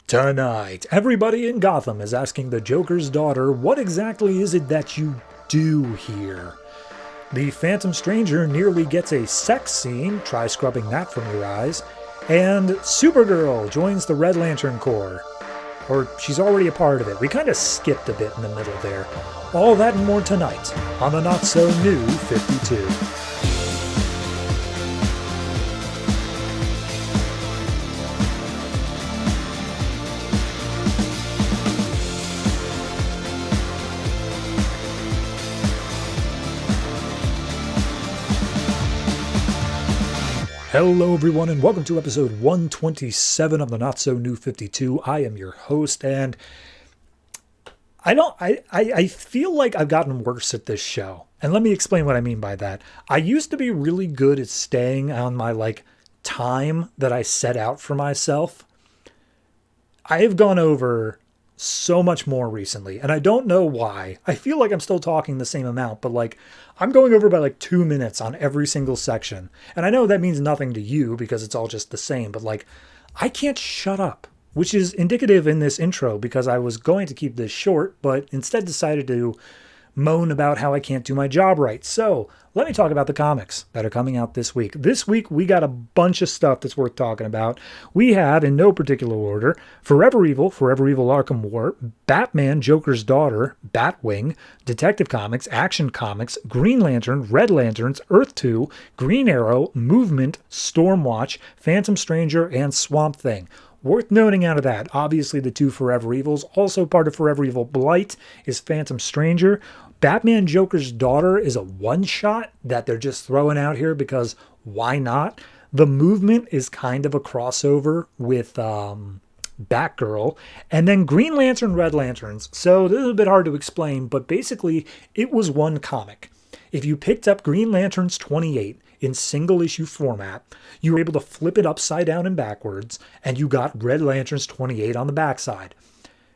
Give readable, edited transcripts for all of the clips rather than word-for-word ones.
Tonight, everybody in Gotham is asking the Joker's daughter, what exactly is it that you do here? The Phantom Stranger nearly gets a sex scene, try scrubbing that from your eyes, and Supergirl joins the Red Lantern Corps. Or she's already a part of it. We kind of skipped a bit in the middle there. All that and more tonight on the Not-So-New 52. Hello everyone and welcome to episode 127 of the Not-So-New 52. I am your host and I feel like I've gotten worse at this show. And let me explain what I mean by that. I used to be really good at staying on my time that I set out for myself. I have gone over so much more recently, and I don't know why. I feel like I'm still talking the same amount, but I'm going over by 2 minutes on every single section. And I know that means nothing to you because it's all just the same, but I can't shut up, which is indicative in this intro because I was going to keep this short, but instead decided to moan about how I can't do my job right. So let me talk about the comics that are coming out this week. This week, we got a bunch of stuff that's worth talking about. We have, in no particular order, Forever Evil Arkham War, Batman, Joker's Daughter, Batwing, Detective Comics, Action Comics, Green Lantern, Red Lanterns, Earth 2, Green Arrow, Movement, StormWatch, Phantom Stranger, and Swamp Thing. Worth noting out of that, obviously the two Forever Evils. Also part of Forever Evil Blight is Phantom Stranger. Batman Joker's Daughter is a one-shot that they're just throwing out here because why not? The Movement is kind of a crossover with Batgirl. And then Green Lantern, Red Lanterns. So this is a bit hard to explain, but basically it was one comic. If you picked up Green Lanterns 28 in single issue format, you were able to flip it upside down and backwards, and you got Red Lanterns 28 on the backside.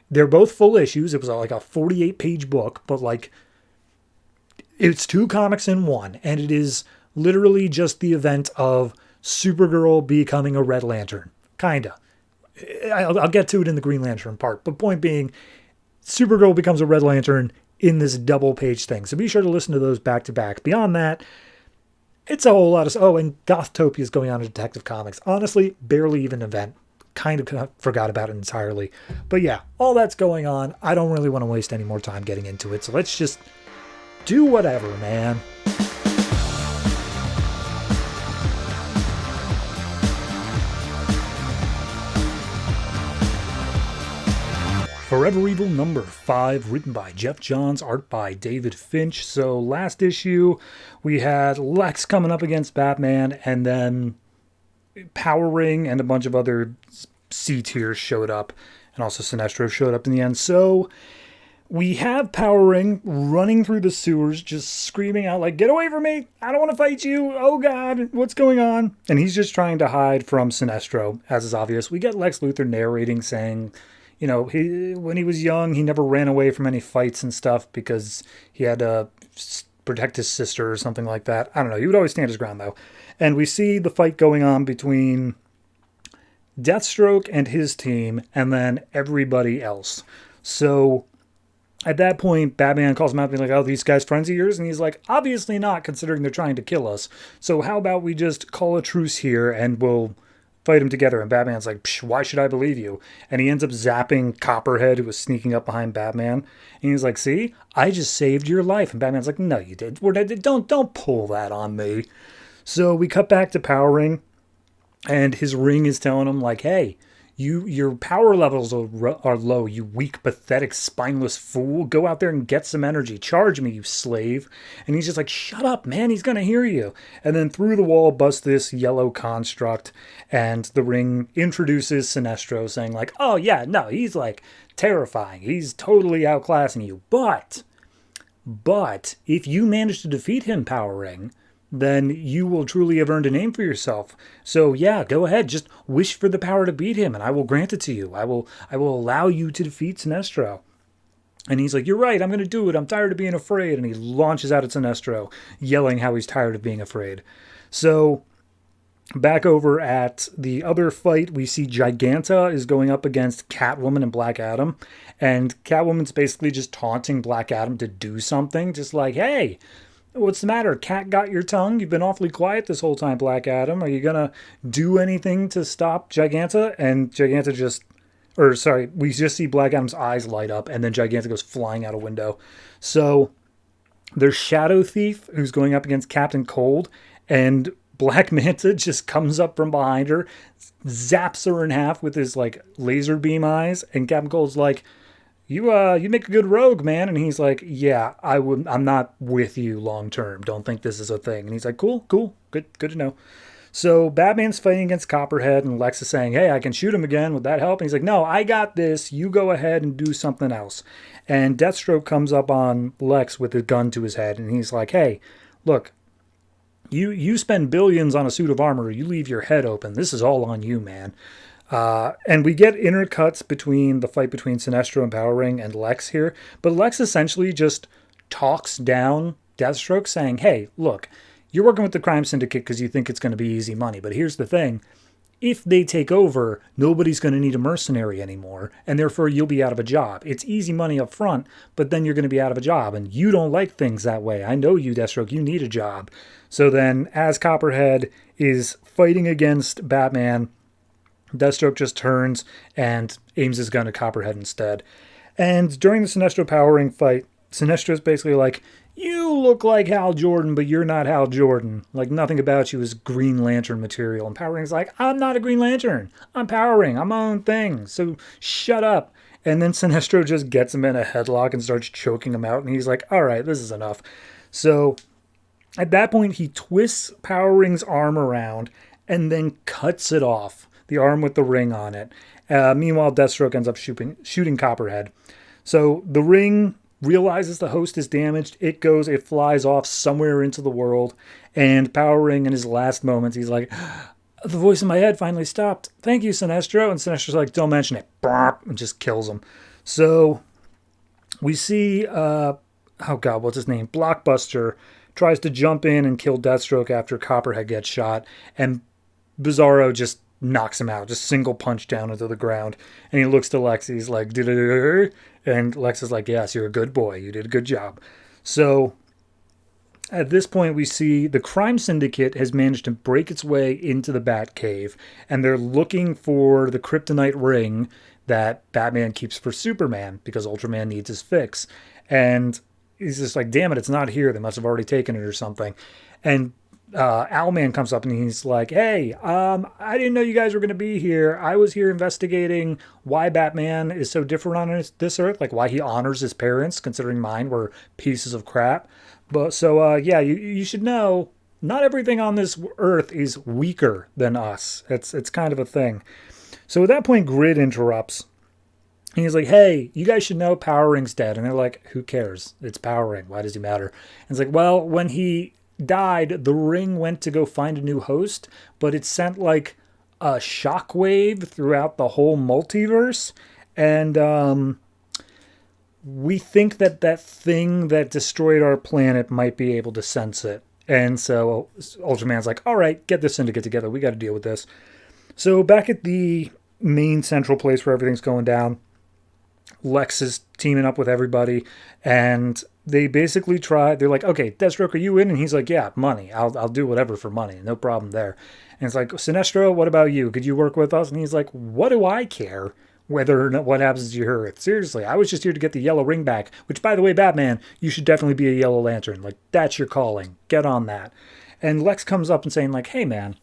They're both full issues. It was a 48-page book, but it's two comics in one, and it is literally just the event of Supergirl becoming a Red Lantern. Kinda. I'll get to it in the Green Lantern part, but point being, Supergirl becomes a Red Lantern in this double-page thing. So be sure to listen to those back-to-back. Beyond that, it's a whole lot of... Oh, and Gothtopia is going on in Detective Comics. Honestly, barely even an event. Kind of forgot about it entirely. But yeah, all that's going on. I don't really want to waste any more time getting into it. So let's just do whatever, man. Forever Evil number 5, written by Geoff Johns, art by David Finch. So last issue, we had Lex coming up against Batman, and then Power Ring and a bunch of other C-tiers showed up, and also Sinestro showed up in the end. So we have Power Ring running through the sewers, just screaming out get away from me, I don't want to fight you, oh god, what's going on? And he's just trying to hide from Sinestro, as is obvious. We get Lex Luthor narrating saying, when he was young, he never ran away from any fights and stuff because he had to protect his sister or something like that. I don't know. He would always stand his ground, though. And we see the fight going on between Deathstroke and his team and then everybody else. So at that point, Batman calls him out and be oh, these guys friends of yours? And he's like, obviously not, considering they're trying to kill us. So how about we just call a truce here and we'll fight them together? And Batman's like, why should I believe you? And he ends up zapping Copperhead, who was sneaking up behind Batman. And he's like, see, I just saved your life. And Batman's like, no, you did. Don't pull that on me. So we cut back to Power Ring, and his ring is telling him hey, your power levels are low, you weak, pathetic, spineless fool. Go out there and get some energy. Charge me, you slave. And he's just like, shut up, man. He's going to hear you. And then through the wall busts this yellow construct, and the ring introduces Sinestro, saying oh, yeah, no, he's terrifying. He's totally outclassing you. But if you manage to defeat him, Power Ring, then you will truly have earned a name for yourself. So yeah, go ahead, just wish for the power to beat him, and I will grant it to you. I will allow you to defeat Sinestro. And he's like, you're right, I'm going to do it. I'm tired of being afraid. And he launches out at Sinestro, yelling how he's tired of being afraid. So Back over at the other fight, we see Giganta is going up against Catwoman and Black Adam. And Catwoman's basically just taunting Black Adam to do something. Just like, hey, what's the matter? Cat got your tongue? You've been awfully quiet this whole time, Black Adam. Are you going to do anything to stop Giganta? And Giganta just... Or, sorry, we just see Black Adam's eyes light up. And then Giganta goes flying out a window. So, there's Shadow Thief, who's going up against Captain Cold. And Black Manta just comes up from behind her, zaps her in half with his like laser beam eyes, and Captain Cold's like, "You make a good rogue, man." And he's like, "Yeah, I'm not with you long term. Don't think this is a thing." And he's like, "Cool, good to know." So Batman's fighting against Copperhead, and Lex is saying, "Hey, I can shoot him again. Would that help?" And he's like, "No, I got this. You go ahead and do something else." And Deathstroke comes up on Lex with a gun to his head, and he's like, "Hey, look. You spend billions on a suit of armor. You leave your head open. This is all on you, man." And we get intercuts between the fight between Sinestro and Power Ring and Lex here. But Lex essentially just talks down Deathstroke saying, "Hey, look, you're working with the crime syndicate because you think it's going to be easy money. But here's the thing. If they take over, nobody's going to need a mercenary anymore, and therefore you'll be out of a job. It's easy money up front, but then you're going to be out of a job, and you don't like things that way. I know you, Deathstroke. You need a job." So then, as Copperhead is fighting against Batman, Deathstroke just turns and aims his gun at Copperhead instead. And during the Sinestro Power Ring fight, Sinestro's basically like, "You look like Hal Jordan, but you're not Hal Jordan. Like, nothing about you is Green Lantern material." And Power Ring's like, "I'm not a Green Lantern. I'm Power Ring. I'm my own thing. So shut up." And then Sinestro just gets him in a headlock and starts choking him out. And he's like, "All right, this is enough." So at that point, he twists Power Ring's arm around and then cuts it off, the arm with the ring on it. Meanwhile, Deathstroke ends up shooting Copperhead. So the ring realizes the host is damaged. It flies off somewhere into the world. And Power Ring, in his last moments, he's like, "The voice in my head finally stopped. Thank you, Sinestro." And Sinestro's like, "Don't mention it." And just kills him. So we see, what's his name? Blockbuster tries to jump in and kill Deathstroke after Copperhead gets shot. And Bizarro just knocks him out, just single punch down into the ground. And he looks to Lex. He's like, and Lex is like, "Yes, you're a good boy. You did a good job." So at this point, we see the crime syndicate has managed to break its way into the Batcave, and they're looking for the kryptonite ring that Batman keeps for Superman because Ultraman needs his fix. And he's just like, "Damn it, it's not here. They must have already taken it or something." And Owlman comes up and he's like, "Hey, I didn't know you guys were going to be here. I was here investigating why Batman is so different on this Earth, like why he honors his parents, considering mine were pieces of crap. But so, you should know, not everything on this Earth is weaker than us. It's kind of a thing." So at that point, Grid interrupts. And he's like, "Hey, you guys should know Power Ring's dead." And they're like, "Who cares? It's Power Ring. Why does he matter?" And it's like, "Well, when he died, the ring went to go find a new host, but it sent like a shockwave throughout the whole multiverse. And we think that thing that destroyed our planet might be able to sense it." And so Ultraman's like, "All right, get the syndicate together. We got to deal with this." So back at the main central place where everything's going down, Lex is teaming up with everybody, and they basically they're like, "Okay, Deathstroke, are you in?" And he's like, "Yeah, money. I'll do whatever for money. No problem there." And it's like, "Sinestro, what about you? Could you work with us?" And he's like, "What do I care whether or not what happens to your Earth? Seriously, I was just here to get the yellow ring back, which, by the way, Batman, you should definitely be a Yellow Lantern. Like, that's your calling. Get on that." And Lex comes up and saying like, "Hey, man,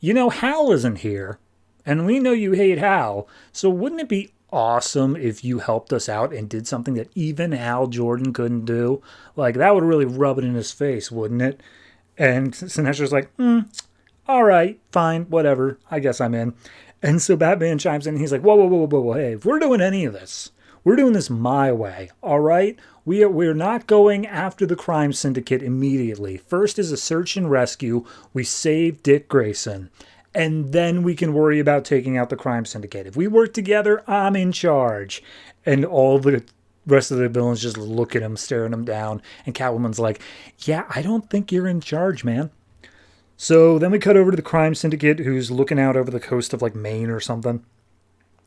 you know, Hal isn't here, and we know you hate Hal, so wouldn't it be awesome if you helped us out and did something that even Hal Jordan couldn't do? Like, that would really rub it in his face, wouldn't it?" And Sinestro's like, "All right, fine, whatever. I guess I'm in." And so Batman chimes in, and he's like, whoa, hey, if we're doing any of this, we're doing this my way, all right? We're not going after the crime syndicate immediately. First is a search and rescue. We save Dick Grayson. And then we can worry about taking out the crime syndicate. If we work together, I'm in charge. And all the rest of the villains just look at him, staring him down. And Catwoman's like, "Yeah, I don't think you're in charge, man." So then we cut over to the crime syndicate who's looking out over the coast of like Maine or something.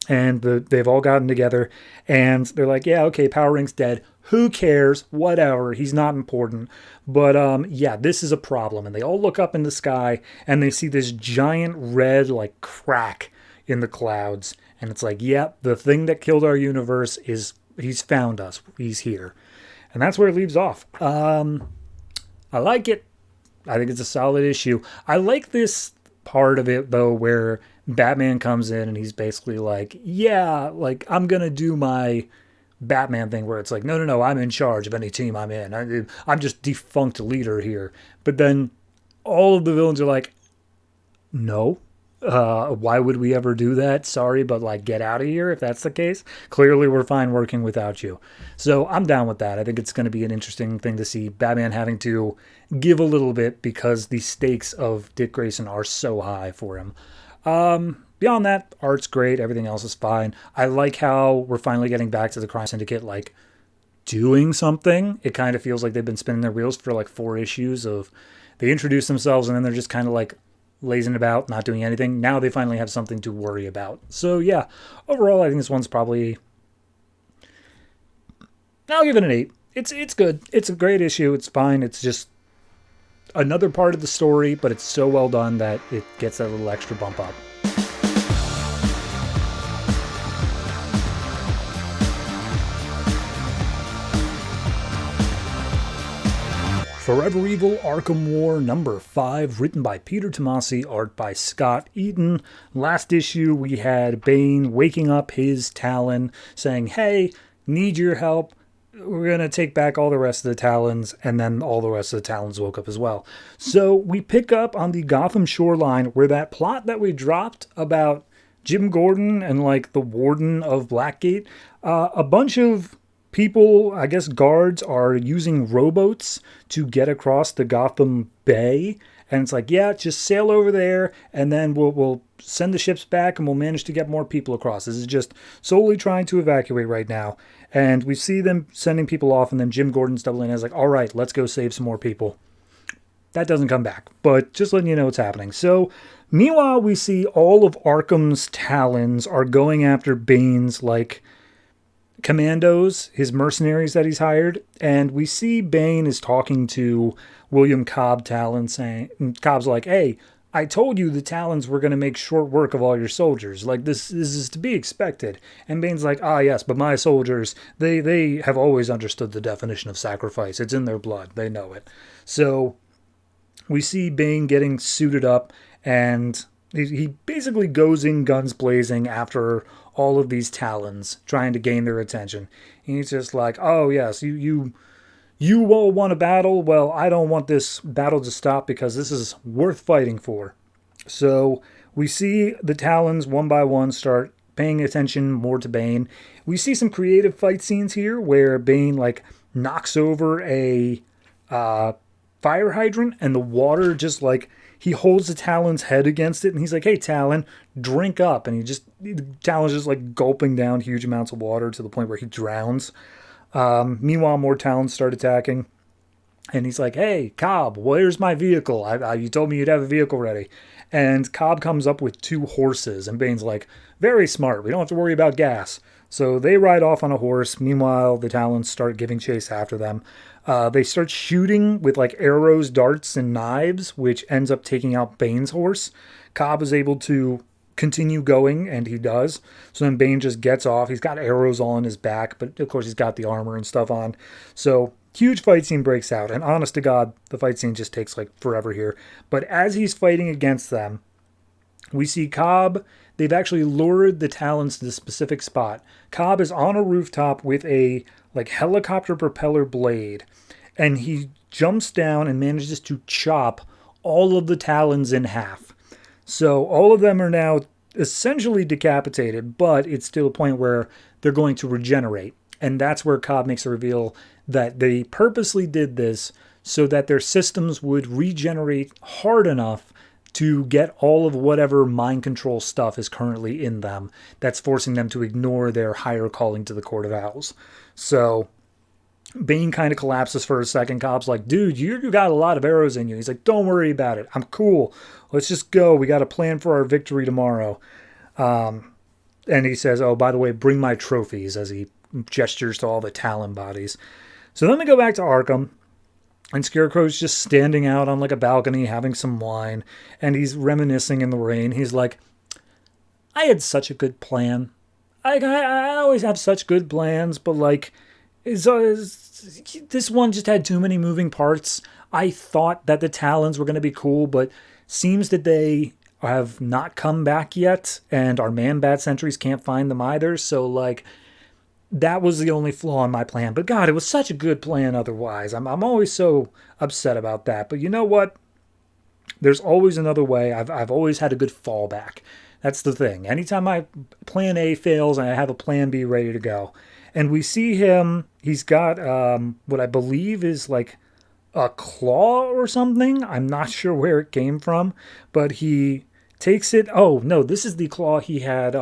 And they've all gotten together and they're like, yeah, okay, Power Ring's dead. Who cares? Whatever. He's not important. But yeah, this is a problem. And they all look up in the sky and they see this giant red like crack in the clouds. And it's like, yep, the thing that killed our universe he's found us. He's here. And that's where it leaves off. I like it. I think it's a solid issue. I like this part of it, though, where Batman comes in and he's basically like, yeah, like, I'm going to do my Batman thing where it's like, no, I'm in charge of any team I'm in. I'm just defunct leader here. But then all of the villains are like, no. Why would we ever do that? Sorry, but like, get out of here if that's the case. Clearly, we're fine working without you. So I'm down with that. I think it's going to be an interesting thing to see Batman having to give a little bit because the stakes of Dick Grayson are so high for him. Beyond that, art's great. Everything else is fine. I like how we're finally getting back to the Crime Syndicate, like, doing something. It kind of feels like they've been spinning their wheels for like 4 issues of they introduce themselves and then they're just kind of like lazing about, not doing anything. Now they finally have something to worry about. So yeah, overall, I think this one's probably, I'll give it an 8. It's good. It's a great issue. It's fine. It's just another part of the story, but it's so well done that it gets a little extra bump up. Forever Evil Arkham War number 5, written by Peter Tomasi, art by Scot, Eaton. Last issue, we had Bane waking up his Talon, saying, hey, need your help. We're going to take back all the rest of the Talons, and then all the rest of the Talons woke up as well. So we pick up on the Gotham shoreline where that plot that we dropped about Jim Gordon and like the warden of Blackgate, a bunch of people, I guess guards, are using rowboats to get across the Gotham Bay. And it's like, yeah, just sail over there and then we'll send the ships back and we'll manage to get more people across. This is just solely trying to evacuate right now. And we see them sending people off and then Jim Gordon's doubling as like, all right, let's go save some more people. That doesn't come back, but just letting you know what's happening. So meanwhile, we see all of Arkham's Talons are going after Bane's like commandos, his mercenaries that he's hired, and we see Bane is talking to William Cobb Talon, saying, Cobb's like, hey, I told you the Talons were going to make short work of all your soldiers. Like, this is to be expected. And Bane's like, yes, but my soldiers, they have always understood the definition of sacrifice. It's in their blood. They know it. So we see Bane getting suited up, and he basically goes in guns blazing after all of these Talons, trying to gain their attention. And he's just like, oh yes, you all won a battle. Well, I don't want this battle to stop because this is worth fighting for. So we see the Talons one by one start paying attention more to Bane. We see some creative fight scenes here where Bane like knocks over a fire hydrant and the water just like, he holds the Talon's head against it and he's like, hey, Talon, drink up. And the Talon's just like gulping down huge amounts of water to the point where he drowns. Meanwhile, more Talons start attacking. And he's like, hey, Cobb, where's my vehicle? You told me you'd have a vehicle ready. And Cobb comes up with 2 horses. And Bane's like, very smart. We don't have to worry about gas. So they ride off on a horse. Meanwhile, the Talons start giving chase after them. They start shooting with like arrows, darts, and knives, which ends up taking out Bane's horse. Cobb is able to continue going, and he does. So then Bane just gets off. He's got arrows all on his back, but of course he's got the armor and stuff on. So huge fight scene breaks out, and honest to God, the fight scene just takes like forever here. But as he's fighting against them, we see Cobb. They've actually lured the Talons to this specific spot. Cobb is on a rooftop with a like helicopter propeller blade, and he jumps down and manages to chop all of the Talons in half. So all of them are now essentially decapitated, but it's still a point where they're going to regenerate. And that's where Cobb makes a reveal that they purposely did this so that their systems would regenerate hard enough to get all of whatever mind control stuff is currently in them that's forcing them to ignore their higher calling to the Court of Owls. So Bane kind of collapses for a second. Cobb's like, dude, you got a lot of arrows in you. He's like, don't worry about it. I'm cool. Let's just go. We got a plan for our victory tomorrow. And he says, oh, by the way, bring my trophies, as he gestures to all the Talon bodies. So then we go back to Arkham. And Scarecrow's just standing out on like a balcony having some wine. And he's reminiscing in the rain. He's like, I had such a good plan. I always have such good plans, but like, this one just had too many moving parts. I thought that the Talons were going to be cool, but seems that they have not come back yet, and our Man-Bat sentries can't find them either, so like, that was the only flaw in my plan. But God, it was such a good plan otherwise. I'm always so upset about that. But you know what? There's always another way. I've always had a good fallback. That's the thing. Anytime my plan A fails, I have a plan B ready to go. And we see him, he's got what I believe is like a claw or something. I'm not sure where it came from, but he takes it. Oh, no, this is the claw he had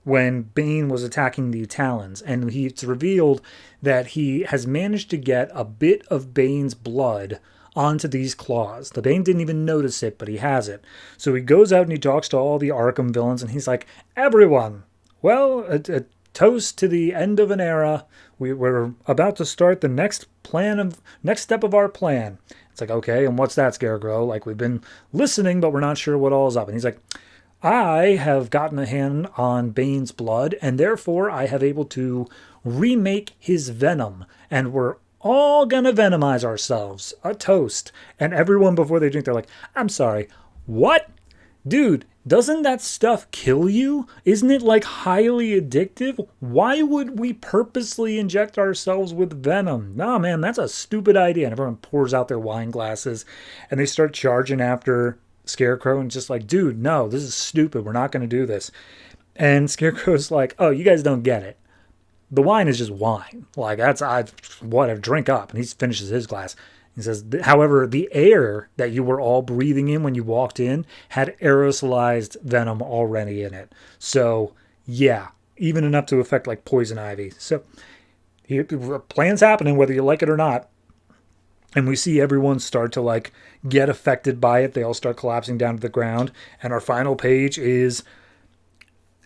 when Bane was attacking the Talons. And it's revealed that he has managed to get a bit of Bane's blood onto these claws. The Bane didn't even notice it, but he has it. So he goes out and he talks to all the Arkham villains, and he's like, everyone, well, a toast to the end of an era. We're about to start the next step of our plan. It's like, okay, and what's that, Scarecrow? Like, we've been listening, but we're not sure what all is up. And he's like, I have gotten a hand on Bane's blood, and therefore I have able to remake his venom, and we're all gonna venomize ourselves. A toast. And everyone, before they drink, they're like, I'm sorry, what? Dude, doesn't that stuff kill you? Isn't it like highly addictive? Why would we purposely inject ourselves with venom? Nah, man, that's a stupid idea. And everyone pours out their wine glasses and they start charging after Scarecrow and just like, dude, no, this is stupid. We're not going to do this. And Scarecrow's like, oh, you guys don't get it. The wine is just wine. Like, whatever, drink up. And he finishes his glass. He says, however, the air that you were all breathing in when you walked in had aerosolized venom already in it. So, yeah, even enough to affect like poison ivy. So, plan's happening whether you like it or not. And we see everyone start to like get affected by it. They all start collapsing down to the ground. And our final page is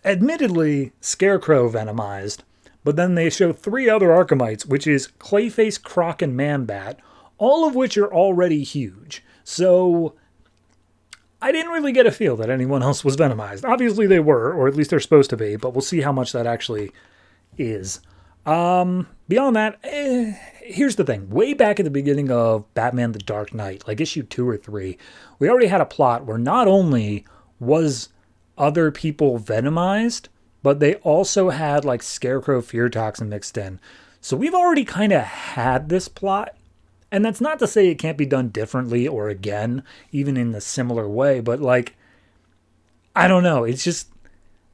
admittedly Scarecrow venomized. But then they show 3 other Arkhamites, which is Clayface, Croc, and Man-Bat, all of which are already huge. So I didn't really get a feel that anyone else was venomized. Obviously they were, or at least they're supposed to be, but we'll see how much that actually is. Beyond that, here's the thing. Way back at the beginning of Batman the Dark Knight, like issue 2 or 3, we already had a plot where not only was other people venomized, but they also had like Scarecrow fear toxin mixed in. So we've already kind of had this plot. And that's not to say it can't be done differently or again, even in a similar way. But like, I don't know. It's just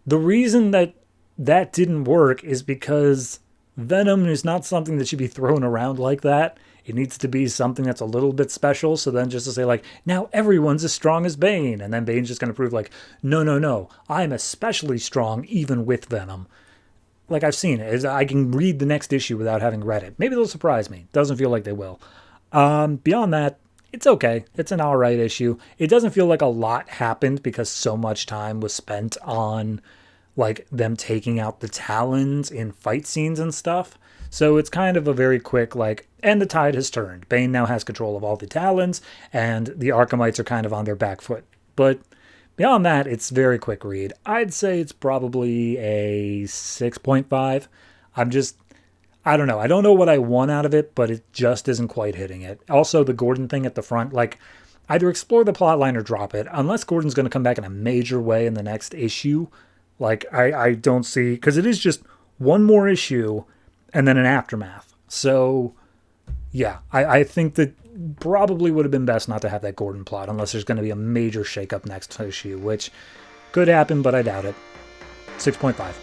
the reason that didn't work is because venom is not something that should be thrown around like that. It needs to be something that's a little bit special. So then just to say like, now everyone's as strong as Bane. And then Bane's just going to prove like, no, I'm especially strong even with venom. Like I've seen it. I can read the next issue without having read it. Maybe they'll surprise me. Doesn't feel like they will. Beyond that, it's okay. It's an alright issue. It doesn't feel like a lot happened because so much time was spent on like them taking out the Talons in fight scenes and stuff. So it's kind of a very quick, like, and the tide has turned. Bane now has control of all the Talons, and the Arkhamites are kind of on their back foot. But beyond that, it's very quick read. I'd say it's probably a 6.5. I don't know. I don't know what I want out of it, but it just isn't quite hitting it. Also, the Gordon thing at the front, like, either explore the plotline or drop it. Unless Gordon's going to come back in a major way in the next issue. Like, I don't see, because it is just one more issue and then an aftermath. So, yeah, I think that probably would have been best not to have that Gordon plot unless there's going to be a major shakeup next issue, which could happen, but I doubt it. 6.5.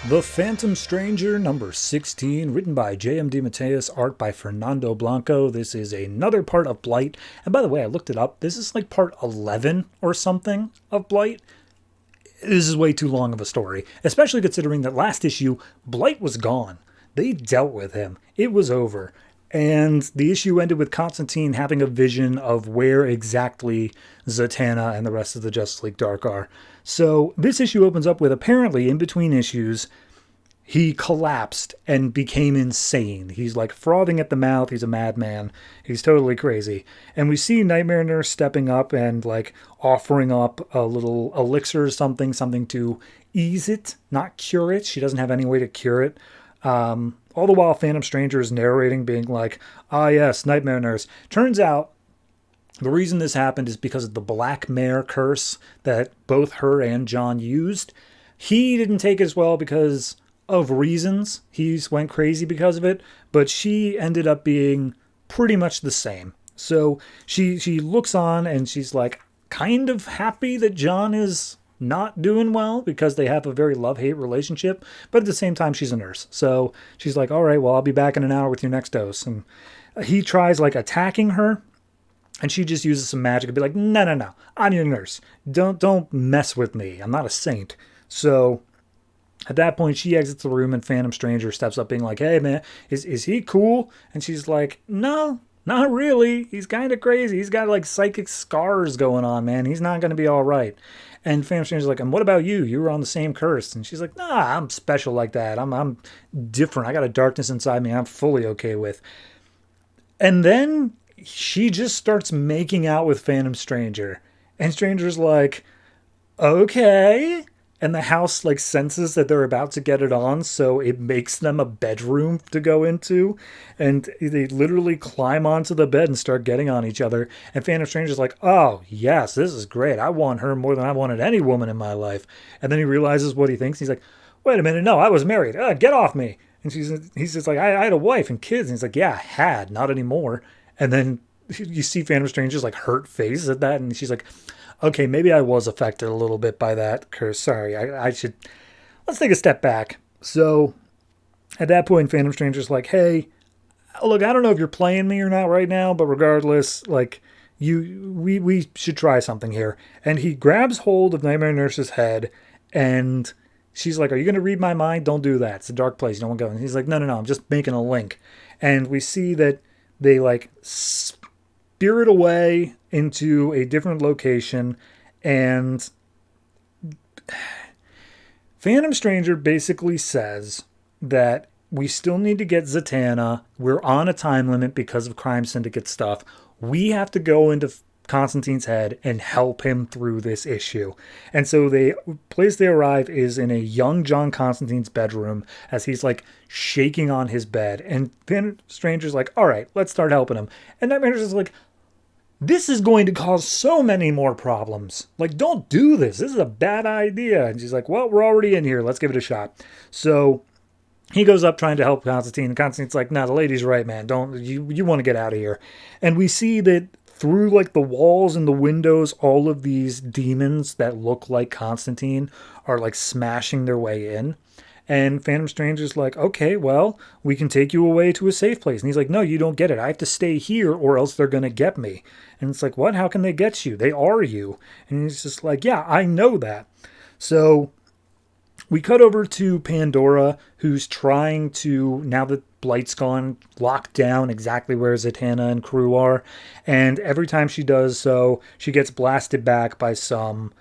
The Phantom Stranger, number 16, written by J.M. DeMatteis, art by Fernando Blanco. This is another part of Blight. And by the way, I looked it up. This is like part 11 or something of Blight. This is way too long of a story, especially considering that last issue, Blight was gone. They dealt with him. It was over. And the issue ended with Constantine having a vision of where exactly Zatanna and the rest of the Justice League Dark are. So this issue opens up with, apparently, in between issues, he collapsed and became insane. He's like frothing at the mouth. He's a madman. He's totally crazy. And we see Nightmare Nurse stepping up and like offering up a little elixir or something to ease it, not cure it. She doesn't have any way to cure it. All the while, Phantom Stranger is narrating, being like, ah, yes, Nightmare Nurse. Turns out the reason this happened is because of the Black Mare curse that both her and John used. He didn't take it as well because of reasons. He went crazy because of it, but she ended up being pretty much the same. So she looks on and she's like kind of happy that John is not doing well because they have a very love-hate relationship, but at the same time she's a nurse. So she's like, all right, well, I'll be back in an hour with your next dose. And he tries like attacking her, and she just uses some magic and be like, no, I'm your nurse. Don't mess with me. I'm not a saint. So at that point, she exits the room and Phantom Stranger steps up being like, hey, man, is he cool? And she's like, no, not really. He's kind of crazy. He's got like psychic scars going on, man. He's not going to be all right. And Phantom Stranger's like, and what about you? You were on the same curse. And she's like, nah, I'm special like that. I'm different. I got a darkness inside me I'm fully okay with. And then she just starts making out with Phantom Stranger. And Stranger's like, okay. And the house like senses that they're about to get it on, so it makes them a bedroom to go into. And they literally climb onto the bed and start getting on each other. And Phantom Stranger's like, oh, yes, this is great. I want her more than I wanted any woman in my life. And then he realizes what he thinks. He's like, wait a minute, no, I was married. Get off me. And he's just like, I had a wife and kids. And he's like, yeah, I had, not anymore. And then you see Phantom Stranger's like hurt face at that. And she's like, okay, maybe I was affected a little bit by that curse. Sorry, I should... Let's take a step back. So, at that point, Phantom Stranger's like, hey, look, I don't know if you're playing me or not right now, but regardless, like, we should try something here. And he grabs hold of Nightmare Nurse's head, and she's like, are you going to read my mind? Don't do that. It's a dark place. You don't want to go. And he's like, no, I'm just making a link. And we see that they, like, spirit away into a different location, and Phantom Stranger basically says that we still need to get Zatanna. We're on a time limit because of Crime Syndicate stuff. We have to go into Constantine's head and help him through this issue. And so the place they arrive is in a young John Constantine's bedroom as he's like shaking on his bed. And Phantom Stranger's like, all right, let's start helping him. And Nightmare is like, this is going to cause so many more problems. Like, don't do this. This is a bad idea. And she's like, well, we're already in here. Let's give it a shot. So he goes up trying to help Constantine. And Constantine's like, nah, the lady's right, man. You want to get out of here. And we see that through like the walls and the windows, all of these demons that look like Constantine are like smashing their way in. And Phantom Stranger's like, okay, well, we can take you away to a safe place. And he's like, no, you don't get it. I have to stay here or else they're going to get me. And it's like, what? How can they get you? They are you. And he's just like, yeah, I know that. So we cut over to Pandora, who's trying to, now that Blight's gone, lock down exactly where Zatanna and crew are. And every time she does so, she gets blasted back by some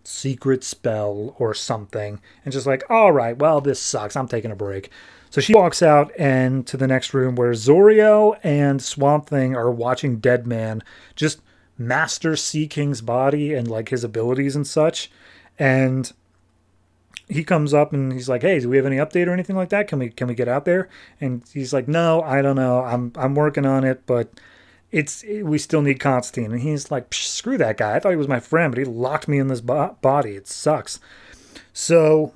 secret spell or something, and just like, all right, well, this sucks, I'm taking a break. So she walks out and to the next room where Zoriel and Swamp Thing are watching Deadman just master Sea King's body and like his abilities and such. And he comes up and he's like, hey, do we have any update or anything like that? Can we get out there? And he's like, no, I don't know, I'm working on it, but we still need Constantine. And he's like, screw that guy. I thought he was my friend, but he locked me in this body. It sucks. So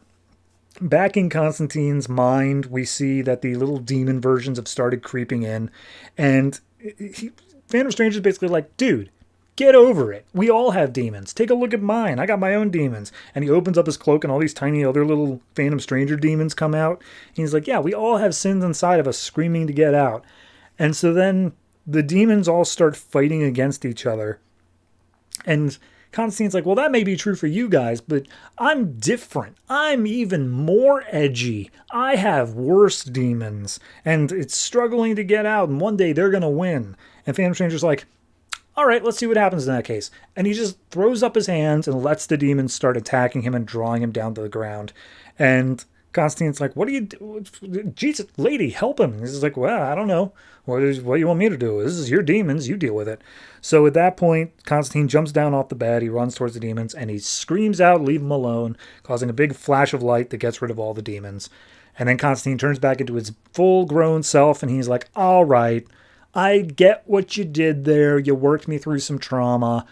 back in Constantine's mind, we see that the little demon versions have started creeping in. And Phantom Stranger's basically like, dude, Get over it. We all have demons. Take a look at mine. I got my own demons. And he opens up his cloak and all these tiny other little Phantom Stranger demons come out. And he's like, yeah, we all have sins inside of us screaming to get out. And so then the demons all start fighting against each other. And Constantine's like, well, that may be true for you guys, but I'm different. I'm even more edgy. I have worse demons. And it's struggling to get out. And one day they're going to win. And Phantom Stranger's like, all right, let's see what happens in that case. And he just throws up his hands and lets the demons start attacking him and drawing him down to the ground. And Constantine's like, what do you do? Jesus, lady, help him. And he's like, well, I don't know. What do you want me to do? This is your demons. You deal with it. So at that point, Constantine jumps down off the bed. He runs towards the demons and he screams out, leave him alone, causing a big flash of light that gets rid of all the demons. And then Constantine turns back into his full-grown self and he's like, all right, I get what you did there. You worked me through some trauma.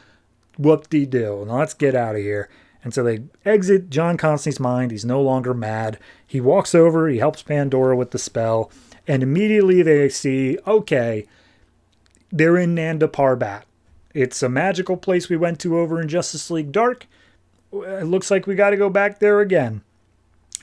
Whoop-de-doo. Now let's get out of here. And so they exit John Constantine's mind. He's no longer mad. He walks over. He helps Pandora with the spell. And immediately they see, okay, they're in Nanda Parbat. It's a magical place we went to over in Justice League Dark. It looks like we got to go back there again.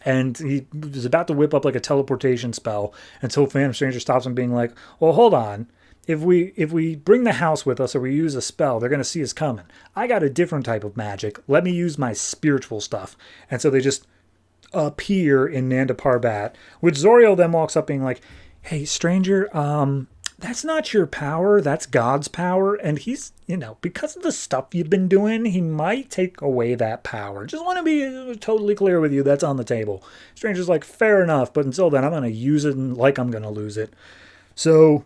And he was about to whip up like a teleportation spell until Phantom Stranger stops him being like, well, hold on. If we bring the house with us or we use a spell, they're going to see us coming. I got a different type of magic. Let me use my spiritual stuff. And so they just appear in Nanda Parbat, which Zoriel then walks up being like, hey, stranger, that's not your power. That's God's power. And he's, because of the stuff you've been doing, he might take away that power. Just want to be totally clear with you. That's on the table. Stranger's like, fair enough. But until then, I'm going to use it like I'm going to lose it. So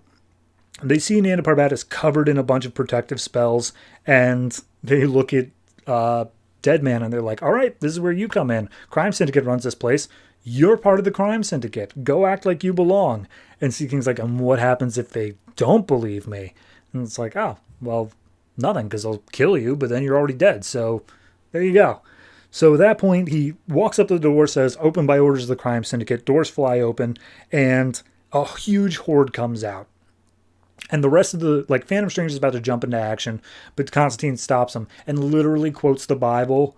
they see Nanda Parbat is covered in a bunch of protective spells. And they look at Deadman and they're like, all right, this is where you come in. Crime Syndicate runs this place. You're part of the Crime Syndicate. Go act like you belong. And Sea King's like, and what happens if they don't believe me? And it's like, oh, well, nothing, because I'll kill you, but then you're already dead. So there you go. So at that point, he walks up to the door, says, open by orders of the Crime Syndicate. Doors fly open, and a huge horde comes out. And the rest of Phantom Stranger's about to jump into action, but Constantine stops him and literally quotes the Bible,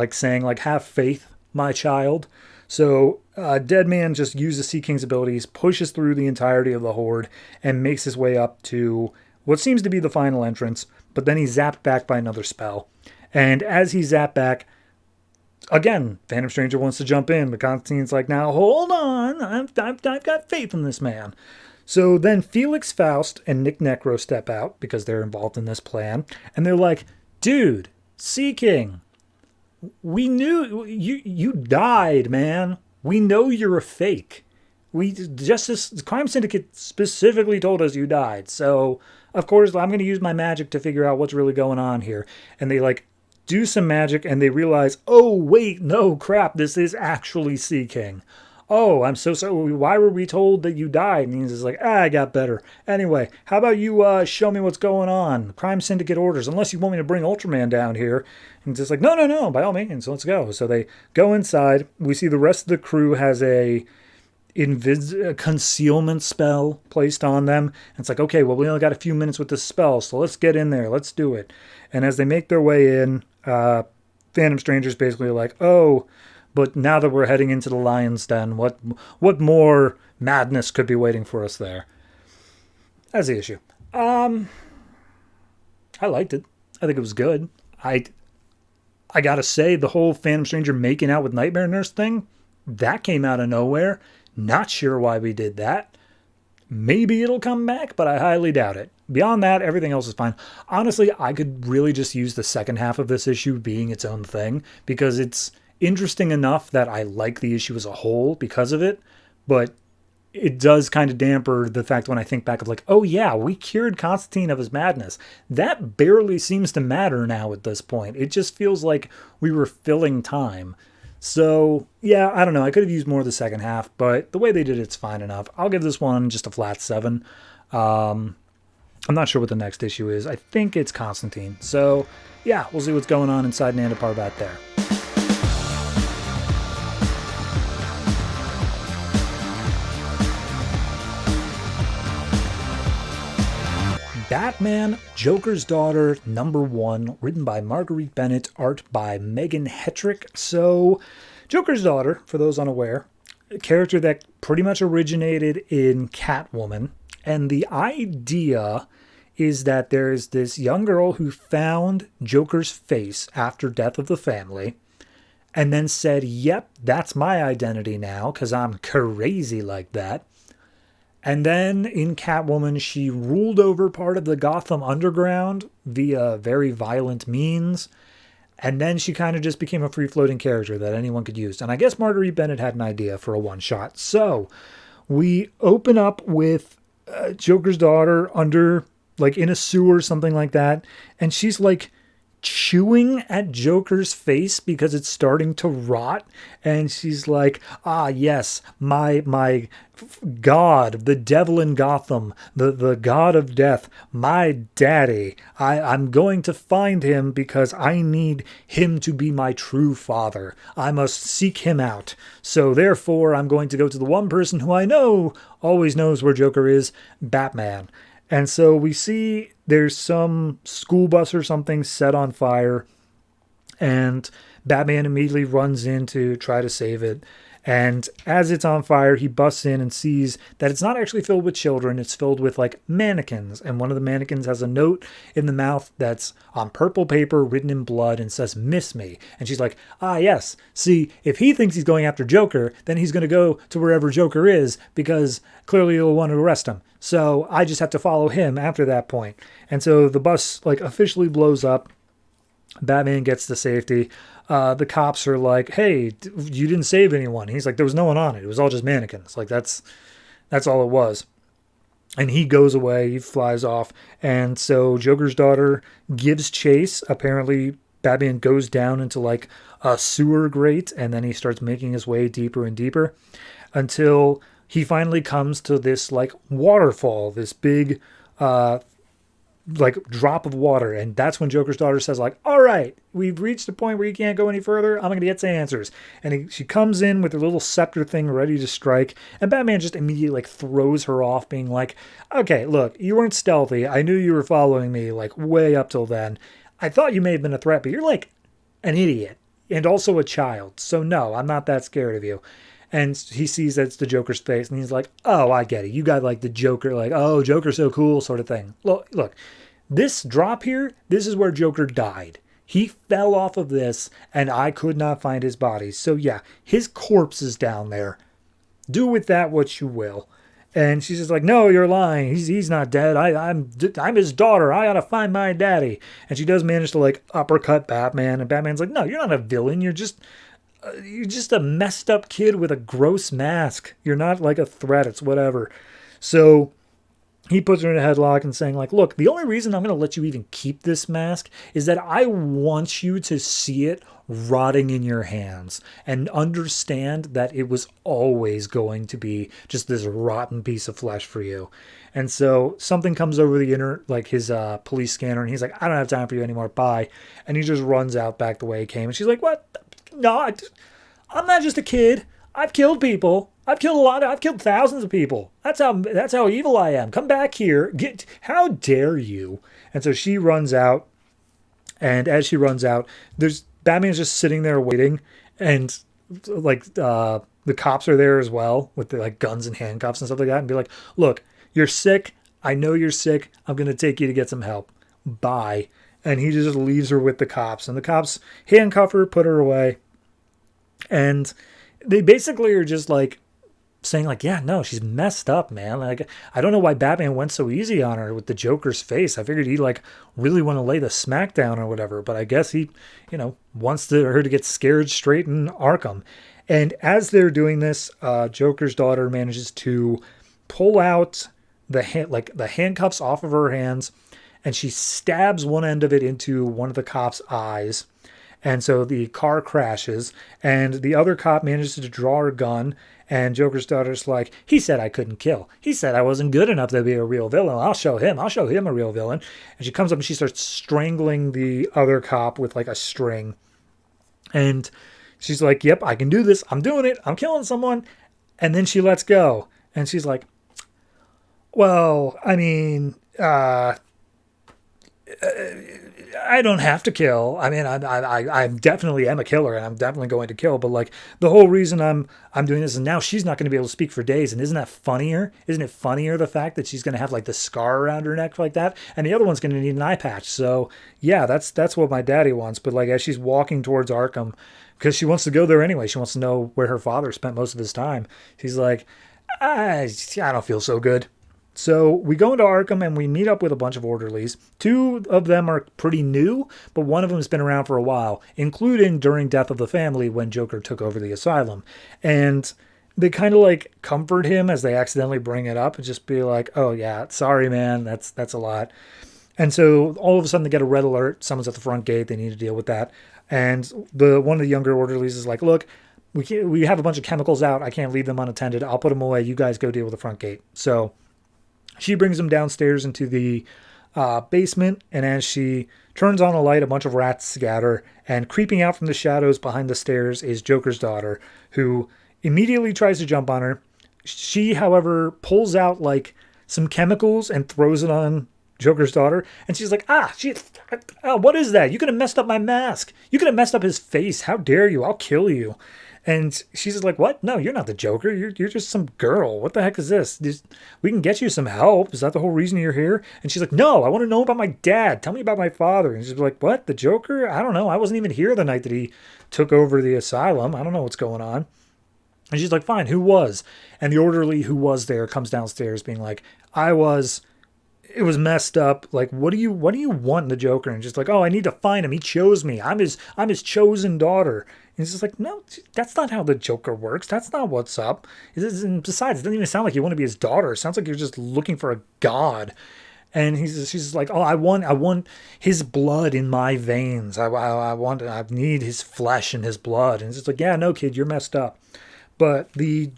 saying, have faith, my child. So Deadman just uses Sea King's abilities, pushes through the entirety of the horde, and makes his way up to what seems to be the final entrance, but then he's zapped back by another spell. And as he's zapped back, again, Phantom Stranger wants to jump in, but Constantine's like, now hold on, I've got faith in this man. So then Felix Faust and Nick Necro step out because they're involved in this plan, and they're like, dude, Sea King, we knew you died, man. We know you're a fake. The Crime Syndicate specifically told us you died. So, of course, I'm going to use my magic to figure out what's really going on here. And they do some magic and they realize, oh, wait, no, crap, this is actually Sea King. Oh, I'm so sorry. Why were we told that you died? And he's just like, I got better. Anyway, how about you show me what's going on? Crime Syndicate orders, unless you want me to bring Ultraman down here. And just like, no, by all means, let's go. So they go inside. We see the rest of the crew has a concealment spell placed on them. And it's like, okay, well, we only got a few minutes with this spell, so let's get in there. Let's do it. And as they make their way in, Phantom Stranger's basically like, oh, but now that we're heading into the Lion's Den, what more madness could be waiting for us there? That's the issue. I liked it. I think it was good. I gotta say, the whole Phantom Stranger making out with Nightmare Nurse thing, that came out of nowhere. Not sure why we did that. Maybe it'll come back, but I highly doubt it. Beyond that, everything else is fine. Honestly, I could really just use the second half of this issue being its own thing, because it's interesting enough that I like the issue as a whole because of it, but it does kind of damper the fact when I think back of oh yeah, we cured Constantine of his madness. That barely seems to matter now at this point. It just feels like we were filling time. So yeah, I don't know. I could have used more of the second half, but the way they did it's fine enough. I'll give this one just a flat 7. I'm not sure what the next issue is. I think it's Constantine. So yeah, we'll see what's going on inside Nanda Parbat there. Batman, Joker's Daughter, #1, written by Marguerite Bennett, art by Meaghan Hetrick. So, Joker's Daughter, for those unaware, a character that pretty much originated in Catwoman. And the idea is that there's this young girl who found Joker's face after death of the family and then said, yep, that's my identity now because I'm crazy like that. And then in Catwoman, she ruled over part of the Gotham underground via very violent means. And then she kind of just became a free-floating character that anyone could use. And I guess Marguerite Bennett had an idea for a one-shot. So we open up with Joker's daughter under, like, in a sewer, something like that. And she's, like, chewing at Joker's face because it's starting to rot. And she's like, ah, yes, my God, the devil in Gotham, the god of death, my daddy. I'm going to find him because I need him to be my true father. I must seek him out. So therefore, I'm going to go to the one person who I know always knows where Joker is, Batman. And so we see there's some school bus or something set on fire, and Batman immediately runs in to try to save it. And as it's on fire, he busts in and sees that it's not actually filled with children. It's filled with, like, mannequins. And one of the mannequins has a note in the mouth that's on purple paper written in blood and says, "Miss me." And she's like, ah, yes. See, if he thinks he's going after Joker, then he's going to go to wherever Joker is because clearly he'll want to arrest him. So I just have to follow him after that point. And so the bus, like, officially blows up. Batman gets to safety. The cops are like, hey, you didn't save anyone. He's like, there was no one on it. It was all just mannequins. Like, that's all it was. And he goes away. He flies off. And so Joker's daughter gives chase. Apparently, Batman goes down into, like, a sewer grate. And then he starts making his way deeper and deeper until he finally comes to this, like, waterfall, this big, like, drop of water. And that's when Joker's daughter says, like, all right, we've reached the point where you can't go any further. I'm going to get some answers. And she comes in with her little scepter thing ready to strike. And Batman just immediately, like, throws her off, being like, okay, look, you weren't stealthy. I knew you were following me, like, way up till then. I thought you may have been a threat, but you're, like, an idiot and also a child. So no, I'm not that scared of you. And he sees that it's the Joker's face, and he's like, oh, I get it. You got, like, the Joker, like, oh, Joker's so cool sort of thing. Look, this drop here, this is where Joker died. He fell off of this, and I could not find his body. So, yeah, his corpse is down there. Do with that what you will. And she's just like, no, you're lying. He's not dead. I'm his daughter. I gotta find my daddy. And she does manage to, like, uppercut Batman, and Batman's like, no, you're not a villain. You're just a messed up kid with a gross mask. You're not, like, a threat. It's whatever. So he puts her in a headlock and saying, like, look, the only reason I'm going to let you even keep this mask is that I want you to see it rotting in your hands and understand that it was always going to be just this rotten piece of flesh for you. And so something comes over the like his police scanner, and he's like, I don't have time for you anymore. Bye. And he just runs out back the way he came. And she's like, what? No, I'm not just a kid. I've killed people. I've killed thousands of people. That's how evil I am. Come back here. How dare you? And so she runs out. And as she runs out, Batman's just sitting there waiting, and, like, the cops are there as well with their, like, guns and handcuffs and stuff like that, and be like, look, you're sick. I know you're sick. I'm going to take you to get some help. Bye. And he just leaves her with the cops, and the cops handcuff her, put her away. And they basically are just, like, saying, like, yeah, no, she's messed up, man. Like, I don't know why Batman went so easy on her with the Joker's face. I figured he'd, like, really want to lay the smackdown or whatever, but I guess he, wants her to get scared straight in Arkham. And as they're doing this, Joker's daughter manages to pull out the handcuffs off of her hands, and she stabs one end of it into one of the cop's eyes. And so the car crashes, and the other cop manages to draw her gun, and Joker's daughter's like, he said I couldn't kill. He said I wasn't good enough to be a real villain. I'll show him a real villain. And she comes up and she starts strangling the other cop with, like, a string. And she's like, yep, I can do this. I'm doing it. I'm killing someone. And then she lets go. And she's like, well, I mean, I don't have to kill. I mean, I definitely am a killer, and I'm definitely going to kill. But like the whole reason I'm doing this is now she's not going to be able to speak for days. And isn't that funnier? Isn't it funnier the fact that she's going to have like the scar around her neck like that, and the other one's going to need an eye patch? So yeah, that's what my daddy wants. But like as she's walking towards Arkham, because she wants to go there anyway, she wants to know where her father spent most of his time. She's like, I don't feel so good. So we go into Arkham and we meet up with a bunch of orderlies. Two of them are pretty new, but one of them has been around for a while, including during Death of the Family when Joker took over the asylum. And they kind of like comfort him as they accidentally bring it up and just be like, oh yeah, sorry man, that's a lot. And so all of a sudden they get a red alert. Someone's at the front gate. They need to deal with that. And one of the younger orderlies is like, look, we have a bunch of chemicals out. I can't leave them unattended. I'll put them away. You guys go deal with the front gate. So she brings him downstairs into the basement, and as she turns on a light, a bunch of rats scatter, and creeping out from the shadows behind the stairs is Joker's daughter, who immediately tries to jump on her. She, however, pulls out like some chemicals and throws it on Joker's daughter, and she's like, what is that? You could have messed up my mask. You could have messed up his face. How dare you? I'll kill you. And she's just like, what? No, you're not the Joker. You're just some girl. What the heck is this? We can get you some help. Is that the whole reason you're here? And she's like, no, I want to know about my dad. Tell me about my father. And she's like, what? The Joker? I don't know. I wasn't even here the night that he took over the asylum. I don't know what's going on. And she's like, fine, who was? And the orderly who was there comes downstairs being like, I was. It was messed up. Like, what do you want in the Joker? And just like, oh, I need to find him. He chose me. I'm his chosen daughter. And he's just like, no, that's not how the Joker works. That's not what's up. And besides, it doesn't even sound like you want to be his daughter. It sounds like you're just looking for a god. And she's just like, oh, I want his blood in my veins. I need his flesh and his blood. And it's just like, yeah, no, kid, you're messed up. But the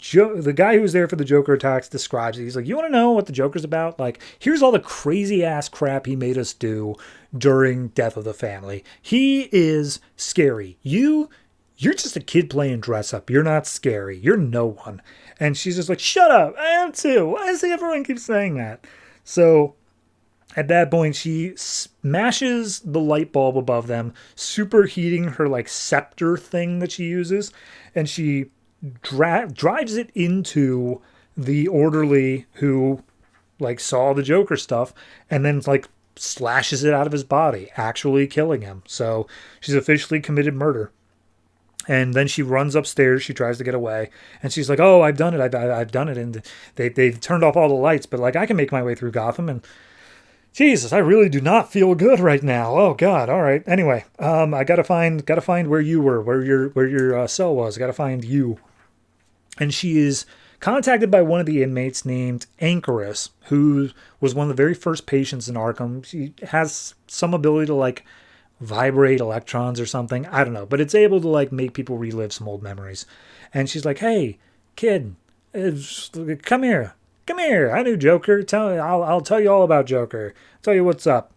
guy who was there for the Joker attacks describes it. He's like, you want to know what the Joker's about? Like, here's all the crazy ass crap he made us do during Death of the Family. He is scary. You're just a kid playing dress up. You're not scary. You're no one. And she's just like, shut up. I am too. Why does everyone keep saying that? So at that point, she smashes the light bulb above them, superheating her like scepter thing that she uses. And she drives it into the orderly who like saw the Joker stuff, and then like slashes it out of his body, actually killing him. So she's officially committed murder. And then she runs upstairs. She tries to get away, and she's like, "Oh, I've done it. I've done it." And they've turned off all the lights, but like I can make my way through Gotham. And Jesus, I really do not feel good right now. Oh God. All right. Anyway, I gotta find where you were, where your cell was. I gotta find you. And she is contacted by one of the inmates named Anchorus, who was one of the very first patients in Arkham. She has some ability to like vibrate electrons or something. I don't know, but it's able to like make people relive some old memories. And she's like, "Hey, kid, come here. Come here. I knew Joker. I'll tell you all about Joker. Tell you what's up."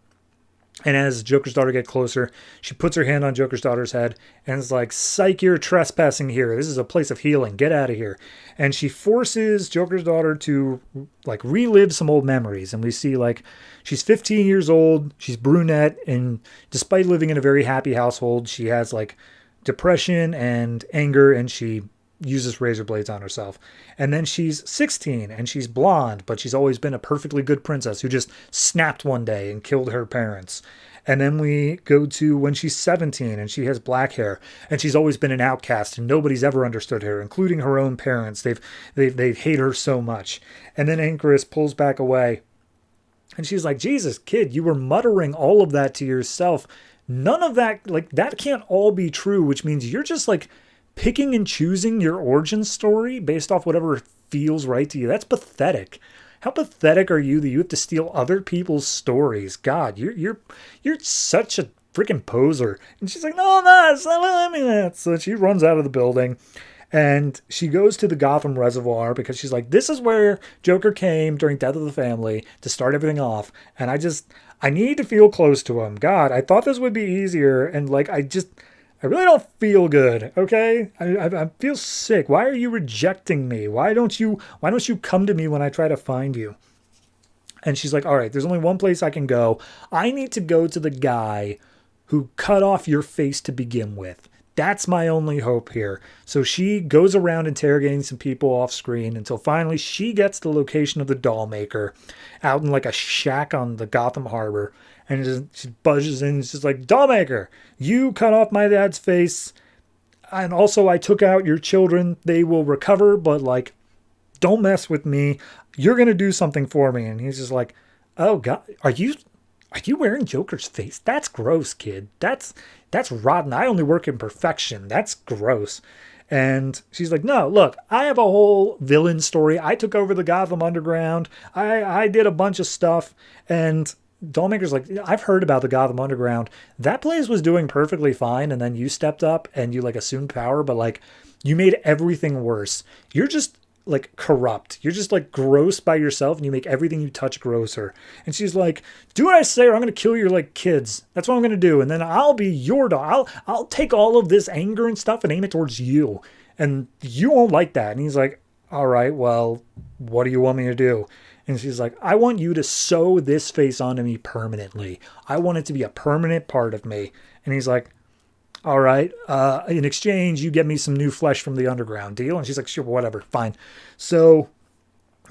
And as Joker's daughter gets closer, she puts her hand on Joker's daughter's head and is like, "Psych, you're trespassing here. This is a place of healing. Get out of here." And she forces Joker's daughter to like relive some old memories. And we see like she's 15 years old. She's brunette. And despite living in a very happy household, she has like depression and anger, and she uses razor blades on herself. And then she's 16 and she's blonde, but she's always been a perfectly good princess who just snapped one day and killed her parents. And then we go to when she's 17 and she has black hair, and she's always been an outcast and nobody's ever understood her, including her own parents. They hate her so much. And then Anchorus pulls back away and she's like, "Jesus, kid, you were muttering all of that to yourself. None of that, like that can't all be true," which means you're just like picking and choosing your origin story based off whatever feels right to you. That's pathetic. How pathetic are you that you have to steal other people's stories? God, you're such a freaking poser. And she's like, "No, I'm not. Stop letting me that." So she runs out of the building and she goes to the Gotham Reservoir because she's like, this is where Joker came during Death of the Family to start everything off. And I need to feel close to him. God, I thought this would be easier. And like, I really don't feel good, okay? I feel sick. Why are you rejecting me? Why don't you come to me when I try to find you? And she's like, all right, there's only one place I can go. I need to go to the guy who cut off your face to begin with. That's my only hope here. So she goes around interrogating some people off screen until finally she gets the location of the doll maker out in like a shack on the Gotham Harbor. And she budges in and she's like, doll maker, you cut off my dad's face. And also I took out your children. They will recover, but like, don't mess with me. You're going to do something for me. And he's just like, oh God, are you wearing Joker's face? That's gross, kid. That's rotten. I only work in perfection. That's gross. And she's like, no, look, I have a whole villain story. I took over the Gotham Underground. I did a bunch of stuff. And Dollmaker's like, I've heard about the Gotham Underground. That place was doing perfectly fine. And then you stepped up and you like assumed power, but like you made everything worse. You're just like corrupt. You're just like gross by yourself and you make everything you touch grosser. And she's like, do what I say or I'm going to kill your like kids. That's what I'm going to do. And then I'll be your dog. I'll take all of this anger and stuff and aim it towards you. And you won't like that. And he's like, all right, well, what do you want me to do? And she's like, I want you to sew this face onto me permanently. I want it to be a permanent part of me. And he's like, all right, in exchange, you get me some new flesh from the underground. Deal? And she's like, sure, whatever, fine. So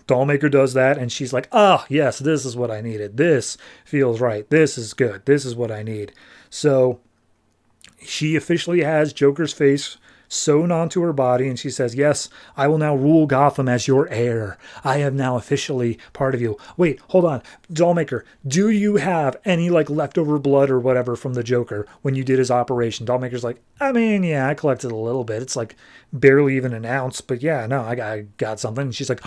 Dollmaker does that, and she's like, ah, yes, this is what I needed. This feels right. This is good. This is what I need. So she officially has Joker's face sewn onto her body, and she says, yes, I will now rule Gotham as your heir. I am now officially part of you. Wait, hold on. Dollmaker, do you have any like leftover blood or whatever from the Joker when you did his operation? Dollmaker's like, I mean, yeah, I collected a little bit. It's like barely even an ounce, but yeah, no, I got something. And she's like,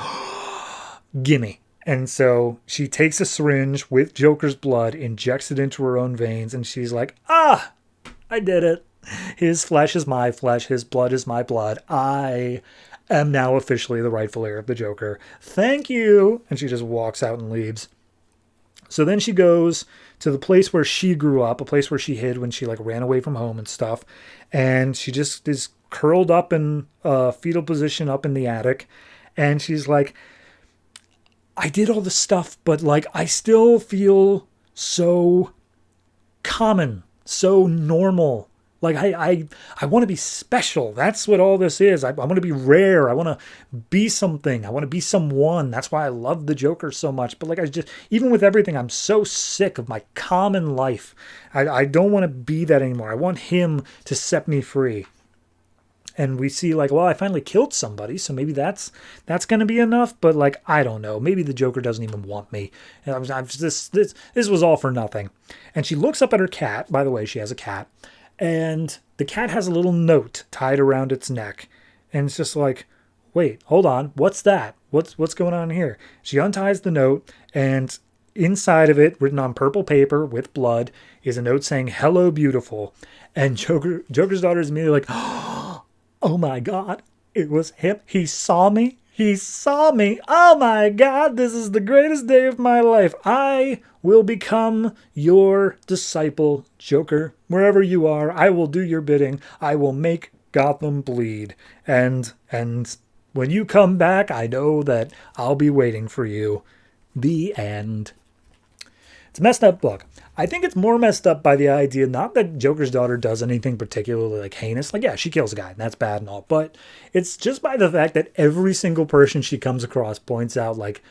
gimme. And so she takes a syringe with Joker's blood, injects it into her own veins, and she's like, ah, I did it. His flesh is my flesh. His blood is my blood. I am now officially the rightful heir of the Joker. Thank you. And she just walks out and leaves. So then she goes to the place where she grew up, a place where she hid when she like ran away from home and stuff. And she just is curled up in a fetal position up in the attic. And she's like, I did all this stuff, but like I still feel so common, so normal. Like, I want to be special. That's what all this is. I want to be rare. I want to be something. I want to be someone. That's why I love the Joker so much. But, like, even with everything, I'm so sick of my common life. I don't want to be that anymore. I want him to set me free. And we see, like, well, I finally killed somebody, so maybe that's going to be enough. But, like, I don't know. Maybe the Joker doesn't even want me. This was all for nothing. And she looks up at her cat. By the way, she has a cat. And the cat has a little note tied around its neck. And it's just like, wait, hold on. What's that? What's going on here? She unties the note, and inside of it, written on purple paper with blood, is a note saying, hello, beautiful. And Joker's daughter is immediately like, oh my God, it was him. He saw me. He saw me. Oh my God, this is the greatest day of my life. I will become your disciple, Joker. Wherever you are, I will do your bidding. I will make Gotham bleed. And when you come back, I know that I'll be waiting for you. The end. It's a messed up book. I think it's more messed up by the idea, not that Joker's daughter does anything particularly like heinous. Like, yeah, she kills a guy, and that's bad and all. But it's just by the fact that every single person she comes across points out, like,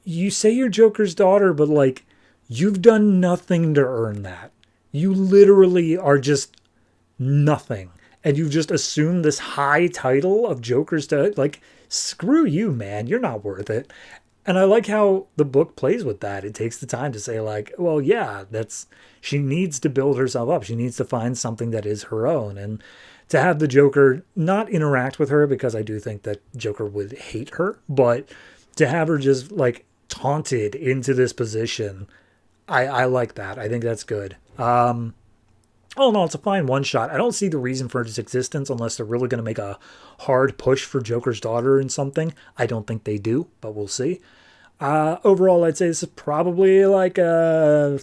you say you're Joker's daughter, but, like, you've done nothing to earn that. You literally are just nothing. And you've just assumed this high title of Joker's daughter. Like, screw you, man. You're not worth it. And I like how the book plays with that. It takes the time to say, like, well, yeah, she needs to build herself up. She needs to find something that is her own. And to have the Joker not interact with her, because I do think that Joker would hate her, but to have her just, like, taunted into this position, I like that. I think that's good. Oh no, it's a fine one-shot. I don't see the reason for its existence unless they're really going to make a hard push for Joker's daughter in something. I don't think they do, but we'll see. Overall, I'd say this is probably like a...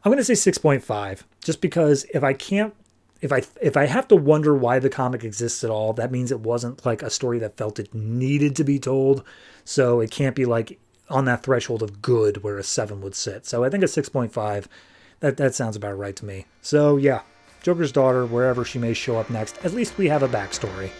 I'm going to say 6.5, just because if I can't if I have to wonder why the comic exists at all, that means it wasn't like a story that felt it needed to be told. So it can't be like on that threshold of good where a 7 would sit. So I think a 6.5, that sounds about right to me. So yeah, Joker's daughter, wherever she may show up next, at least we have a backstory.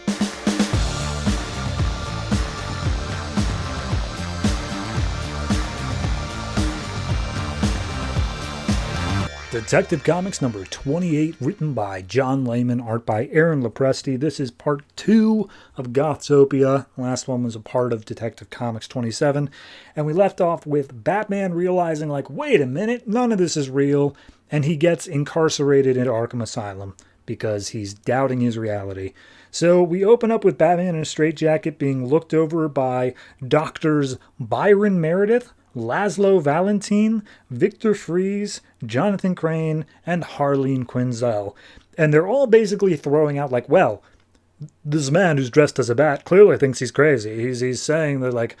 Detective Comics number 28, written by John Layman, art by Aaron Lopresti. This is part 2 of Gothsopia. Last one was a part of Detective Comics 27. And we left off with Batman realizing, like, wait a minute, none of this is real. And he gets incarcerated at Arkham Asylum because he's doubting his reality. So we open up with Batman in a straitjacket being looked over by Doctors Byron Meredith, Laszlo Valentine, Victor Fries, Jonathan Crane, and Harleen Quinzel. And they're all basically throwing out like, well, this man who's dressed as a bat clearly thinks he's crazy. He's saying that, like,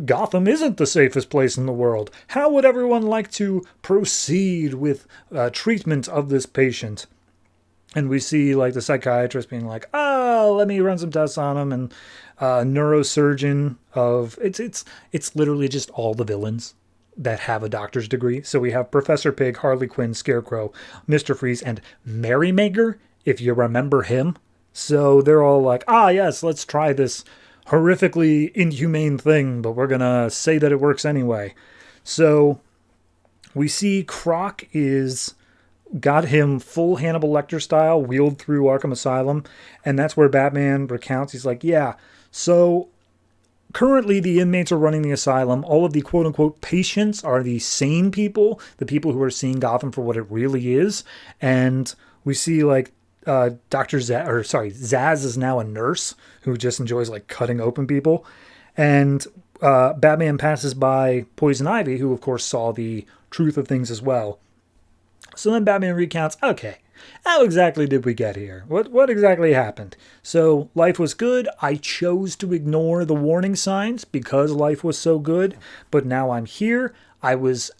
Gotham isn't the safest place in the world. How would everyone like to proceed with treatment of this patient? And we see, like, the psychiatrist being like, oh, let me run some tests on him. And neurosurgeon of... It's literally just all the villains that have a doctor's degree. So we have Professor Pig, Harley Quinn, Scarecrow, Mr. Freeze, and Merrymaker, if you remember him. So they're all like, yes, let's try this horrifically inhumane thing, but we're going to say that it works anyway. So we see Croc is... got him full Hannibal Lecter style wheeled through Arkham Asylum. And that's where Batman recounts. He's like, yeah, so currently the inmates are running the asylum. All of the quote unquote patients are the sane people, the people who are seeing Gotham for what it really is. And we see like Zaz is now a nurse who just enjoys like cutting open people. And Batman passes by Poison Ivy, who of course saw the truth of things as well. So then Batman recounts, okay, how exactly did we get here? What exactly happened? So life was good. I chose to ignore the warning signs because life was so good. But now I'm here. I was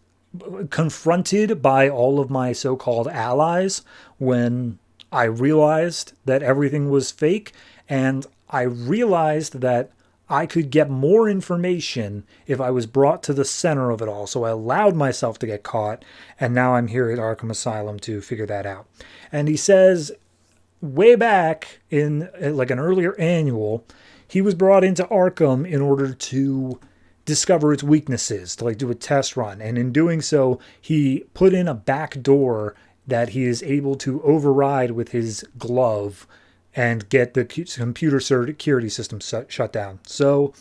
confronted by all of my so-called allies when I realized that everything was fake. And I realized that I could get more information if I was brought to the center of it all. So I allowed myself to get caught, and now I'm here at Arkham Asylum to figure that out. And he says, way back in like an earlier annual, he was brought into Arkham in order to discover its weaknesses, to like do a test run. And in doing so, he put in a back door that he is able to override with his glove and get the computer security system shut down. So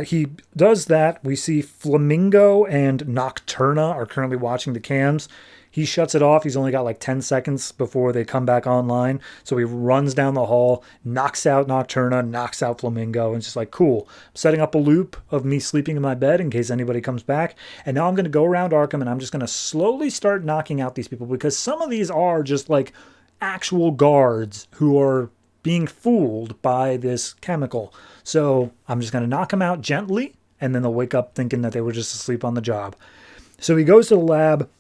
he does that. We see Flamingo and Nocturna are currently watching the cams. He shuts it off. He's only got like 10 seconds before they come back online. So he runs down the hall, knocks out Nocturna, knocks out Flamingo, and it's just like, cool. I'm setting up a loop of me sleeping in my bed in case anybody comes back. And now I'm going to go around Arkham and I'm just going to slowly start knocking out these people because some of these are just like actual guards who are being fooled by this chemical. So I'm just going to knock them out gently, and then they'll wake up thinking that they were just asleep on the job. So he goes to the lab,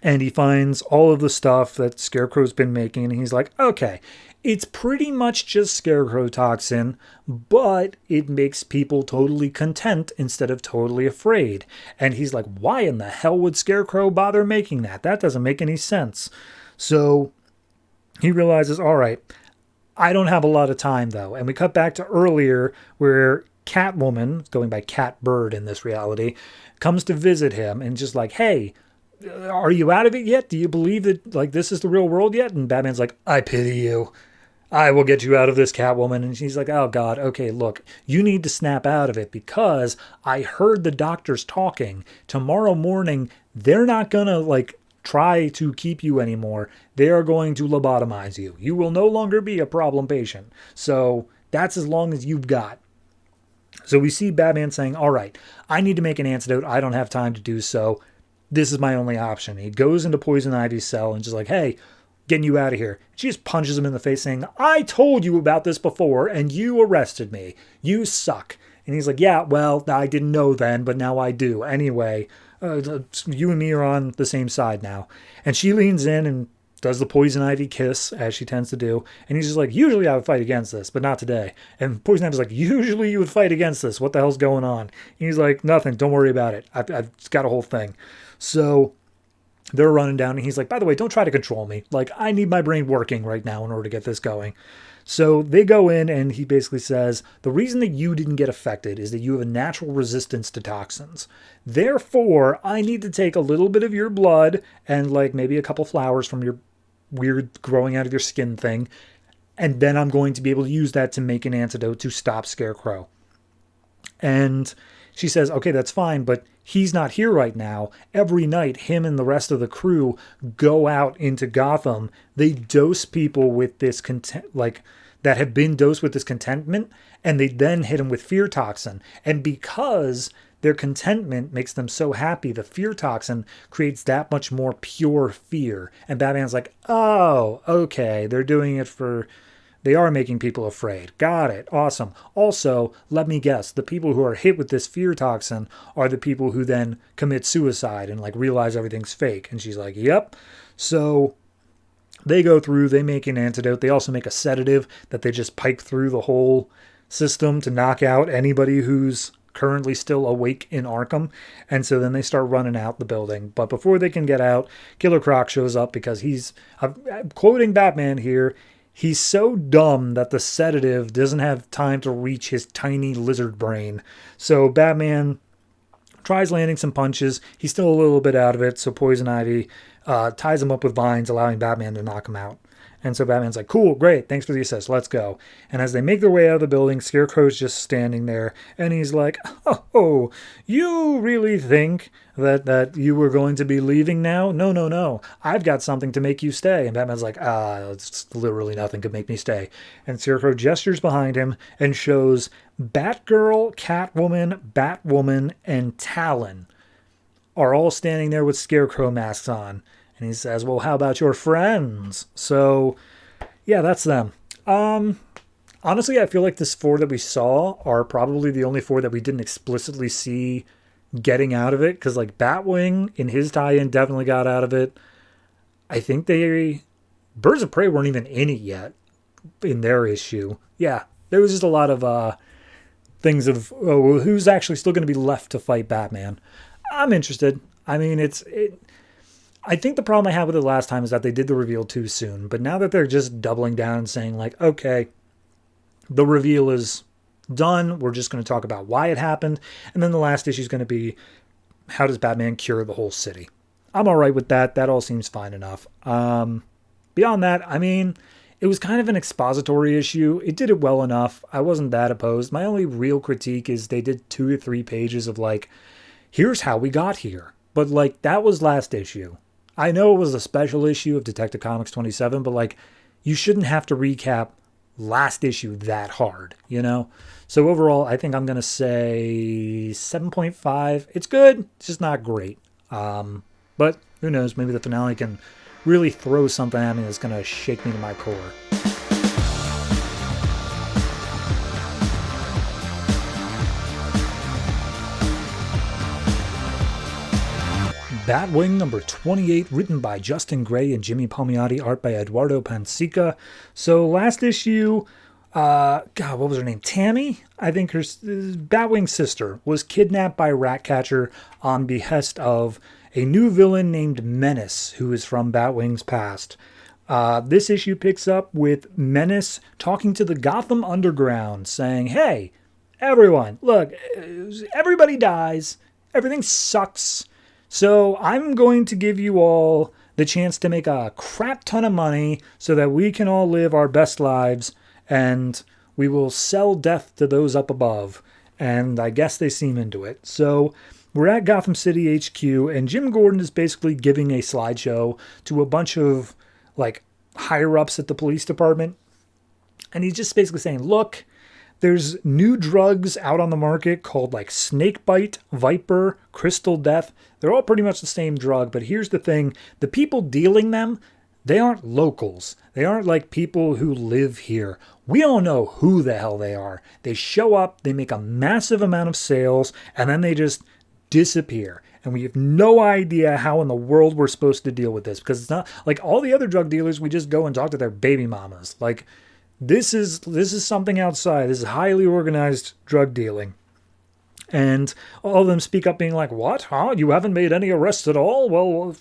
and he finds all of the stuff that Scarecrow's been making, and he's like, okay, it's pretty much just Scarecrow toxin, but it makes people totally content instead of totally afraid. And he's like, why in the hell would Scarecrow bother making that? That doesn't make any sense. So he realizes, all right, I don't have a lot of time, though. And we cut back to earlier where Catwoman, going by Catbird in this reality, comes to visit him and just like, hey, are you out of it yet? Do you believe that like this is the real world yet? And Batman's like, I pity you. I will get you out of this, Catwoman. And she's like, oh, God, okay, look, you need to snap out of it because I heard the doctors talking. Tomorrow morning, they're not going to like try to keep you anymore. They are going to lobotomize you. You will no longer be a problem patient. So that's as long as you've got. So we see Batman saying, all right, I need to make an antidote. I don't have time to do so. This is my only option. He goes into Poison Ivy's cell and just like, hey, getting you out of here. She just punches him in the face saying, I told you about this before and you arrested me. You suck. And he's like, yeah, well, I didn't know then, but now I do. Anyway, you and me are on the same side now. And she leans in and does the poison ivy kiss, as she tends to do. And he's just like, usually I would fight against this, but not today. And poison ivy's like, usually you would fight against this. What the hell's going on? And he's like, nothing. Don't worry about it. I've got a whole thing. So they're running down, and he's like, by the way, don't try to control me. Like, I need my brain working right now in order to get this going. So they go in, and he basically says, the reason that you didn't get affected is that you have a natural resistance to toxins. Therefore, I need to take a little bit of your blood and like maybe a couple flowers from your weird growing out of your skin thing. And then I'm going to be able to use that to make an antidote to stop Scarecrow. And she says, okay, that's fine, but he's not here right now. Every night, him and the rest of the crew go out into Gotham. They dose people with this that have been dosed with this contentment, and they then hit them with fear toxin. And because their contentment makes them so happy, the fear toxin creates that much more pure fear. And Batman's like, oh, okay, they are making people afraid. Got it. Awesome. Also, let me guess, the people who are hit with this fear toxin are the people who then commit suicide and like realize everything's fake. And she's like, yep. So they go through, they make an antidote. They also make a sedative that they just pipe through the whole system to knock out anybody who's currently still awake in Arkham. And so then they start running out the building. But before they can get out, Killer Croc shows up because I'm quoting Batman here, he's so dumb that the sedative doesn't have time to reach his tiny lizard brain. So Batman tries landing some punches. He's still a little bit out of it. So Poison Ivy ties him up with vines, allowing Batman to knock him out. And so Batman's like, cool, great, thanks for the assist, let's go. And as they make their way out of the building, Scarecrow's just standing there, and he's like, oh, you really think that you were going to be leaving now? No, I've got something to make you stay. And Batman's like, it's literally nothing could make me stay. And Scarecrow gestures behind him and shows Batgirl, Batwoman, and Talon are all standing there with Scarecrow masks on. And he says, well, how about your friends? So, yeah, that's them. Honestly, I feel like this 4 that we saw are probably the only 4 that we didn't explicitly see getting out of it. Because, like, Batwing in his tie-in definitely got out of it. I think Birds of Prey weren't even in it yet in their issue. Yeah, there was just a lot of things of, who's actually still going to be left to fight Batman. I'm interested. I mean, I think the problem I had with it last time is that they did the reveal too soon. But now that they're just doubling down and saying like, okay, the reveal is done. We're just going to talk about why it happened. And then the last issue is going to be, how does Batman cure the whole city? I'm all right with that. That all seems fine enough. Beyond that, I mean, it was kind of an expository issue. It did it well enough. I wasn't that opposed. My only real critique is they did 2 to 3 pages of like, here's how we got here. But like, that was last issue. I know it was a special issue of Detective Comics 27, but like, you shouldn't have to recap last issue that hard, you know? So overall, I think I'm going to say 7.5. It's good. It's just not great. But who knows? Maybe the finale can really throw something at me that's going to shake me to my core. Batwing number 28, written by Justin Gray and Jimmy Palmiotti, art by Eduardo Pansica. So last issue, what was her name? Tammy? I think her Batwing's sister was kidnapped by Ratcatcher on behest of a new villain named Menace, who is from Batwing's past. This issue picks up with Menace talking to the Gotham Underground, saying, hey, everyone, look, everybody dies. Everything sucks. So I'm going to give you all the chance to make a crap ton of money so that we can all live our best lives, and we will sell death to those up above. And I guess they seem into it. So we're at Gotham City HQ, and Jim Gordon is basically giving a slideshow to a bunch of like higher-ups at the police department. And he's just basically saying, look, there's new drugs out on the market called like Snakebite, Viper, Crystal Death. They're all pretty much the same drug, but here's the thing. The people dealing them, they aren't locals. They aren't like people who live here. We don't know who the hell they are. They show up, they make a massive amount of sales, and then they just disappear. And we have no idea how in the world we're supposed to deal with this, because it's not like all the other drug dealers. We just go and talk to their baby mamas. Like, this is something outside. This is highly organized drug dealing. And all of them speak up being like, what? Huh? You haven't made any arrests at all? Well,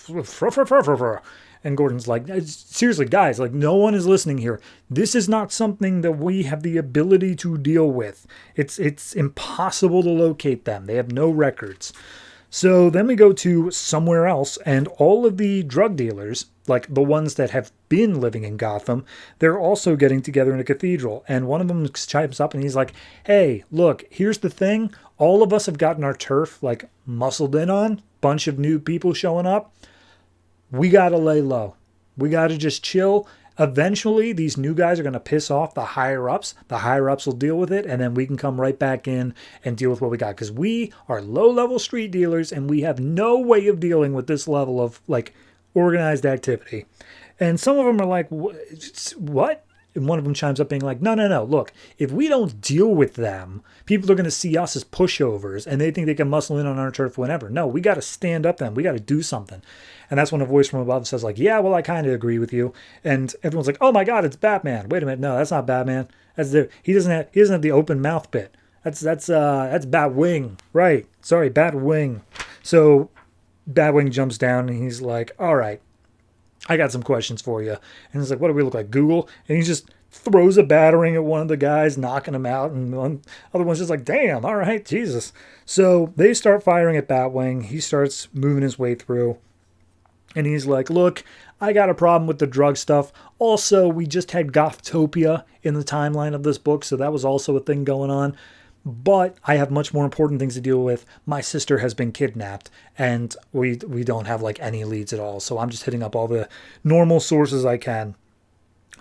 and Gordon's like, seriously, guys, like, no one is listening here. This is not something that we have the ability to deal with. It's impossible to locate them. They have no records. So then we go to somewhere else, and all of the drug dealers, like the ones that have been living in Gotham, they're also getting together in a cathedral. And one of them chimes up and he's like, hey, look, here's the thing. All of us have gotten our turf, like, muscled in on. Bunch of new people showing up. We got to lay low. We got to just chill. Eventually, these new guys are going to piss off the higher-ups. The higher-ups will deal with it, and then we can come right back in and deal with what we got. Because we are low-level street dealers, and we have no way of dealing with this level of, like, organized activity. And some of them are like, what? And one of them chimes up being like, no, look, if we don't deal with them, people are going to see us as pushovers, and they think they can muscle in on our turf whenever. No, we got to stand up then. We got to do something. And that's when a voice from above says like, yeah, well, I kind of agree with you. And everyone's like, oh my God, it's Batman. Wait a minute. No, that's not Batman. He doesn't have the open mouth bit. That's Batwing. Right. Sorry, Batwing. So Batwing jumps down and he's like, all right, I got some questions for you. And he's like, what do we look like, Google? And he just throws a battering at one of the guys, knocking him out. And the other one's just like, damn, all right, Jesus. So they start firing at Batwing. He starts moving his way through. And he's like, look, I got a problem with the drug stuff. Also, we just had Gothtopia in the timeline of this book, so that was also a thing going on. But I have much more important things to deal with. My sister has been kidnapped, and we don't have, like, any leads at all. So I'm just hitting up all the normal sources I can.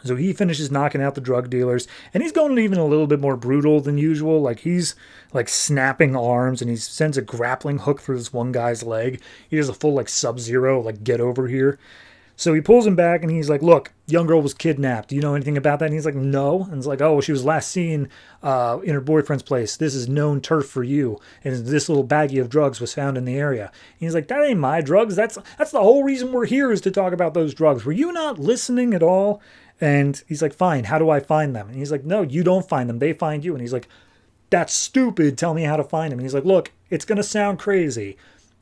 So he finishes knocking out the drug dealers, and he's going even a little bit more brutal than usual. Like, he's, like, snapping arms, and he sends a grappling hook through this one guy's leg. He does a full, like, Sub-Zero, like, get over here. So he pulls him back, and he's like, look, young girl was kidnapped. Do you know anything about that? And he's like, no. And it's like, oh, well, she was last seen in her boyfriend's place. This is known turf for you. And this little baggie of drugs was found in the area. And he's like, that ain't my drugs. That's the whole reason we're here, is to talk about those drugs. Were you not listening at all? And he's like, fine, how do I find them? And he's like, no, you don't find them. They find you. And he's like, that's stupid. Tell me how to find them. And he's like, look, it's going to sound crazy,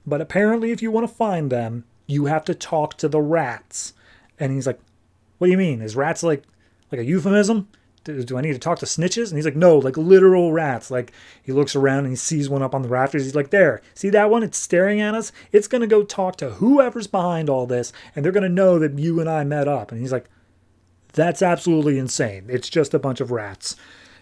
but apparently if you want to find them, you have to talk to the rats. And he's like, what do you mean? Is rats like a euphemism? Do I need to talk to snitches? And he's like, no, like literal rats. Like, he looks around and he sees one up on the rafters. He's like, there, see that one? It's staring at us. It's going to go talk to whoever's behind all this, and they're going to know that you and I met up. And he's like, that's absolutely insane. It's just a bunch of rats.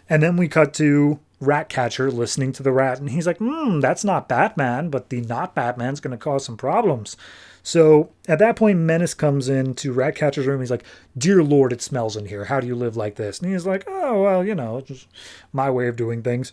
And then we cut to Ratcatcher listening to the rat, and he's like, that's not Batman, but the not Batman's going to cause some problems. So at that point, Menace comes into Ratcatcher's room. He's like, dear Lord, it smells in here. How do you live like this? And he's like, oh, well, you know, it's just my way of doing things.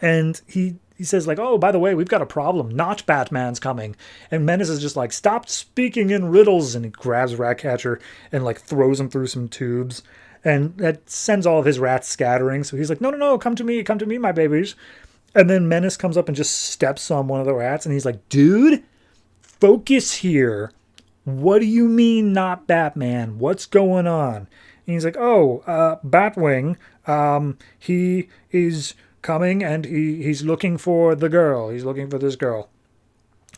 And he says, like, oh, by the way, we've got a problem. Not Batman's coming. And Menace is just like, stop speaking in riddles. And he grabs Ratcatcher and, like, throws him through some tubes. And that sends all of his rats scattering. So he's like, no, come to me, my babies. And then Menace comes up and just steps on one of the rats. And he's like, dude, focus here. What do you mean not Batman? What's going on? And he's like, Batwing, he is coming, and he's looking for the girl. He's looking for this girl.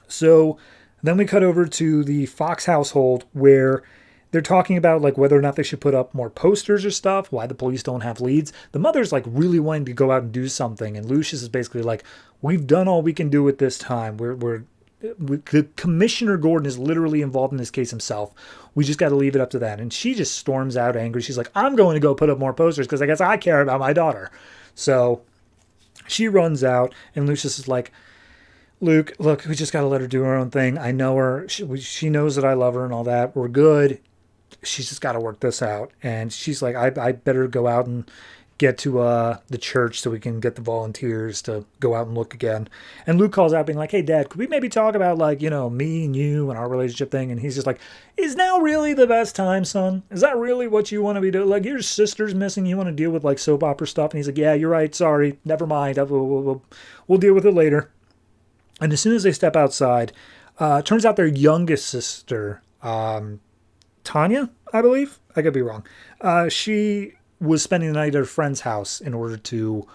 So then we cut over to the Fox household, where they're talking about, like, whether or not they should put up more posters or stuff, why the police don't have leads. The mother's, like, really wanting to go out and do something, and Lucius is basically like, we've done all we can do at this time. The Commissioner Gordon is literally involved in this case himself. We just got to leave it up to that. And she just storms out angry. She's like, I'm going to go put up more posters because I guess I care about my daughter. So she runs out, and Lucius is like, Luke, look, we just got to let her do her own thing. I know her. She knows that I love her and all that. We're good. She's just got to work this out. And she's like, I better go out and get to the church so we can get the volunteers to go out and look again. And Luke calls out being like, hey, Dad, could we maybe talk about, like, you know, me and you and our relationship thing? And he's just like, is now really the best time, son? Is that really what you want to be doing? Like, your sister's missing. You want to deal with, like, soap opera stuff? And he's like, yeah, you're right. Sorry. Never mind. We'll deal with it later. And as soon as they step outside, turns out their youngest sister, Tanya, I believe. I could be wrong. She was spending the night at a friend's house in order to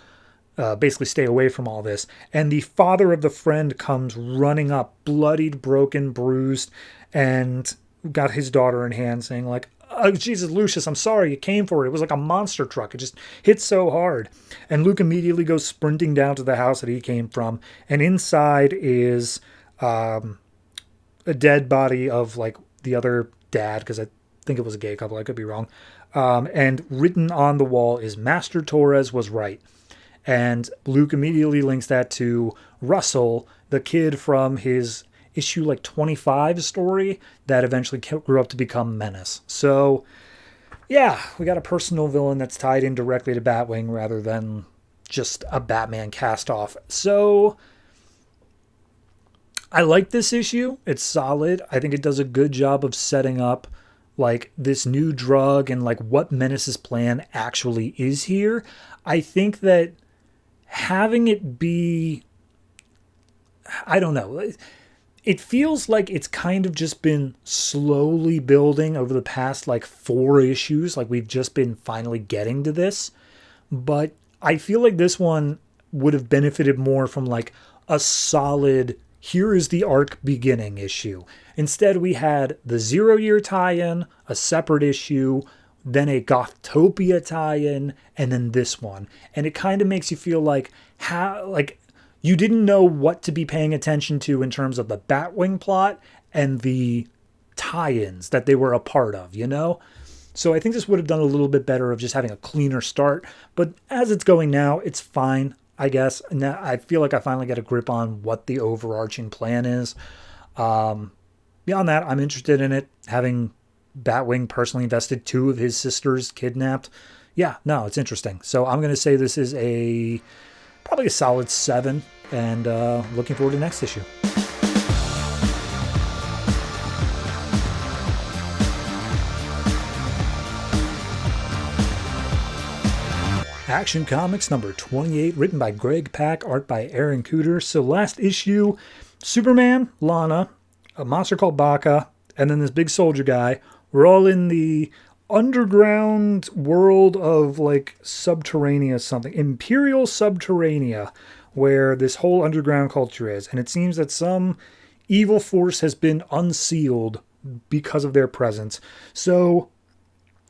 basically stay away from all this. And the father of the friend comes running up, bloodied, broken, bruised, and got his daughter in hand saying like, oh, Jesus, Lucius, I'm sorry you came for it. It was like a monster truck. It just hit so hard. And Luke immediately goes sprinting down to the house that he came from. And inside is a dead body of like the other dad, because I think it was a gay couple. I could be wrong. And written on the wall is Master Torres was right. And Luke immediately links that to Russell, the kid from his issue like 25 story that eventually grew up to become Menace. So, yeah, we got a personal villain that's tied in directly to Batwing rather than just a Batman cast-off. So, I like this issue. It's solid. I think it does a good job of setting up like this new drug and like what Menace's plan actually is here. I think that having it be, I don't know, it feels like it's kind of just been slowly building over the past like 4 issues. Like we've just been finally getting to this. But I feel like this one would have benefited more from like a solid, here is the arc beginning issue. Instead, we had the 0-year tie-in, a separate issue, then a Gothtopia tie-in, and then this one. And it kind of makes you feel like you didn't know what to be paying attention to in terms of the Batwing plot and the tie-ins that they were a part of, you know? So I think this would have done a little bit better of just having a cleaner start. But as it's going now, it's fine, I guess. Now I feel like I finally get a grip on what the overarching plan is. Beyond that, I'm interested in it. Having Batwing personally invested 2 of his sisters kidnapped. Yeah, no, it's interesting. So I'm going to say this is probably a solid 7, and looking forward to next issue. Action Comics number 28, written by Greg Pak, art by Aaron Kuder. So last issue, Superman, Lana, a monster called Baka, and then this big soldier guy. We're all in the underground world of like Subterranea something. Imperial Subterranea, where this whole underground culture is. And it seems that some evil force has been unsealed because of their presence. So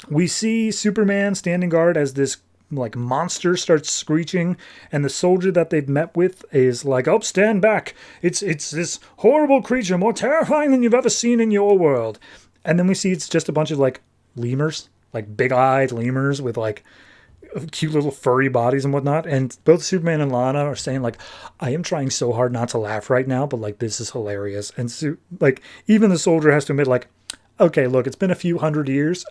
we see Superman standing guard as this like monster starts screeching, and the soldier that they've met with is like, oh, stand back. It's this horrible creature, more terrifying than you've ever seen in your world. And then we see it's just a bunch of like lemurs, like big-eyed lemurs with like cute little furry bodies and whatnot. And both Superman and Lana are saying like, I am trying so hard not to laugh right now, but like this is hilarious. And so, like even the soldier has to admit like, okay, look, it's been a few hundred years.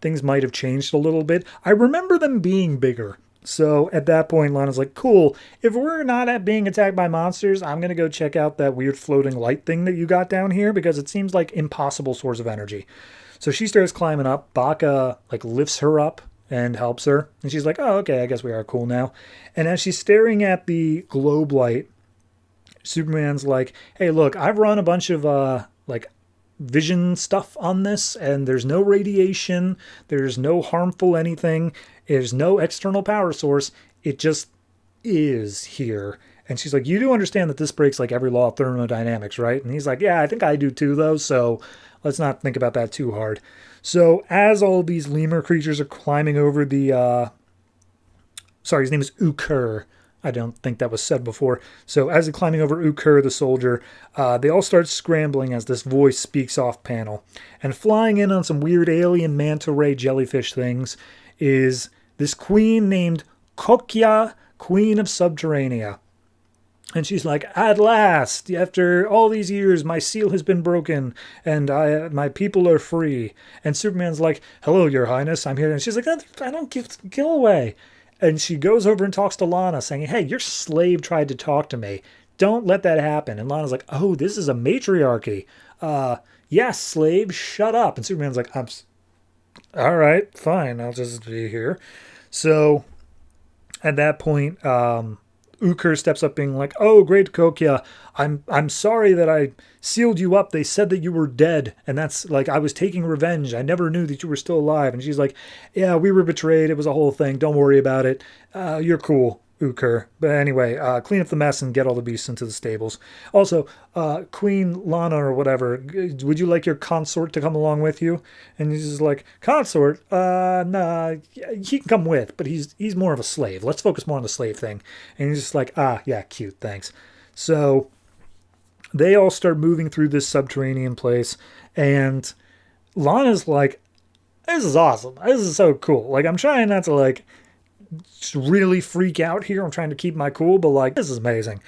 Things might have changed a little bit. I remember them being bigger. So at that point, Lana's like, cool, if we're not being attacked by monsters, I'm going to go check out that weird floating light thing that you got down here because it seems like impossible source of energy. So she starts climbing up. Baka like lifts her up and helps her. And she's like, oh, okay, I guess we are cool now. And as she's staring at the globe light, Superman's like, hey, look, I've run a bunch of like vision stuff on this, and there's no radiation, there's no harmful anything, there's no external power source, it just is here. And she's like, you do understand that this breaks like every law of thermodynamics, right? And he's like, yeah, I think I do too though, so let's not think about that too hard. So as all these lemur creatures are climbing over the his name is Ukur. I don't think that was said before. So as they're climbing over Ukur, the soldier, they all start scrambling as this voice speaks off panel. And flying in on some weird alien manta ray jellyfish things is this queen named Kokya, Queen of Subterranea. And she's like, at last, after all these years, my seal has been broken, and my people are free. And Superman's like, hello, your highness, I'm here. And she's like, I don't kill away. And she goes over and talks to Lana, saying, hey, your slave tried to talk to me. Don't let that happen. And Lana's like, oh, this is a matriarchy. Yes, slave, shut up. And Superman's like, all right, fine, I'll just be here. So at that point, Uker steps up being like, oh, great Kokya, I'm sorry that I sealed you up. They said that you were dead, and that's like, I was taking revenge. I never knew that you were still alive. And she's like, yeah, we were betrayed. It was a whole thing. Don't worry about it. You're cool, Uker. But anyway, clean up the mess and get all the beasts into the stables. Also, Queen Lana or whatever, would you like your consort to come along with you? And he's just like, consort? Nah, he can come with, but he's more of a slave. Let's focus more on the slave thing. And he's just like, yeah, cute, thanks. So they all start moving through this subterranean place, and Lana's like, this is awesome. This is so cool. Like, I'm trying not to, like, really freak out here. I'm trying to keep my cool, but, like, this is amazing.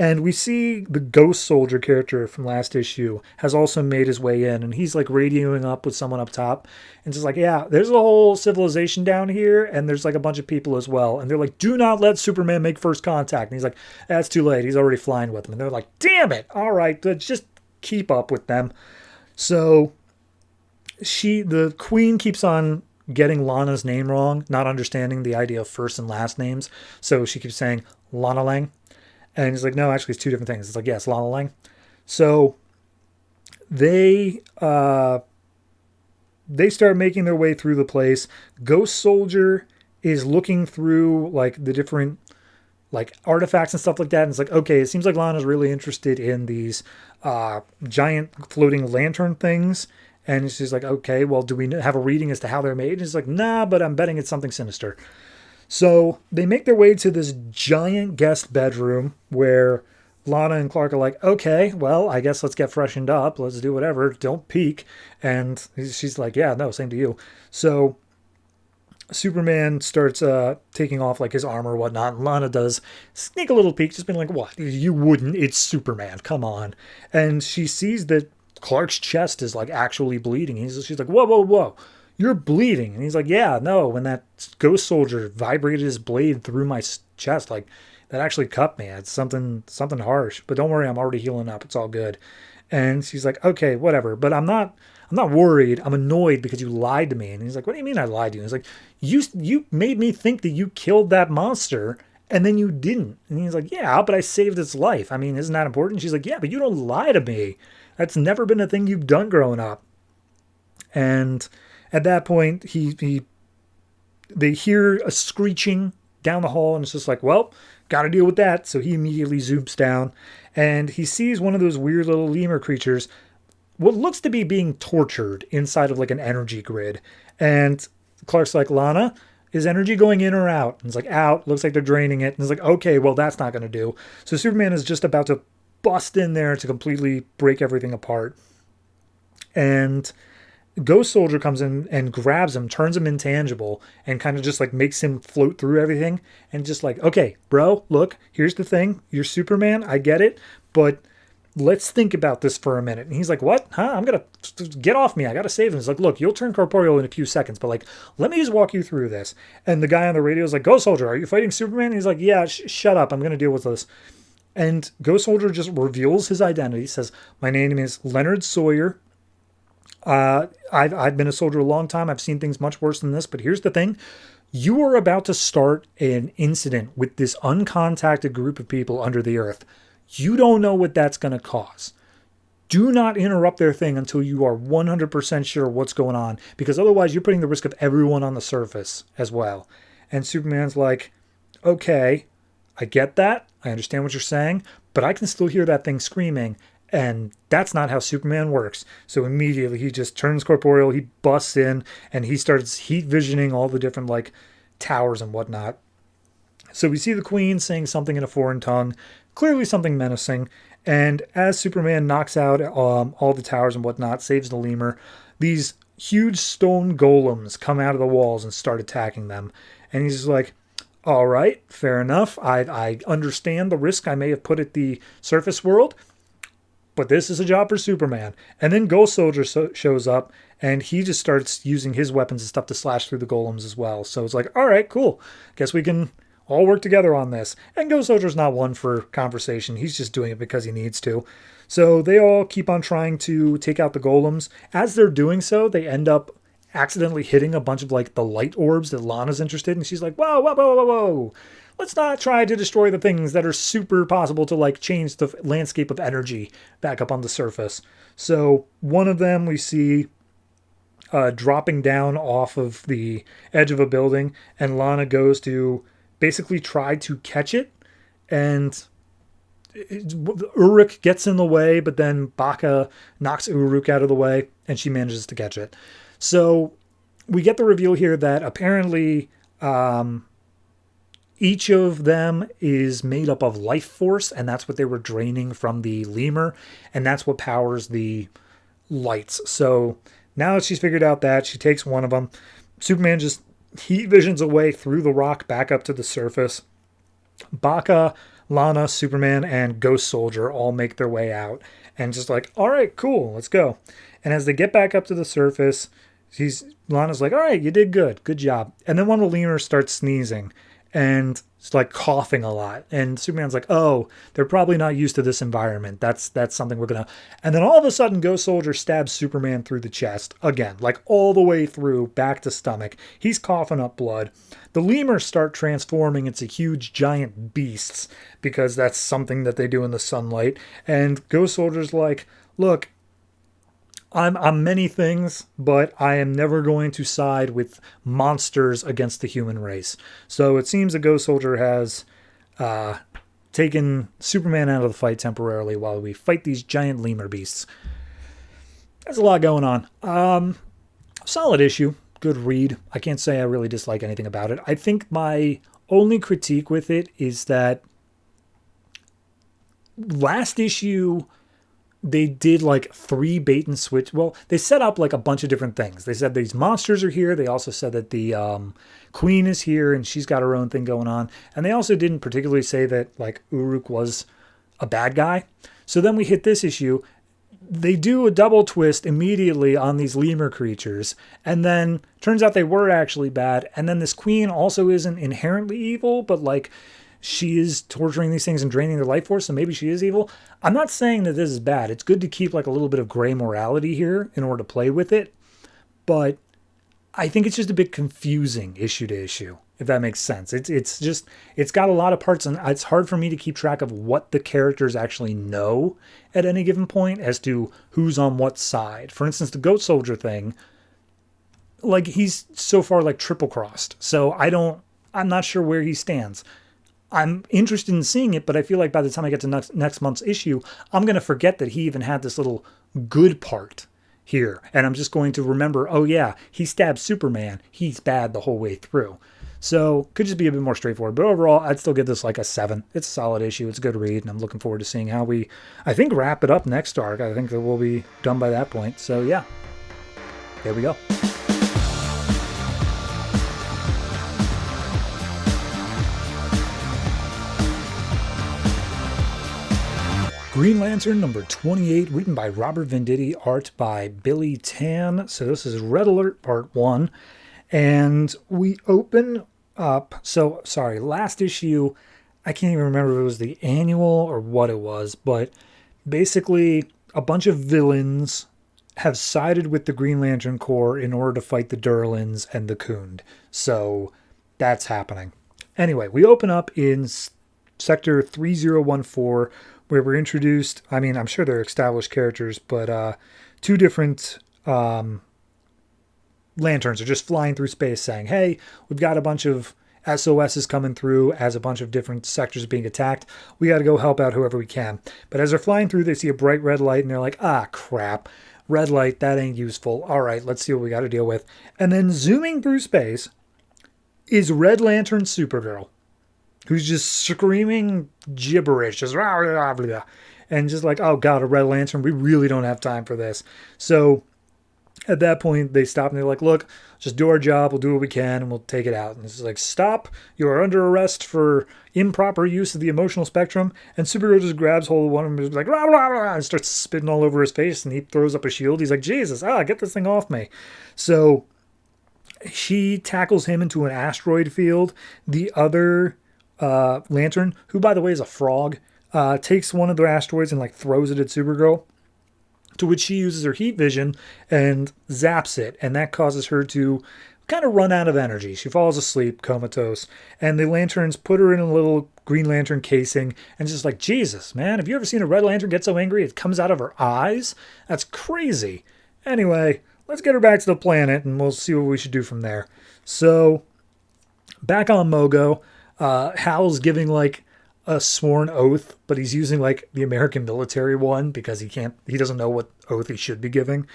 And we see the Ghost Soldier character from last issue has also made his way in, and he's, like, radioing up with someone up top. And just like, yeah, there's a whole civilization down here, and there's, like, a bunch of people as well. And they're like, do not let Superman make first contact. And he's like, that's too late. He's already flying with them. And they're like, damn it. All right, let's just keep up with them. So the Queen keeps on getting Lana's name wrong, not understanding the idea of first and last names. So she keeps saying Lana Lang. And he's like, no, actually, it's two different things. It's like, yes, Lana Lang. So they start making their way through the place. Ghost Soldier is looking through, like, the different, like, artifacts and stuff like that. And it's like, okay, it seems like Lana's really interested in these giant floating lantern things. And she's like, okay, well, do we have a reading as to how they're made? And he's like, nah, but I'm betting it's something sinister. So they make their way to this giant guest bedroom where Lana and Clark are like, okay, well, I guess let's get freshened up. Let's do whatever. Don't peek. And she's like, yeah, no, same to you. So Superman starts taking off, like, his armor or whatnot. And Lana does sneak a little peek, just being like, what? You wouldn't. It's Superman. Come on. And she sees that Clark's chest is, like, actually bleeding. She's like, whoa. You're bleeding. And he's like, yeah, no, when that Ghost Soldier vibrated his blade through my chest, like, that actually cut me. It's something harsh. But don't worry, I'm already healing up. It's all good. And she's like, okay, whatever. But I'm not worried. I'm annoyed because you lied to me. And he's like, what do you mean I lied to you? He's like, you made me think that you killed that monster, and then you didn't. And he's like, yeah, but I saved its life. I mean, isn't that important? She's like, yeah, but you don't lie to me. That's never been a thing you've done growing up. And at that point, they hear a screeching down the hall, and it's just like, well, got to deal with that. So he immediately zooms down, and he sees one of those weird little lemur creatures, what looks to be being tortured inside of, like, an energy grid. And Clark's like, Lana, is energy going in or out? And it's like, out. Looks like they're draining it. And it's like, okay, well, that's not going to do. So Superman is just about to bust in there to completely break everything apart. And Ghost Soldier comes in and grabs him, turns him intangible, and kind of just, like, makes him float through everything. And just like, okay, bro, look, here's the thing. You're Superman. I get it. But let's think about this for a minute. And he's like, what? Huh? I'm going to get off me. I got to save him. He's like, look, you'll turn corporeal in a few seconds, but, like, let me just walk you through this. And the guy on the radio is like, Ghost Soldier, are you fighting Superman? And he's like, yeah, shut up. I'm going to deal with this. And Ghost Soldier just reveals his identity. Says, my name is Leonard Sawyer. I've been a soldier a long time. I've seen things much worse than this, but here's the thing. You are about to start an incident with this uncontacted group of people under the earth. You don't know what that's going to cause. Do not interrupt their thing until you are 100% sure what's going on, because otherwise you're putting the risk of everyone on the surface as well. And Superman's like, okay, I get that. I understand what you're saying, but I can still hear that thing screaming. And that's not how Superman works. So immediately he just turns corporeal, he busts in, and he starts heat visioning all the different, like, towers and whatnot. So we see the Queen saying something in a foreign tongue, clearly something menacing. And as Superman knocks out all the towers and whatnot, saves the lemur, these huge stone golems come out of the walls and start attacking them. And he's just like, all right, fair enough. I understand the risk I may have put at the surface world, but this is a job for Superman. And then Ghost Soldier shows up, and he just starts using his weapons and stuff to slash through the golems as well. So it's like, all right, cool. Guess we can all work together on this. And Ghost Soldier's not one for conversation. He's just doing it because he needs to. So they all keep on trying to take out the golems. As they're doing so, they end up accidentally hitting a bunch of, like, the light orbs that Lana's interested in. She's like, whoa. let's not try to destroy the things that are super possible to like change the landscape of energy back up on the surface. So one of them we see dropping down off of the edge of a building, and Lana goes to basically try to catch it, and Uruk gets in the way, but then Baka knocks Uruk out of the way, and she manages to catch it. So we get the reveal here that apparently each of them is made up of life force, and that's what they were draining from the lemur, and that's what powers the lights. So now that she's figured out that, she takes one of them. Superman just heat visions away through the rock back up to the surface. Baka, Lana, Superman, and Ghost Soldier all make their way out, and just like, all right, cool, let's go. And as they get back up to the surface, Lana's like, all right, you did good job. And then one of the lemurs starts sneezing, and it's like coughing a lot. And Superman's like, oh, they're probably not used to this environment. That's something we're going to... And then all of a sudden, Ghost Soldier stabs Superman through the chest. Again, like all the way through, back to stomach. He's coughing up blood. The lemurs start transforming into huge giant beasts, because that's something that they do in the sunlight. And Ghost Soldier's like, look, I'm many things, but I am never going to side with monsters against the human race. So it seems that Ghost Soldier has taken Superman out of the fight temporarily while we fight these giant lemur beasts. There's a lot going on. Solid issue. Good read. I can't say I really dislike anything about it. I think my only critique with it is that last issue... they did like 3 bait and switch. Well, they set up like a bunch of different things. They said these monsters are here. They also said that the queen is here and she's got her own thing going on. And they also didn't particularly say that like Uruk was a bad guy. So then we hit this issue. They do a double twist immediately on these lemur creatures. And then turns out they were actually bad. And then this queen also isn't inherently evil, but like... she is torturing these things and draining their life force, so maybe she is evil. I'm not saying that this is bad. It's good to keep like a little bit of gray morality here in order to play with it. But I think it's just a bit confusing issue to issue, if that makes sense. It's got a lot of parts, and it's hard for me to keep track of what the characters actually know at any given point as to who's on what side. For instance, the Goat Soldier thing, like he's so far like triple crossed. So I'm not sure where he stands. I'm interested in seeing it, but I feel like by the time I get to next month's issue, I'm going to forget that he even had this little good part here. And I'm just going to remember, oh yeah, he stabbed Superman. He's bad the whole way through. So could just be a bit more straightforward. But overall, I'd still give this like a 7. It's a solid issue. It's a good read. And I'm looking forward to seeing how we, I think, wrap it up next arc. I think that we'll be done by that point. So yeah, there we go. Green Lantern number 28, written by Robert Venditti, art by Billy Tan. So this is Red Alert Part 1. And we open up, last issue, I can't even remember if it was the annual or what it was, but basically a bunch of villains have sided with the Green Lantern Corps in order to fight the Durlans and the Khund. So that's happening. Anyway, we open up in Sector 3014, where we're introduced, I mean, I'm sure they're established characters, but 2 different lanterns are just flying through space saying, hey, we've got a bunch of SOSs coming through as a bunch of different sectors being attacked. We got to go help out whoever we can. But as they're flying through, they see a bright red light, and they're like, ah, crap. Red light, that ain't useful. All right, let's see what we got to deal with. And then zooming through space is Red Lantern Supergirl, who's just screaming gibberish, just rah, rah, rah, rah, and just like, oh god, a Red Lantern, we really don't have time for this. So at that point, they stop and they're like, look, just do our job, we'll do what we can, and we'll take it out. And it's like, stop, you are under arrest for improper use of the emotional spectrum. And Supergirl just grabs hold of one of them and is like, rah, rah, rah, and starts spitting all over his face, and he throws up a shield. He's like, Jesus, get this thing off me. So she tackles him into an asteroid field. The other Lantern, who by the way is a frog, takes one of the asteroids and like throws it at Supergirl, to which she uses her heat vision and zaps it, and that causes her to kind of run out of energy. She falls asleep, comatose, and the lanterns put her in a little Green Lantern casing, and just like, Jesus, man, have you ever seen a Red Lantern get so angry it comes out of her eyes? That's crazy. Anyway, let's get her back to the planet, and we'll see what we should do from there. So, back on Mogo, Hal's giving like a sworn oath, but he's using like the American military one because he doesn't know what oath he should be giving.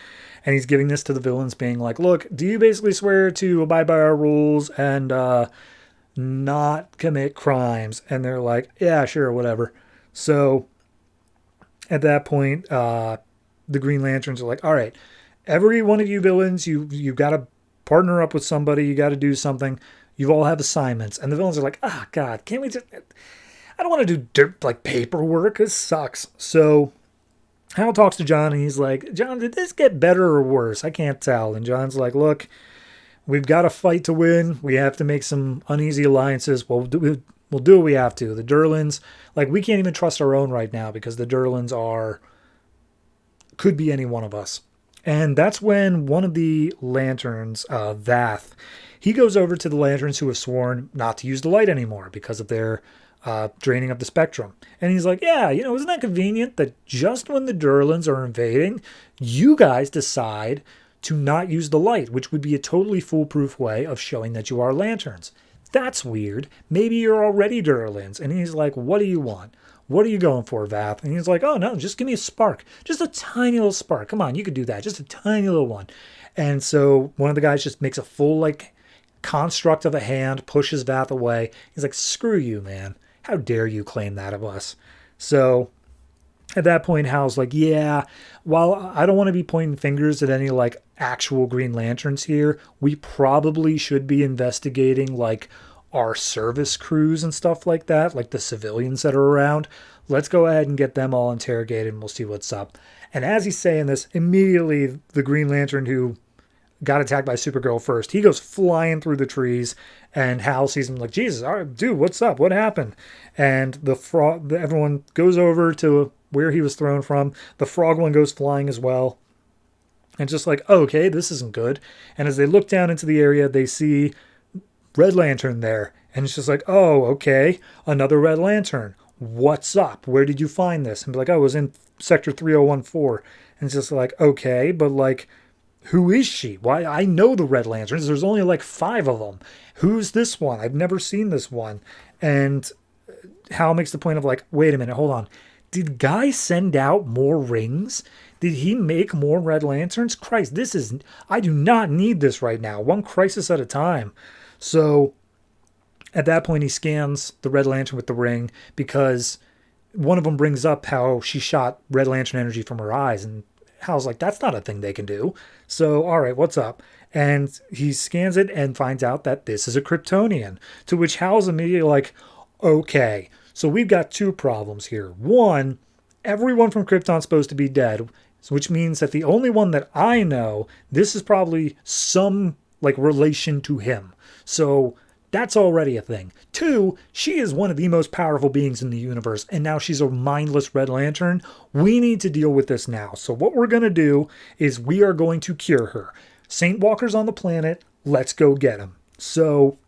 And he's giving this to the villains being like, look, do you basically swear to abide by our rules and not commit crimes? And they're like, yeah, sure, whatever. So at that point, the Green Lanterns are like, all right, every one of you villains, you've got to partner up with somebody. You got to do something. You all have assignments. And the villains are like, God, can't we just... I don't want to do like paperwork. This sucks. So Hal talks to John and he's like, John, did this get better or worse? I can't tell. And John's like, look, we've got a fight to win. We have to make some uneasy alliances. We'll do what we have to. The Durlans, like, we can't even trust our own right now because the Durlans could be any one of us. And that's when one of the lanterns, Vath, he goes over to the lanterns who have sworn not to use the light anymore because of their draining of the spectrum. And he's like, yeah, isn't that convenient that just when the Durlans are invading, you guys decide to not use the light, which would be a totally foolproof way of showing that you are lanterns. That's weird. Maybe you're already Durlans. And he's like, what do you want? What are you going for, Vath? And he's like, oh, no, just give me a spark. Just a tiny little spark. Come on, you could do that. Just a tiny little one. And so one of the guys just makes a full, like, construct of a hand, pushes Vath away. He's like, screw you, man. How dare you claim that of us? So at that point, Hal's like, yeah, while I don't want to be pointing fingers at any like actual Green Lanterns here, we probably should be investigating like our service crews and stuff like that, like the civilians that are around. Let's go ahead and get them all interrogated and we'll see what's up. And as he's saying this, immediately the Green Lantern who got attacked by Supergirl first, he goes flying through the trees, and Hal sees him like, Jesus, all right, dude, what's up? What happened? And everyone goes over to where he was thrown from. The frog one goes flying as well. And just like, oh, okay, this isn't good. And as they look down into the area, they see Red Lantern there. And it's just like, oh, okay, another Red Lantern. What's up? Where did you find this? And be like, oh, it was in Sector 3014. And it's just like, okay, but like, who is she? Why? I know the Red Lanterns. There's only like 5 of them. Who's this one? I've never seen this one. And Hal makes the point of like, wait a minute, hold on. Did Guy send out more rings? Did he make more Red Lanterns? Christ, I do not need this right now. One crisis at a time. So at that point, he scans the Red Lantern with the ring because one of them brings up how she shot Red Lantern energy from her eyes, and Hal's like, that's not a thing they can do. So, all right, what's up? And he scans it and finds out that this is a Kryptonian, to which Hal's immediately like, okay, so we've got 2 problems here. One, everyone from Krypton's supposed to be dead, which means that the only one that I know, this is probably some like relation to him. So that's already a thing. 2, she is one of the most powerful beings in the universe, and now she's a mindless Red Lantern. We need to deal with this now. So what we're going to do is we are going to cure her. Saint Walker's on the planet. Let's go get him. So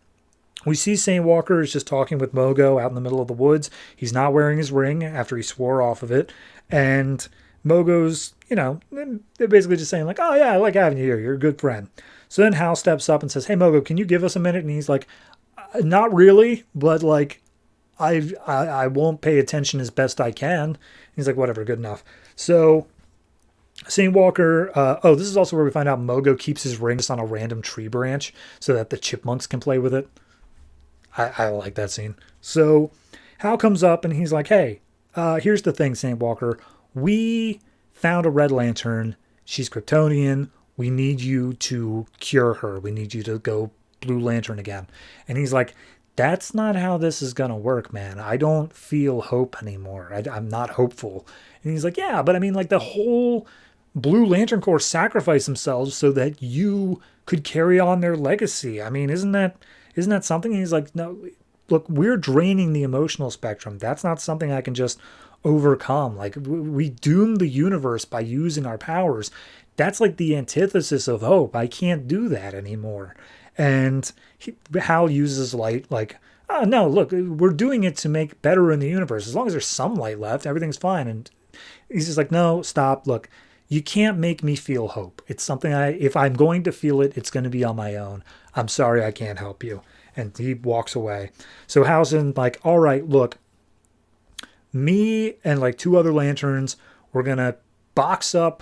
we see Saint Walker is just talking with Mogo out in the middle of the woods. He's not wearing his ring after he swore off of it. And Mogo's, they're basically just saying like, oh yeah, I like having you here. You're a good friend. So then Hal steps up and says, hey, Mogo, can you give us a minute? And he's like, not really, but like, I won't pay attention as best I can. He's like, whatever, good enough. So St. Walker, this is also where we find out Mogo keeps his ring just on a random tree branch so that the chipmunks can play with it. I like that scene. So Hal comes up and he's like, hey, here's the thing, St. Walker. We found a Red Lantern. She's Kryptonian. We need you to cure her. We need you to go Blue Lantern again. And he's like, that's not how this is going to work, man. I don't feel hope anymore. I'm not hopeful. And he's like, yeah, but I mean, like the whole Blue Lantern Corps sacrificed themselves so that you could carry on their legacy. I mean, isn't that something? And he's like, no, look, we're draining the emotional spectrum. That's not something I can just overcome. Like we doom the universe by using our powers. That's like the antithesis of hope. I can't do that anymore. And Hal uses light like, oh, no, look, we're doing it to make better in the universe. As long as there's some light left, everything's fine. And he's just like, no, stop. Look, you can't make me feel hope. It's something if I'm going to feel it, it's going to be on my own. I'm sorry, I can't help you. And he walks away. So Hal's like, all right, look, me and like 2 other lanterns, we're going to box up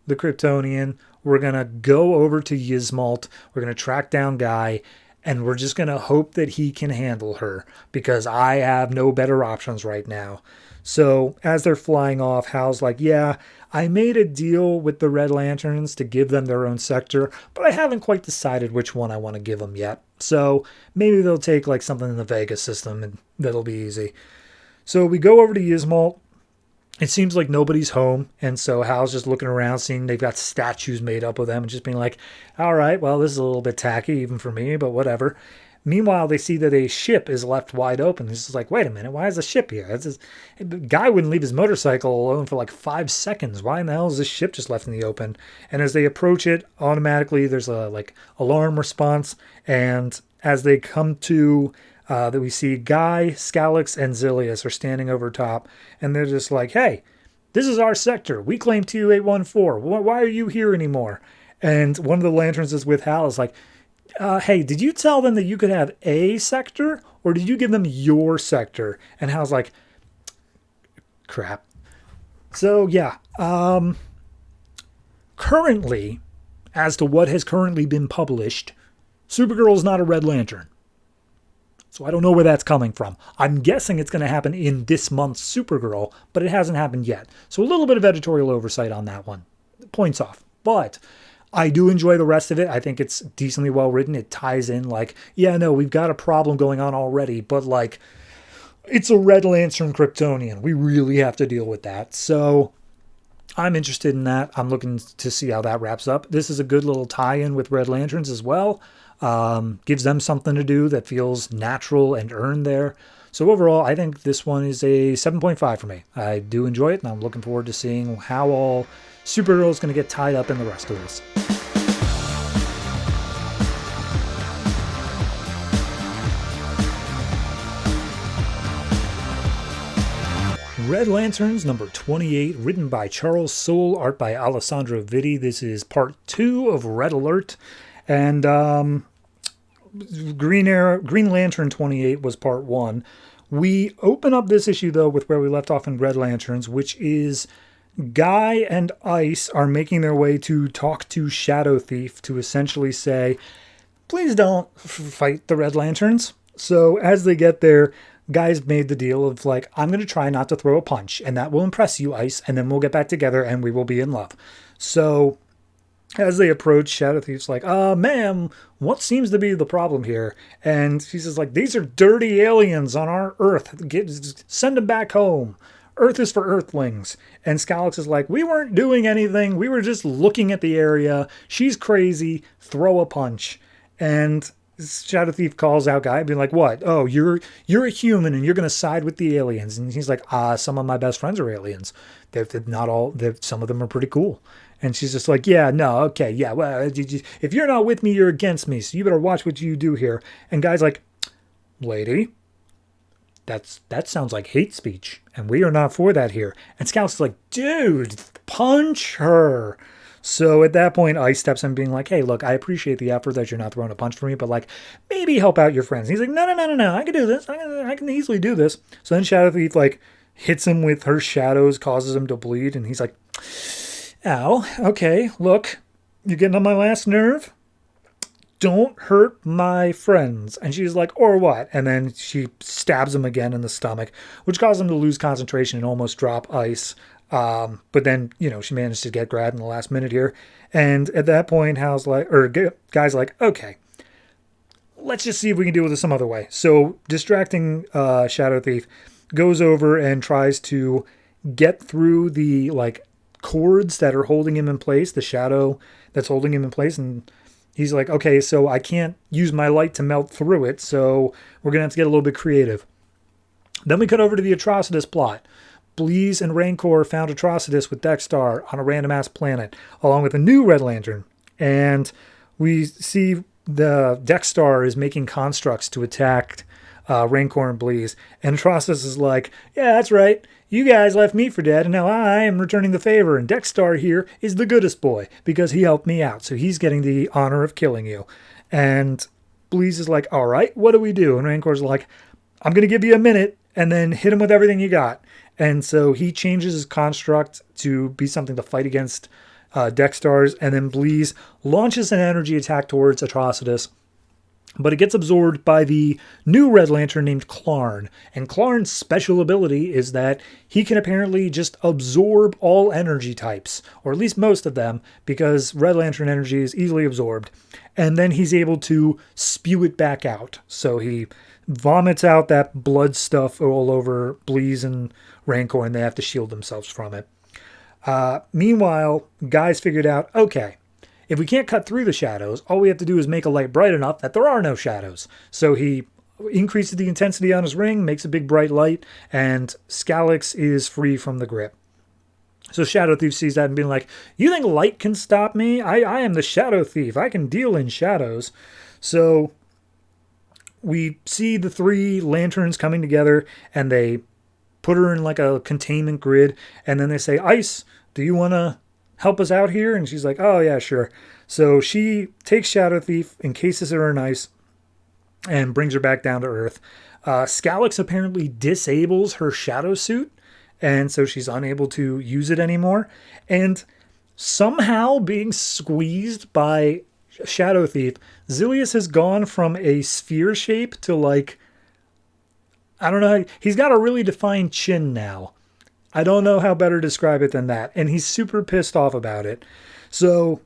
the Kryptonian. We're going to go over to Yzmalt. We're going to track down Guy. And we're just going to hope that he can handle her because I have no better options right now. So as they're flying off, Hal's like, yeah, I made a deal with the Red Lanterns to give them their own sector, but I haven't quite decided which one I want to give them yet. So maybe they'll take like something in the Vega system and that'll be easy. So we go over to Yzmalt. It seems like nobody's home, and so Hal's just looking around, seeing they've got statues made up of them, and just being like, all right, well, this is a little bit tacky, even for me, but whatever. Meanwhile, they see that a ship is left wide open. He's just like, wait a minute, why is the ship here? The guy wouldn't leave his motorcycle alone for like 5 seconds. Why in the hell is this ship just left in the open? And as they approach it, automatically there's a like alarm response, and as they come to... that we see Guy, Scalix, and Zilius are standing over top, and they're just like, hey, this is our sector. We claim 2814. Why are you here anymore? And one of the lanterns is with Hal is like, hey, did you tell them that you could have a sector, or did you give them your sector? And Hal's like, crap. So, yeah. Currently, as to what has currently been published, Supergirl's not a Red Lantern. So I don't know where that's coming from. I'm guessing it's going to happen in this month's Supergirl, but it hasn't happened yet. So a little bit of editorial oversight on that one. Points off. But I do enjoy the rest of it. I think it's decently well written. It ties in like, yeah, no, we've got a problem going on already, but like, it's a Red Lantern Kryptonian. We really have to deal with that. So I'm interested in that. I'm looking to see how that wraps up. This is a good little tie-in with Red Lanterns as well. Gives them something to do that feels natural and earned there. So overall, I think this one is a 7.5 for me. I do enjoy it, and I'm looking forward to seeing how all Supergirl is going to get tied up in the rest of this. Red Lanterns number 28, written by Charles Soule, art by Alessandro Vitti. This is part 2 of Red Alert. And Green Lantern 28 was part 1. We open up this issue, though, with where we left off in Red Lanterns, which is Guy and Ice are making their way to talk to Shadow Thief to essentially say, please don't fight the Red Lanterns. So as they get there, Guy's made the deal of like, I'm going to try not to throw a punch, and that will impress you, Ice, and then we'll get back together and we will be in love. So as they approach, Shadow Thief's like, ma'am, what seems to be the problem here? And she's just like, these are dirty aliens on our Earth. Send them back home. Earth is for Earthlings. And Scalix is like, we weren't doing anything. We were just looking at the area. She's crazy. Throw a punch. And Shadow Thief calls out Guy, being like, what? Oh, you're a human and you're going to side with the aliens. And he's like, some of my best friends are aliens. They're not all, some of them are pretty cool. And she's just like, yeah, no, okay, yeah, well, if you're not with me, you're against me, so you better watch what you do here. And Guy's like, lady, that sounds like hate speech, and we are not for that here. And Scout's like, dude, punch her. So at that point, Ice steps in being like, hey, look, I appreciate the effort that you're not throwing a punch for me, but like, maybe help out your friends. And he's like, no, I can do this. I can easily do this. So then Shadow Thief like hits him with her shadows, causes him to bleed, and he's like, ow, okay, look, you're getting on my last nerve. Don't hurt my friends. And she's like, or what? And then she stabs him again in the stomach, which caused him to lose concentration and almost drop Ice. But then, she managed to get grabbed in the last minute here. And at that point, Guy's like, okay, let's just see if we can deal with this some other way. So distracting Shadow Thief goes over and tries to get through the cords that are holding him in place, the shadow that's holding him in place, and he's like, okay, so I can't use my light to melt through it, so we're gonna have to get a little bit creative. Then we cut over to the Atrocitus plot. Bleeze and Rancor found Atrocitus with Dexter on a random ass planet, along with a new Red Lantern, and we see the Dexstar is making constructs to attack Rancor and Bleeze. And Atrocitus is like, yeah, that's right. You guys left me for dead, and now I am returning the favor. And Dexstar here is the goodest boy because he helped me out. So he's getting the honor of killing you. And Bleeze is like, all right, what do we do? And Rancor's like, I'm going to give you a minute and then hit him with everything you got. And so he changes his construct to be something to fight against Dexstars. And then Bleeze launches an energy attack towards Atrocitus. But it gets absorbed by the new Red Lantern named Klarn. And Klarn's special ability is that he can apparently just absorb all energy types, or at least most of them, because Red Lantern energy is easily absorbed. And then he's able to spew it back out. So he vomits out that blood stuff all over Bleeze and Rancor, and they have to shield themselves from it. Meanwhile, guys figured out, okay, if we can't cut through the shadows, all we have to do is make a light bright enough that there are no shadows. So he increases the intensity on his ring, makes a big bright light, and Scalix is free from the grip. So Shadow Thief sees that and being like, you think light can stop me? I am the Shadow Thief. I can deal in shadows. So we see the three lanterns coming together, and they put her in like a containment grid, and then they say, Ice, do you want to help us out here? And she's like, oh yeah, sure. So she takes Shadow Thief, encases her in ice, and brings her back down to Earth. Scalix apparently disables her shadow suit, and so she's unable to use it anymore. And somehow being squeezed by Shadow Thief, Zilius has gone from a sphere shape to like, I don't know, he's got a really defined chin now. I don't know how better to describe it than that. And he's super pissed off about it. So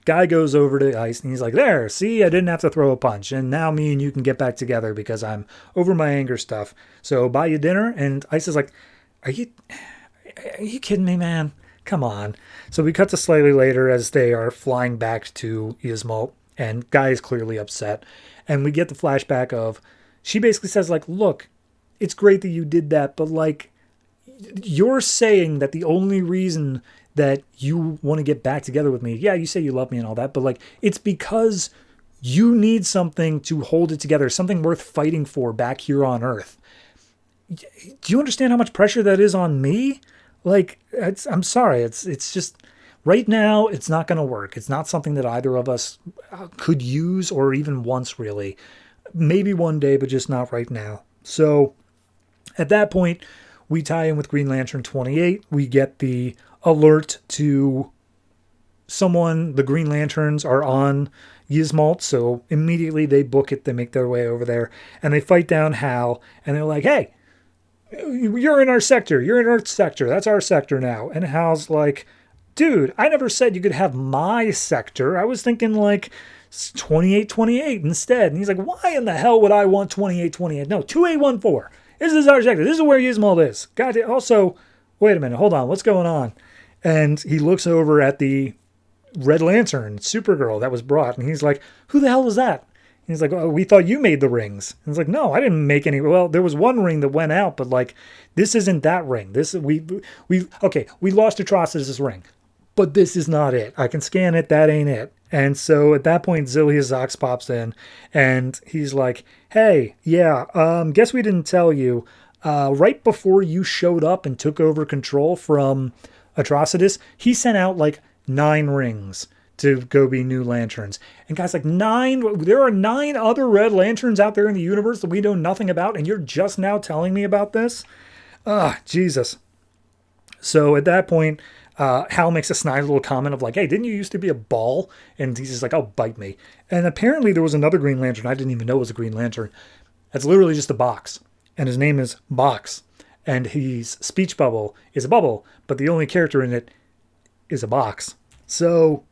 guy goes over to Ice and he's like, there, see, I didn't have to throw a punch. And now me and you can get back together because I'm over my anger stuff. So buy you dinner. And Ice is like, are you kidding me, man? Come on. So we cut to slightly later as they are flying back to Yzmolt. And Guy is clearly upset. And we get the flashback of, she basically says like, look, it's great that you did that, but like, you're saying that the only reason that you want to get back together with me, yeah, you say you love me and all that, but like, it's because you need something to hold it together, something worth fighting for back here on Earth. Do you understand how much pressure that is on me? Like, I'm sorry. It's just right now, it's not going to work. It's not something that either of us could use or even once really. Maybe one day, but just not right now. So at that point, we tie in with Green Lantern 28. We get the alert to someone. The Green Lanterns are on Yzmolt, so immediately they book it. They make their way over there, and they fight down Hal, and they're like, hey, you're in our sector. You're in Earth's sector. That's our sector now. And Hal's like, dude, I never said you could have my sector. I was thinking like 2828 instead. And he's like, why in the hell would I want 2828? No, 2814. This is our sector. This is where Yzmolt is. God, also, wait a minute. Hold on. What's going on? And he looks over at the Red Lantern, Supergirl, that was brought. And he's like, who the hell is that? And he's like, oh, we thought you made the rings. And he's like, no, I didn't make any. Well, there was one ring that went out, but like, this isn't that ring. We lost Atrocitus' ring, but this is not it. I can scan it. That ain't it. And so at that point, Zilius Zox pops in and he's like, hey, yeah, guess we didn't tell you. Right before you showed up and took over control from Atrocitus, he sent out like 9 rings to go be new lanterns. And guys, like 9, there are 9 other Red Lanterns out there in the universe that we know nothing about, and you're just now telling me about this? Jesus. So at that point, Hal makes a snide little comment of like, hey, didn't you used to be a ball? And he's just like, oh, bite me. And apparently there was another Green Lantern. I didn't even know it was a Green Lantern. That's literally just a box. And his name is Box. And his speech bubble is a bubble, but the only character in it is a box. So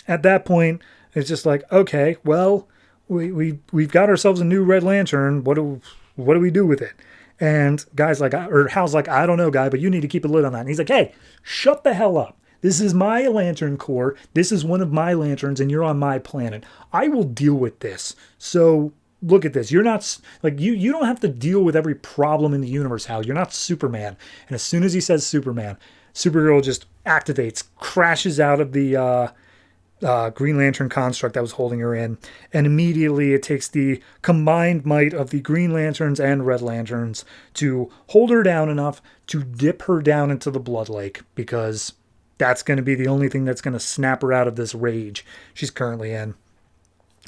at that point, it's just like, okay, well, we've got ourselves a new Red Lantern. What do we do with it? And Hal's like, I don't know, Guy, but you need to keep a lid on that. And he's like, hey, shut the hell up. This is my Lantern Corps. This is one of my lanterns, and you're on my planet. I will deal with this. So look at this. You're not like you don't have to deal with every problem in the universe, Hal. You're not Superman. And as soon as he says Superman, Supergirl just activates, crashes out of the Green Lantern construct that was holding her in. And immediately it takes the combined might of the Green Lanterns and Red Lanterns to hold her down enough to dip her down into the Blood Lake, because that's going to be the only thing that's going to snap her out of this rage she's currently in.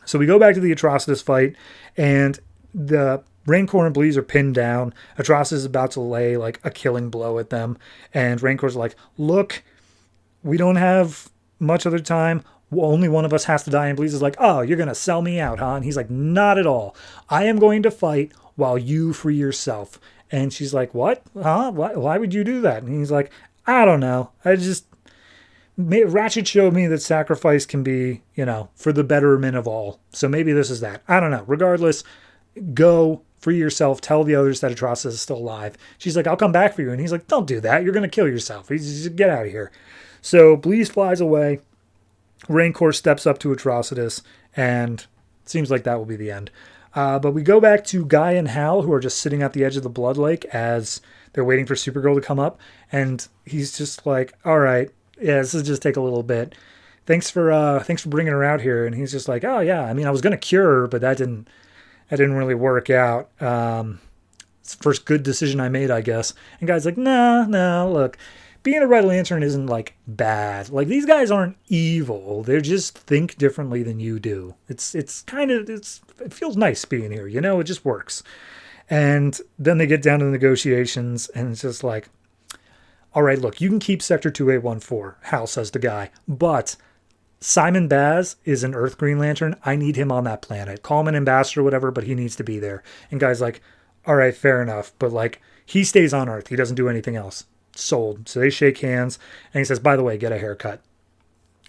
So we go back to the Atrocitus fight, and the Rancor and Bleeze are pinned down. Atrocitus is about to lay like a killing blow at them, and Rancor's like, look, we don't have much other time. Only one of us has to die. And Bleeze is like, oh, you're going to sell me out, huh? And he's like, not at all. I am going to fight while you free yourself. And she's like, what? Huh? Why would you do that? And he's like, I don't know. Ratchet showed me that sacrifice can be, for the betterment of all. So maybe this is that. I don't know. Regardless, go free yourself. Tell the others that Atrocitus is still alive. She's like, I'll come back for you. And he's like, don't do that. You're going to kill yourself. He's get out of here. So Bleeze flies away. Rancor steps up to Atrocitus, and it seems like that will be the end. But we go back to Guy and Hal, who are just sitting at the edge of the Blood Lake as they're waiting for Supergirl to come up. And he's just like, all right, yeah, this will just take a little bit. Thanks for bringing her out here. And he's just like, oh yeah, I mean, I was going to cure her, but that didn't really work out. It's the first good decision I made, I guess. And Guy's like, no, look, being a Red Lantern isn't like bad. Like, these guys aren't evil. They just think differently than you do. It feels nice being here, it just works. And then they get down to the negotiations, and it's just like, all right, look, you can keep Sector 2814, Hal says to Guy, but Simon Baz is an Earth Green Lantern. I need him on that planet. Call him an ambassador or whatever, but he needs to be there. And Guy's like, all right, fair enough. But like, he stays on Earth. He doesn't do anything else. Sold. So they shake hands, and he says, by the way, get a haircut.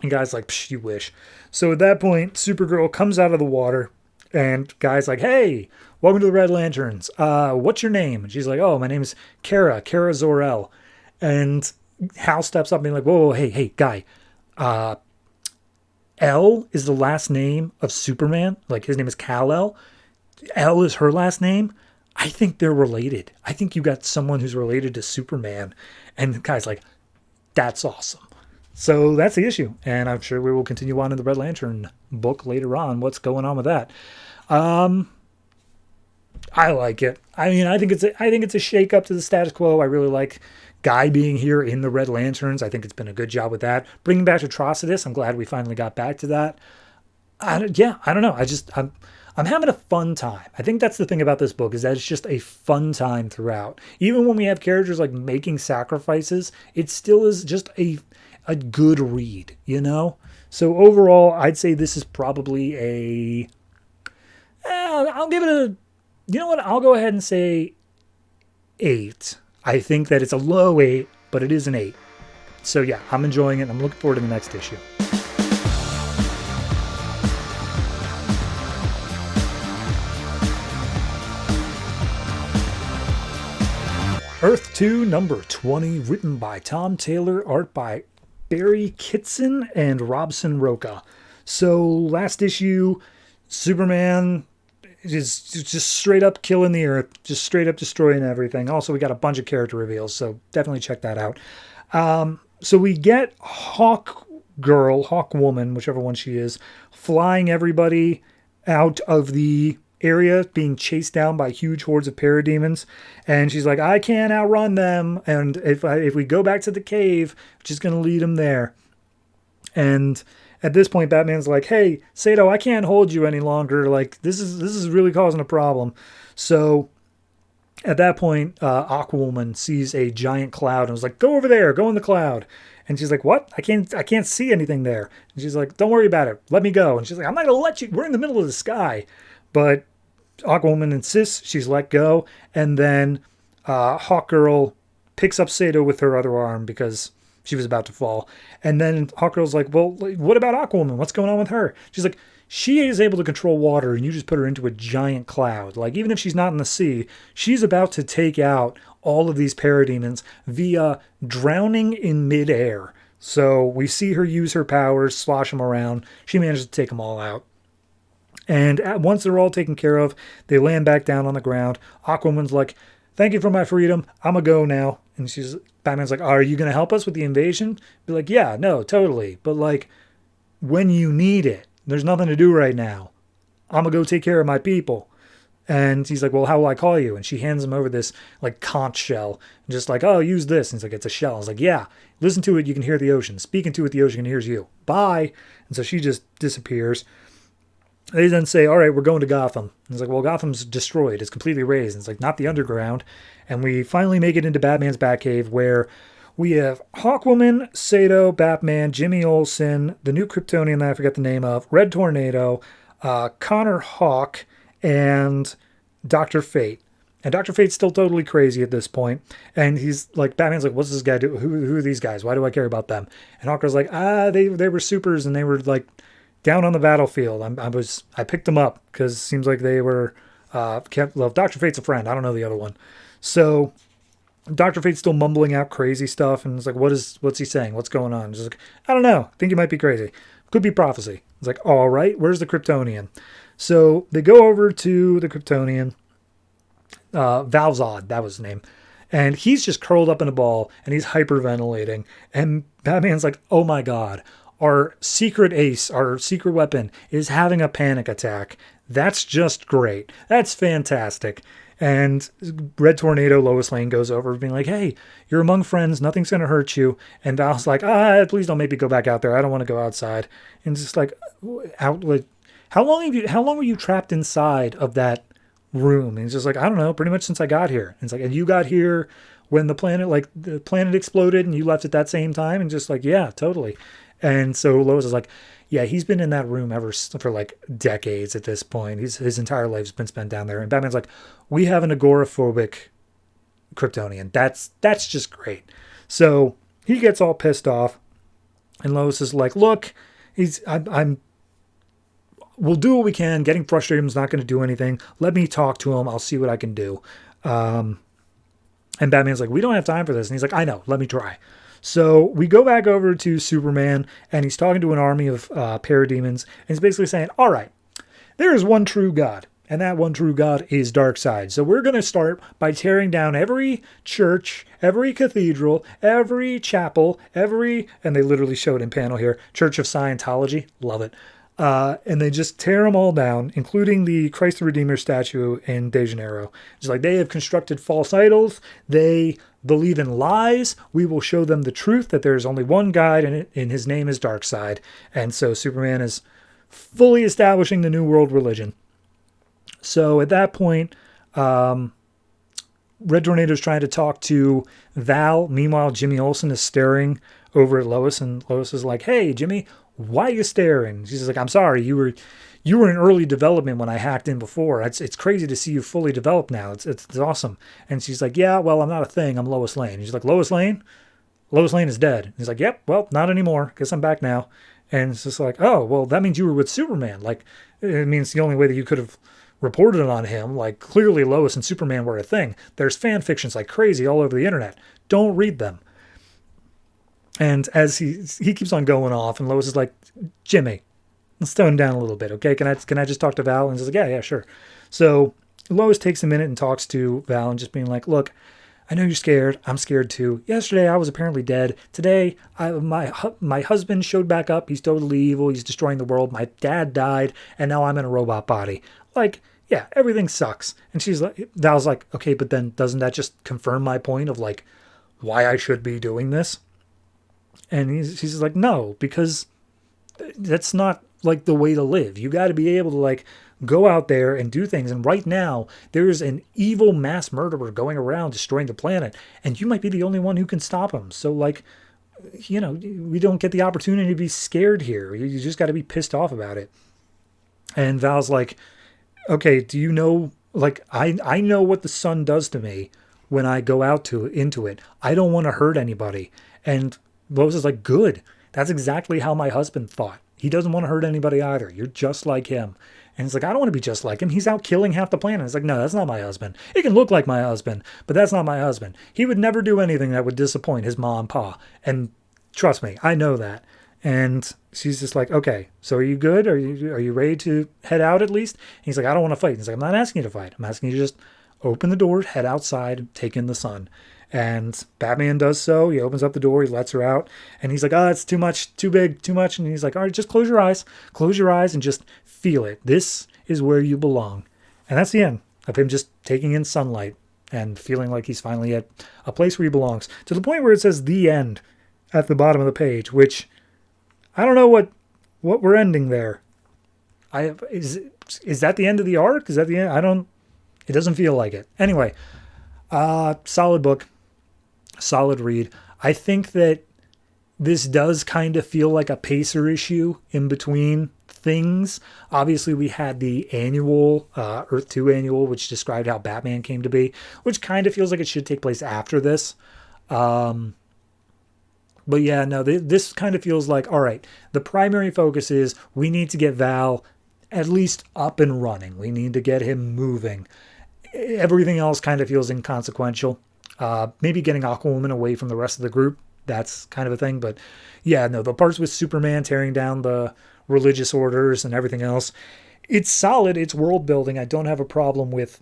And Guy's like, psh, you wish. So at that point, Supergirl comes out of the water, and Guy's like, hey, welcome to the Red Lanterns. What's your name? And she's like, oh, my name is Kara Zor-El. And Hal steps up and he's like, whoa, hey, Guy. L is the last name of Superman. Like, his name is Kal-El. L is her last name. I think they're related. I think you got someone who's related to Superman. And the guy's like, that's awesome. So that's the issue. And I'm sure we will continue on in the Red Lantern book later on. What's going on with that? I like it. I mean, I think it's a shake up to the status quo. I really like Guy being here in the Red Lanterns. I think it's been a good job with that. Bringing back Atrocitus. I'm glad we finally got back to that. I don't know. I'm having a fun time. I think that's the thing about this book, is that it's just a fun time throughout. Even when we have characters like making sacrifices, it still is just a good read, So overall, I'd say this is probably I'll give it I'll go ahead and say 8. I think that it's a low 8, but it is an 8. So yeah, I'm enjoying it. I'm looking forward to the next issue. Earth 2, number 20, written by Tom Taylor, art by Barry Kitson and Robson Rocha. So last issue, Superman is just straight up killing the Earth, just straight up destroying everything. Also, we got a bunch of character reveals, so definitely check that out. So we get Hawk Woman, whichever one she is, flying everybody out of the area, being chased down by huge hordes of parademons, and she's like, I can't outrun them, and if we go back to the cave, just gonna lead them there. And at this point, Batman's like, hey, Sato, I can't hold you any longer. Like, this is really causing a problem. So at that point, Aquawoman sees a giant cloud and was like, go over there, go in the cloud. And she's like, what? I can't see anything there. And she's like, don't worry about it. Let me go. And she's like, I'm not going to let you. We're in the middle of the sky. But Aquawoman insists. She's let go. And then Hawkgirl picks up Sato with her other arm because she was about to fall. And then Hawkgirl's like, well, what about Aquawoman? What's going on with her? She's like, she is able to control water, and you just put her into a giant cloud. Like, even if she's not in the sea, she's about to take out all of these parademons via drowning in midair. So we see her use her powers, slosh them around. She manages to take them all out. And once they're all taken care of, they land back down on the ground. Aquawoman's like, thank you for my freedom. I'm going to go now. And Batman's like, are you going to help us with the invasion? Be like, yeah, no, totally. But like, when you need it. There's nothing to do right now. I'm going to go take care of my people. And he's like, well, how will I call you? And she hands him over this like conch shell. And just like, oh, use this. And he's like, it's a shell. I was like, yeah, listen to it. You can hear the ocean. Speaking to it, the ocean hears you. Bye. And so she just disappears. They then say, all right, we're going to Gotham. And he's like, well, Gotham's destroyed. It's completely razed. And it's like, not the underground. And we finally make it into Batman's Batcave, where we have Hawkwoman, Sato, Batman, Jimmy Olsen, the new Kryptonian that I forget the name of, Red Tornado, Connor Hawk, and Dr. Fate. And Dr. Fate's still totally crazy at this point. And he's like, Batman's like, what's this guy do? Who are these guys? Why do I care about them? And Hawker's like, they were supers and they were like down on the battlefield. I picked them up because it seems like they were, Dr. Fate's a friend. I don't know the other one. So Dr. Fate's still mumbling out crazy stuff. And it's like, what's he saying? What's going on? He's like, I don't know. I think he might be crazy. Could be prophecy. It's like, all right, where's the Kryptonian? So they go over to the Kryptonian, Valzod, that was his name. And he's just curled up in a ball and he's hyperventilating. And Batman's like, oh my God, our secret ace, our secret weapon is having a panic attack. That's just great. That's fantastic. And Red Tornado, Lois Lane goes over being like, hey, you're among friends. Nothing's going to hurt you. And Val's like, please don't make me go back out there. I don't want to go outside. And just like, how long were you trapped inside of that room? And he's just like, I don't know, pretty much since I got here. And it's like, and you got here when the planet exploded and you left at that same time? And just like, yeah, totally. And so Lois is like, yeah, he's been in that room for like decades at this point. His entire life's been spent down there. And Batman's like, we have an agoraphobic Kryptonian. That's just great. So he gets all pissed off. And Lois is like, look, we'll do what we can. Getting frustrated is not going to do anything. Let me talk to him. I'll see what I can do. And Batman's like, we don't have time for this. And he's like, I know. Let me try. So we go back over to Superman, and he's talking to an army of parademons. And he's basically saying, all right, there is one true God. And that one true God is Darkseid. So we're going to start by tearing down every church, every cathedral, every chapel, and they literally show it in panel here, Church of Scientology. Love it. And they just tear them all down, including the Christ the Redeemer statue in De Janeiro. It's like they have constructed false idols. They believe in lies. We will show them the truth that there is only one God and his name is Darkseid. And so Superman is fully establishing the New World religion. So at that point, Red Tornado is trying to talk to Val. Meanwhile, Jimmy Olsen is staring over at Lois, and Lois is like, hey, Jimmy, why are you staring? She's like, I'm sorry, you were in early development when I hacked in before. It's crazy to see you fully developed now. It's awesome. And she's like, yeah, well, I'm not a thing. I'm Lois Lane. And she's like, Lois Lane? Lois Lane is dead. And he's like, yep, well, not anymore. Guess I'm back now. And it's just like, oh, well, that means you were with Superman. Like, it means the only way that you could have reported on him. Like, clearly Lois and Superman were a thing. There's fan fictions like crazy all over the internet. Don't read them. And as he keeps on going off, and Lois is like, Jimmy, let's tone down a little bit, okay? Can I just talk to Val? And he's like, yeah, sure. So Lois takes a minute and talks to Val and just being like, look, I know you're scared. I'm scared too. Yesterday I was apparently dead. Today my husband showed back up. He's totally evil. He's destroying the world. My dad died, and now I'm in a robot body. Like, yeah, everything sucks. And Val's like, okay, but then doesn't that just confirm my point of like why I should be doing this? And he's like, no, because that's not like the way to live. You got to be able to like go out there and do things. And right now there's an evil mass murderer going around destroying the planet, and you might be the only one who can stop him. So like, we don't get the opportunity to be scared here. You just got to be pissed off about it. And Val's like, okay, do you know, like, I know what the sun does to me when I go out into it. I don't want to hurt anybody. And Lois is like, good. That's exactly how my husband thought. He doesn't want to hurt anybody either. You're just like him. And it's like, I don't want to be just like him. He's out killing half the planet. It's like, no, that's not my husband. He can look like my husband, but that's not my husband. He would never do anything that would disappoint his mom and pa. And trust me, I know that. And she's just like, okay, so are you good? Are you ready to head out at least? And he's like, I don't want to fight. And he's like, I'm not asking you to fight. I'm asking you to just open the door, head outside, take in the sun. And Batman does so. He opens up the door, he lets her out, and he's like, oh, it's too much, too big, too much. And he's like, all right, just close your eyes. Close your eyes and just feel it. This is where you belong. And that's the end of him just taking in sunlight and feeling like he's finally at a place where he belongs. To the point where it says the end at the bottom of the page, which I don't know what we're ending there. Is that the end of the arc? Is that the end? It doesn't feel like it. Anyway, solid book, solid read. I think that this does kind of feel like a pacer issue in between things. Obviously, we had the annual, Earth 2 annual, which described how Batman came to be, which kind of feels like it should take place after this. But yeah, no, this kind of feels like, all right, the primary focus is we need to get Val at least up and running. We need to get him moving. Everything else kind of feels inconsequential. Maybe getting Aquawoman away from the rest of the group. That's kind of a thing. But yeah, no, the parts with Superman tearing down the religious orders and everything else, it's solid. It's world building. I don't have a problem with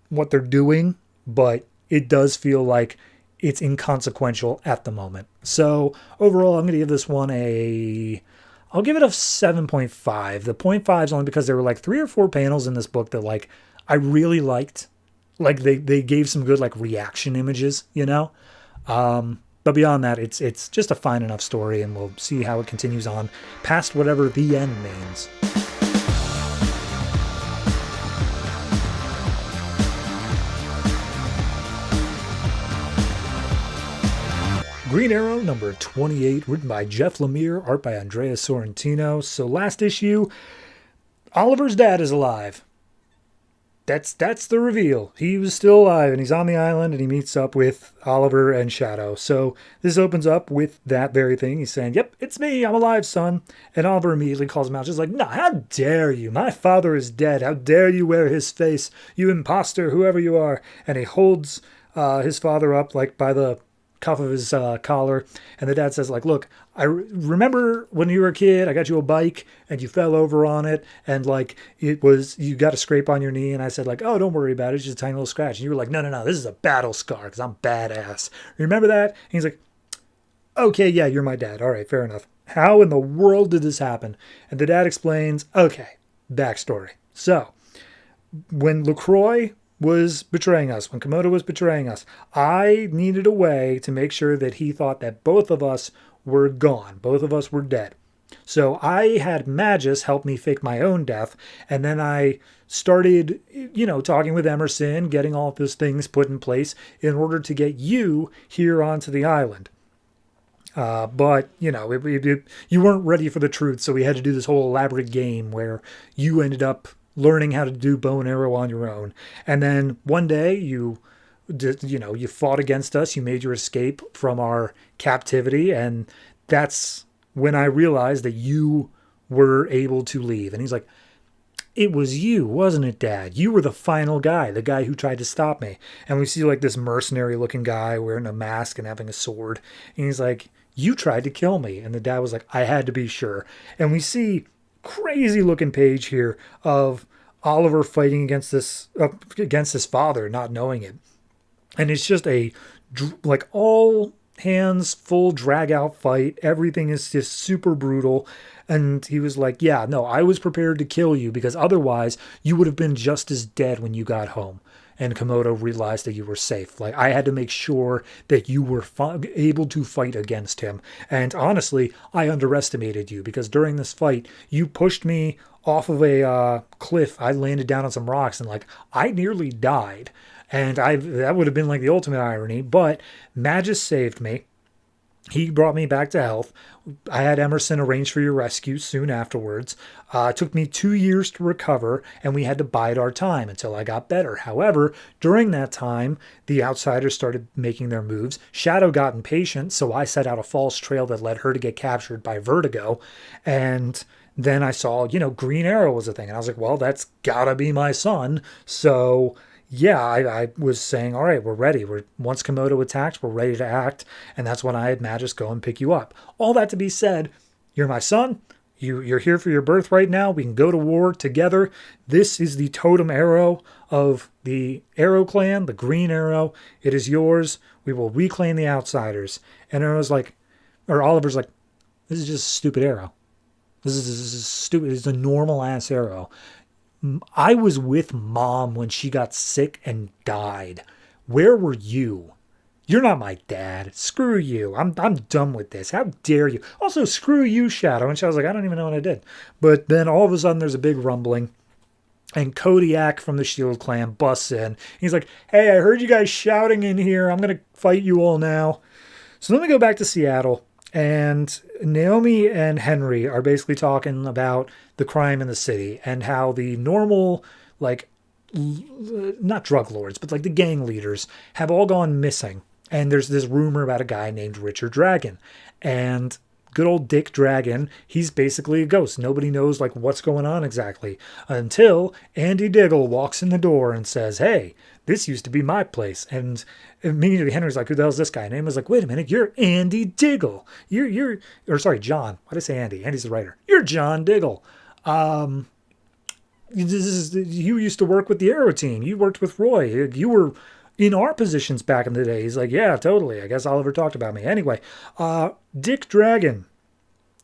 what they're doing, but it does feel like it's inconsequential at the moment. So overall, I'm going to give this one I'll give it a 7.5. The 0.5 is only because there were like 3 or 4 panels in this book that like I really liked. Like they gave some good like reaction images, you know? But beyond that, it's just a fine enough story, and we'll see how it continues on past whatever the end means. Green Arrow number 28, written by Geoff Lemire, art by Andrea Sorrentino. So last issue, Oliver's dad is alive. That's the reveal. He was still alive, and he's on the island, and he meets up with Oliver and Shadow. So this opens up with that very thing. He's saying, yep, it's me. I'm alive, son. And Oliver immediately calls him out, just like, no, how dare you? My father is dead. How dare you wear his face? You imposter, whoever you are. And he holds his father up, like, by the cuff of his collar, and the dad says, like, look, I remember when you were a kid, I got you a bike and you fell over on it, and like you got a scrape on your knee, and I said, like, oh, don't worry about it, it's just a tiny little scratch, and you were like, no, this is a battle scar because I'm badass. Remember that? And he's like, okay, yeah, you're my dad. All right, fair enough. How in the world did this happen? And the dad explains, okay, backstory. So when LaCroix was betraying us, when Komodo was betraying us, I needed a way to make sure that he thought that both of us were gone. Both of us were dead. So I had Magus help me fake my own death, and then I started, talking with Emerson, getting all of those things put in place in order to get you here onto the island. But, you weren't ready for the truth, so we had to do this whole elaborate game where you ended up learning how to do bow and arrow on your own. And then one day you fought against us, you made your escape from our captivity, and that's when I realized that you were able to leave. And he's like, it was you, wasn't it, Dad? You were the final guy, the guy who tried to stop me. And we see like this mercenary looking guy wearing a mask and having a sword. And he's like, you tried to kill me. And the dad was like, I had to be sure. And we see crazy looking page here of Oliver fighting against his father, not knowing it. And it's just a like all hands full drag out fight. Everything is just super brutal. And he was like, yeah, no, I was prepared to kill you because otherwise you would have been just as dead when you got home. And Komodo realized that you were safe. Like, I had to make sure that you were able to fight against him. And honestly, I underestimated you because during this fight, you pushed me off of a cliff. I landed down on some rocks and like, I nearly died. And that would have been like the ultimate irony, but Magus saved me. He brought me back to health. I had Emerson arrange for your rescue soon afterwards. It took me 2 years to recover, and we had to bide our time until I got better. However, during that time, the outsiders started making their moves. Shadow got impatient, so I set out a false trail that led her to get captured by Vertigo. And then I saw, Green Arrow was a thing. And I was like, well, that's gotta be my son. So yeah, I was saying, all right, we're ready. Once Komodo attacked, we're ready to act. And that's when I had Magus go and pick you up. All that to be said, you're my son. You're here for your birth right now. We can go to war together. This is the totem arrow of the Arrow clan, the green arrow. It is yours. We will reclaim the outsiders. And Oliver's like, this is just a stupid arrow. This is stupid. It's a normal ass arrow. I was with Mom when she got sick and died. Where were you? You're not my dad. Screw you. I'm done with this. How dare you? Also, screw you, Shadow. And Shadow's like, I don't even know what I did. But then all of a sudden there's a big rumbling. And Kodiak from the Shield clan busts in. He's like, hey, I heard you guys shouting in here. I'm going to fight you all now. So then we go back to Seattle. And Naomi and Henry are basically talking about the crime in the city. And how the normal, like, not drug lords, but like the gang leaders have all gone missing. And there's this rumor about a guy named Richard Dragon. And good old Dick Dragon, he's basically a ghost. Nobody knows like what's going on exactly until Andy Diggle walks in the door and says, hey, this used to be my place. And immediately Henry's like, who the hell's this guy? And Amos like, wait a minute, you're Andy Diggle. John. Why did I say Andy? Andy's the writer. You're John Diggle. You used to work with the Arrow team. You worked with Roy. You were in our positions back in the day. He's like, yeah, totally. I guess Oliver talked about me. Anyway, Dick Dragon.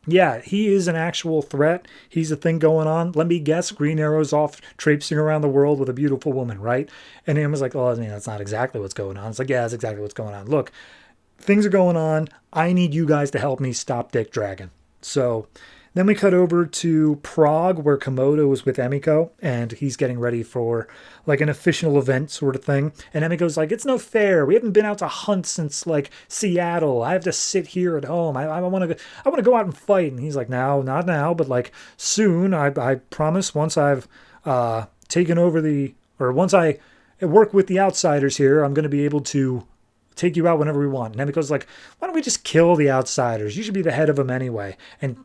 Yeah, he is an actual threat. He's a thing going on. Let me guess, Green Arrow's off traipsing around the world with a beautiful woman, right? And him was like, well, I mean, that's not exactly what's going on. It's like, yeah, that's exactly what's going on. Look, things are going on. I need you guys to help me stop Dick Dragon. So then we cut over to Prague, where Komodo is with Emiko, and he's getting ready for like an official event sort of thing. And Emiko's like, it's no fair. We haven't been out to hunt since like Seattle. I have to sit here at home. I want to go out and fight. And he's like, no, not now, but like soon. I promise. Once I've taken over once I work with the outsiders here, I'm going to be able to take you out whenever we want. And Emiko's like, why don't we just kill the outsiders? You should be the head of them anyway. And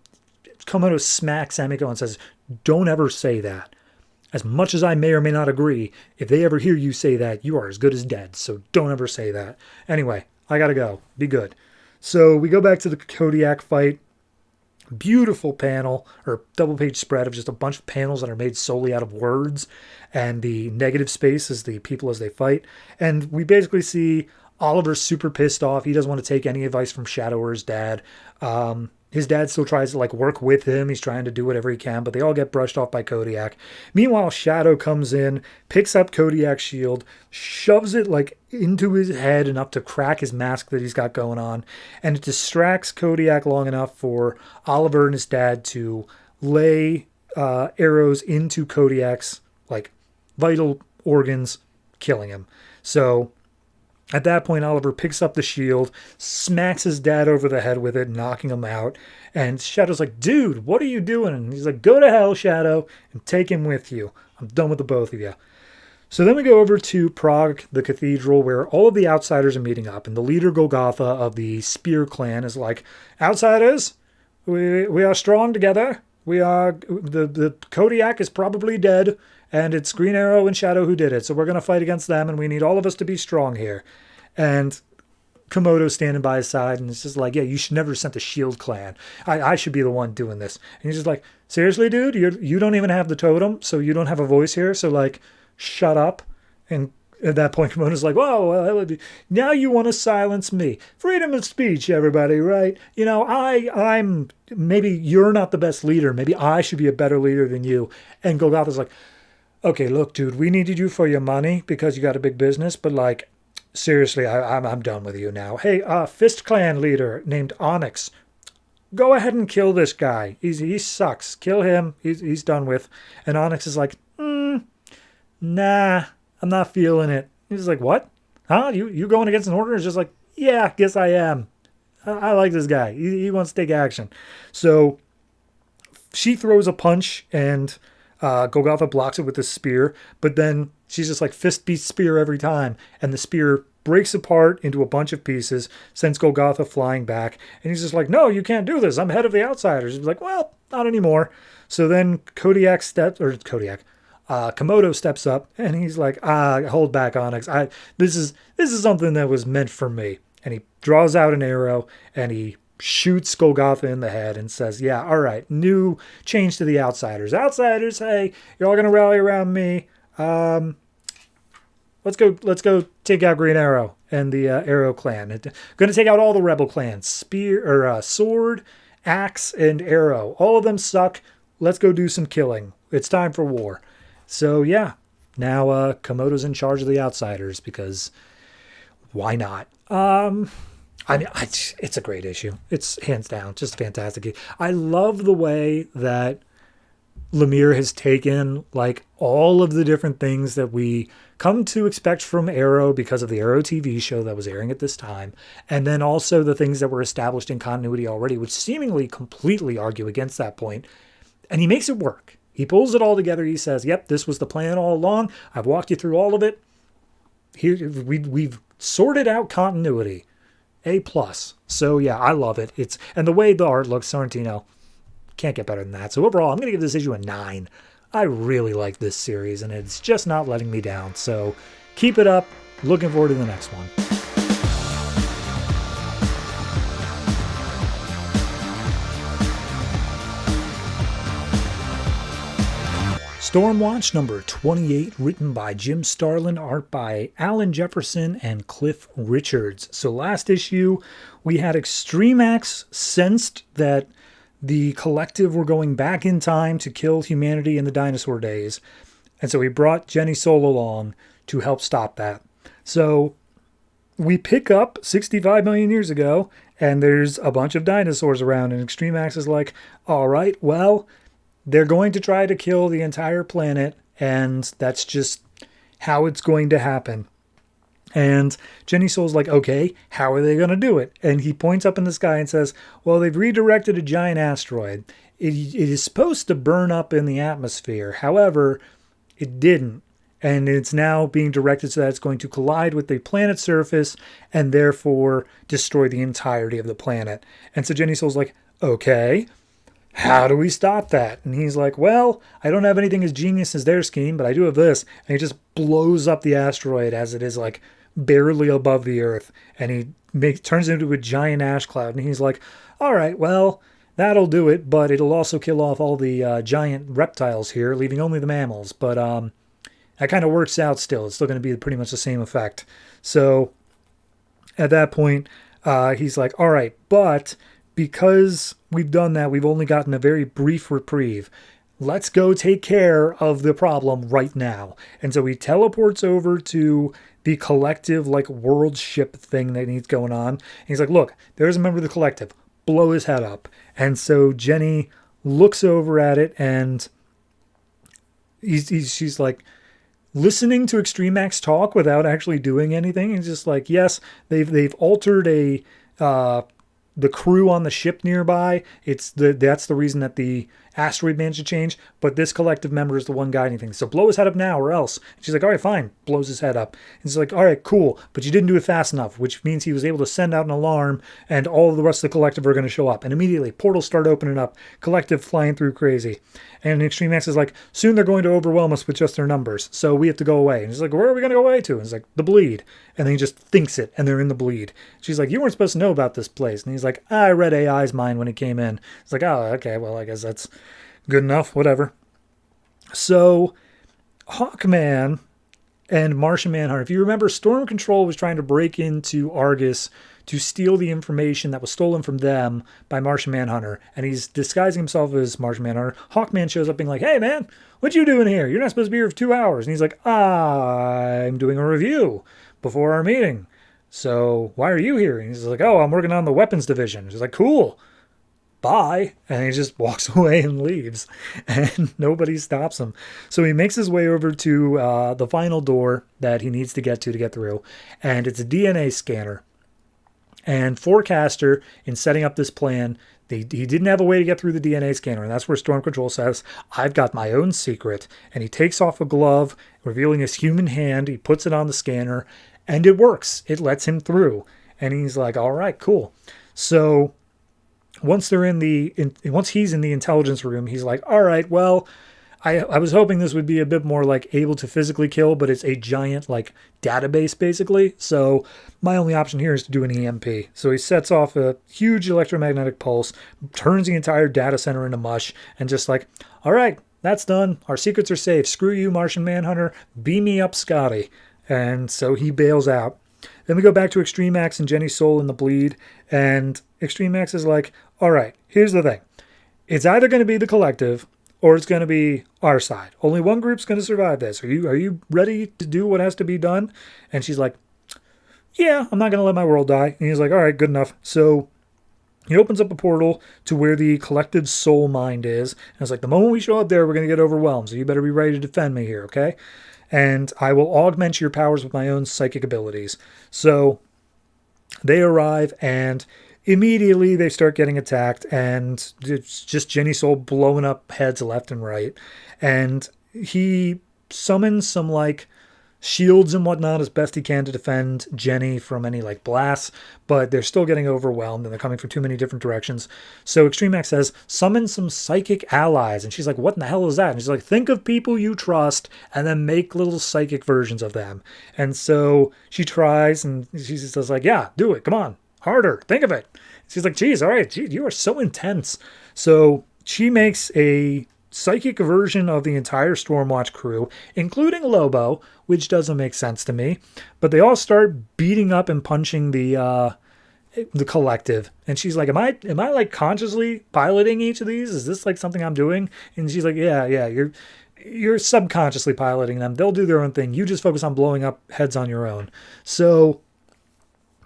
Komodo smacks Emiko and says, don't ever say that. As much as I may or may not agree, if they ever hear you say that, you are as good as dead. So don't ever say that. Anyway, I gotta go. Be good. So we go back to the Kodiak fight. Beautiful panel, or double page spread of just a bunch of panels that are made solely out of words. And the negative space is the people as they fight. And we basically see Oliver's super pissed off. He doesn't want to take any advice from Shadow or his dad. His dad still tries to like work with him. He's trying to do whatever he can, but they all get brushed off by Kodiak. Meanwhile, Shadow comes in, picks up Kodiak's shield, shoves it like into his head enough to crack his mask that he's got going on, and it distracts Kodiak long enough for Oliver and his dad to lay arrows into Kodiak's like vital organs, killing him. So at that point, Oliver picks up the shield, smacks his dad over the head with it, knocking him out. And Shadow's like, dude, what are you doing? And he's like, go to hell, Shadow, and take him with you. I'm done with the both of you. So then we go over to Prague, the cathedral, where all of the outsiders are meeting up. And the leader, Golgotha, of the Spear clan is like, outsiders, we are strong together. The Kodiak is probably dead. And it's Green Arrow and Shadow who did it. So we're going to fight against them, and we need all of us to be strong here. And Komodo's standing by his side, and it's just like, yeah, you should never have sent the Shield clan. I should be the one doing this. And he's just like, seriously, dude? You don't even have the totem, so you don't have a voice here, so, like, shut up. And at that point, Komodo's like, whoa, well, now you want to silence me. Freedom of speech, everybody, right? You know, I'm maybe you're not the best leader. Maybe I should be a better leader than you. And Golgotha's like, okay, look, dude, we needed you for your money because you got a big business, but like, seriously, I'm done with you now. Hey, Fist Clan leader named Onyx, go ahead and kill this guy. He sucks. Kill him. He's done with. And Onyx is like, nah, I'm not feeling it. He's like, what? Huh? You going against an order? It's just like, yeah, guess I am. I like this guy. He wants to take action. So she throws a punch and Golgotha blocks it with a spear, but then she's just like fist beats spear every time, and the spear breaks apart into a bunch of pieces, sends Golgotha flying back, and he's just like, no, you can't do this. I'm head of the outsiders. He's like, well, not anymore. So then Komodo steps up, and he's like, hold back, Onyx. This is something that was meant for me. And he draws out an arrow, and he shoots Golgotha in the head and says, yeah, all right, new change to the Outsiders. Outsiders, hey, you're all going to rally around me. Let's go take out Green Arrow and the Arrow clan. Going to take out all the rebel clans. Sword, axe, and arrow. All of them suck. Let's go do some killing. It's time for war. So yeah, now Komodo's in charge of the Outsiders because why not? It's a great issue. It's hands down just fantastic. I love the way that Lemire has taken like all of the different things that we come to expect from Arrow because of the Arrow TV show that was airing at this time, and then also the things that were established in continuity already, which seemingly completely argue against that point, and he makes it work. He pulls it all together. He says, yep, this was the plan all along. I've walked you through all of it. Here we've sorted out continuity. A+. So yeah, I love it. And the way the art looks, Sorrentino, can't get better than that. So overall, I'm going to give this issue a 9. I really like this series, and it's just not letting me down. So keep it up. Looking forward to the next one. StormWatch number 28, written by Jim Starlin, art by Alan Jefferson and Cliff Richards. So last issue, we had Extremax sensed that the collective were going back in time to kill humanity in the dinosaur days. And so he brought Jenny Soule along to help stop that. So we pick up 65 million years ago, and there's a bunch of dinosaurs around, and Extremax is like, all right, well, they're going to try to kill the entire planet, and that's just how it's going to happen. And Jenny Soule's like, okay, how are they going to do it? And he points up in the sky and says, well, they've redirected a giant asteroid. It is supposed to burn up in the atmosphere. However, it didn't. And it's now being directed so that it's going to collide with the planet's surface and therefore destroy the entirety of the planet. And so Jenny Soule's like, okay, how do we stop that? And he's like, well, I don't have anything as genius as their scheme, but I do have this. And he just blows up the asteroid as it is like barely above the Earth. And he turns it into a giant ash cloud. And he's like, all right, well, that'll do it. But it'll also kill off all the giant reptiles here, leaving only the mammals. But that kind of works out still. It's still going to be pretty much the same effect. So at that point, he's like, all right, but because we've done that, we've only gotten a very brief reprieve. Let's go take care of the problem right now. And so he teleports over to the collective, like, world ship thing that he's going on. And he's like, look, there's a member of the collective. Blow his head up. And so Jenny looks over at it, and she's like listening to Extremax talk without actually doing anything. He's just like, yes, they've altered the crew on the ship nearby. That's the reason that the asteroid managed to change, but this collective member is the one guiding things. So blow his head up now or else. And she's like, all right, fine. Blows his head up. And she's like, all right, cool. But you didn't do it fast enough, which means he was able to send out an alarm and all of the rest of the collective are going to show up. And immediately portals start opening up, collective flying through crazy. And Extremax is like, soon they're going to overwhelm us with just their numbers. So we have to go away. And he's like, where are we going to go away to? And he's like, the bleed. And then he just thinks it and they're in the bleed. She's like, you weren't supposed to know about this place. And he's like, I read AI's mind when it came in. It's like, oh, okay, well, I guess that's good enough, whatever. So Hawkman and Martian Manhunter, if you remember, Storm Control was trying to break into Argus to steal the information that was stolen from them by Martian Manhunter, and he's disguising himself as Martian Manhunter. Hawkman shows up being like, hey man, what you doing here? You're not supposed to be here for 2 hours. And he's like, I'm doing a review before our meeting. So why are you here? And he's like, oh, I'm working on the weapons division. He's like, cool. Bye. And he just walks away and leaves, and nobody stops him. So he makes his way over to the final door that he needs to get through, and it's a DNA scanner. And Forecaster, in setting up this plan, he didn't have a way to get through the DNA scanner, and that's where Storm Control says, I've got my own secret. And he takes off a glove, revealing his human hand. He puts it on the scanner, and it works. It lets him through. And he's like, all right, cool. So once he's in the intelligence room, he's like, all right, well, I was hoping this would be a bit more like able to physically kill, but it's a giant like database basically. So my only option here is to do an EMP. So he sets off a huge electromagnetic pulse, turns the entire data center into mush, and just like, all right, that's done. Our secrets are safe. Screw you, Martian Manhunter. Beam me up, Scotty. And so he bails out. Then we go back to Extreme Max and Jenny Soule in the bleed, and Extreme Max is like, all right, here's the thing. It's either going to be the collective or it's going to be our side. Only one group's going to survive this. Are you ready to do what has to be done? And she's like, yeah, I'm not going to let my world die. And he's like, all right, good enough. So he opens up a portal to where the collective soul mind is. And it's like, the moment we show up there, we're going to get overwhelmed. So you better be ready to defend me here, okay? And I will augment your powers with my own psychic abilities. So they arrive, and immediately they start getting attacked, and it's just Jenny Soule blowing up heads left and right. And he summons some like shields and whatnot as best he can to defend Jenny from any like blasts, but they're still getting overwhelmed and they're coming from too many different directions. So Extreme Max says, summon some psychic allies. And she's like, what in the hell is that? And she's like, think of people you trust and then make little psychic versions of them. And so she tries, and she says like, yeah, do it. Come on. Harder. Think of it. She's like, geez, all right. Geez, you are so intense. So she makes a psychic version of the entire Stormwatch crew, including Lobo, which doesn't make sense to me. But they all start beating up and punching the collective. And she's like, am I like consciously piloting each of these? Is this like something I'm doing? And she's like, yeah, you're subconsciously piloting them. They'll do their own thing. You just focus on blowing up heads on your own. So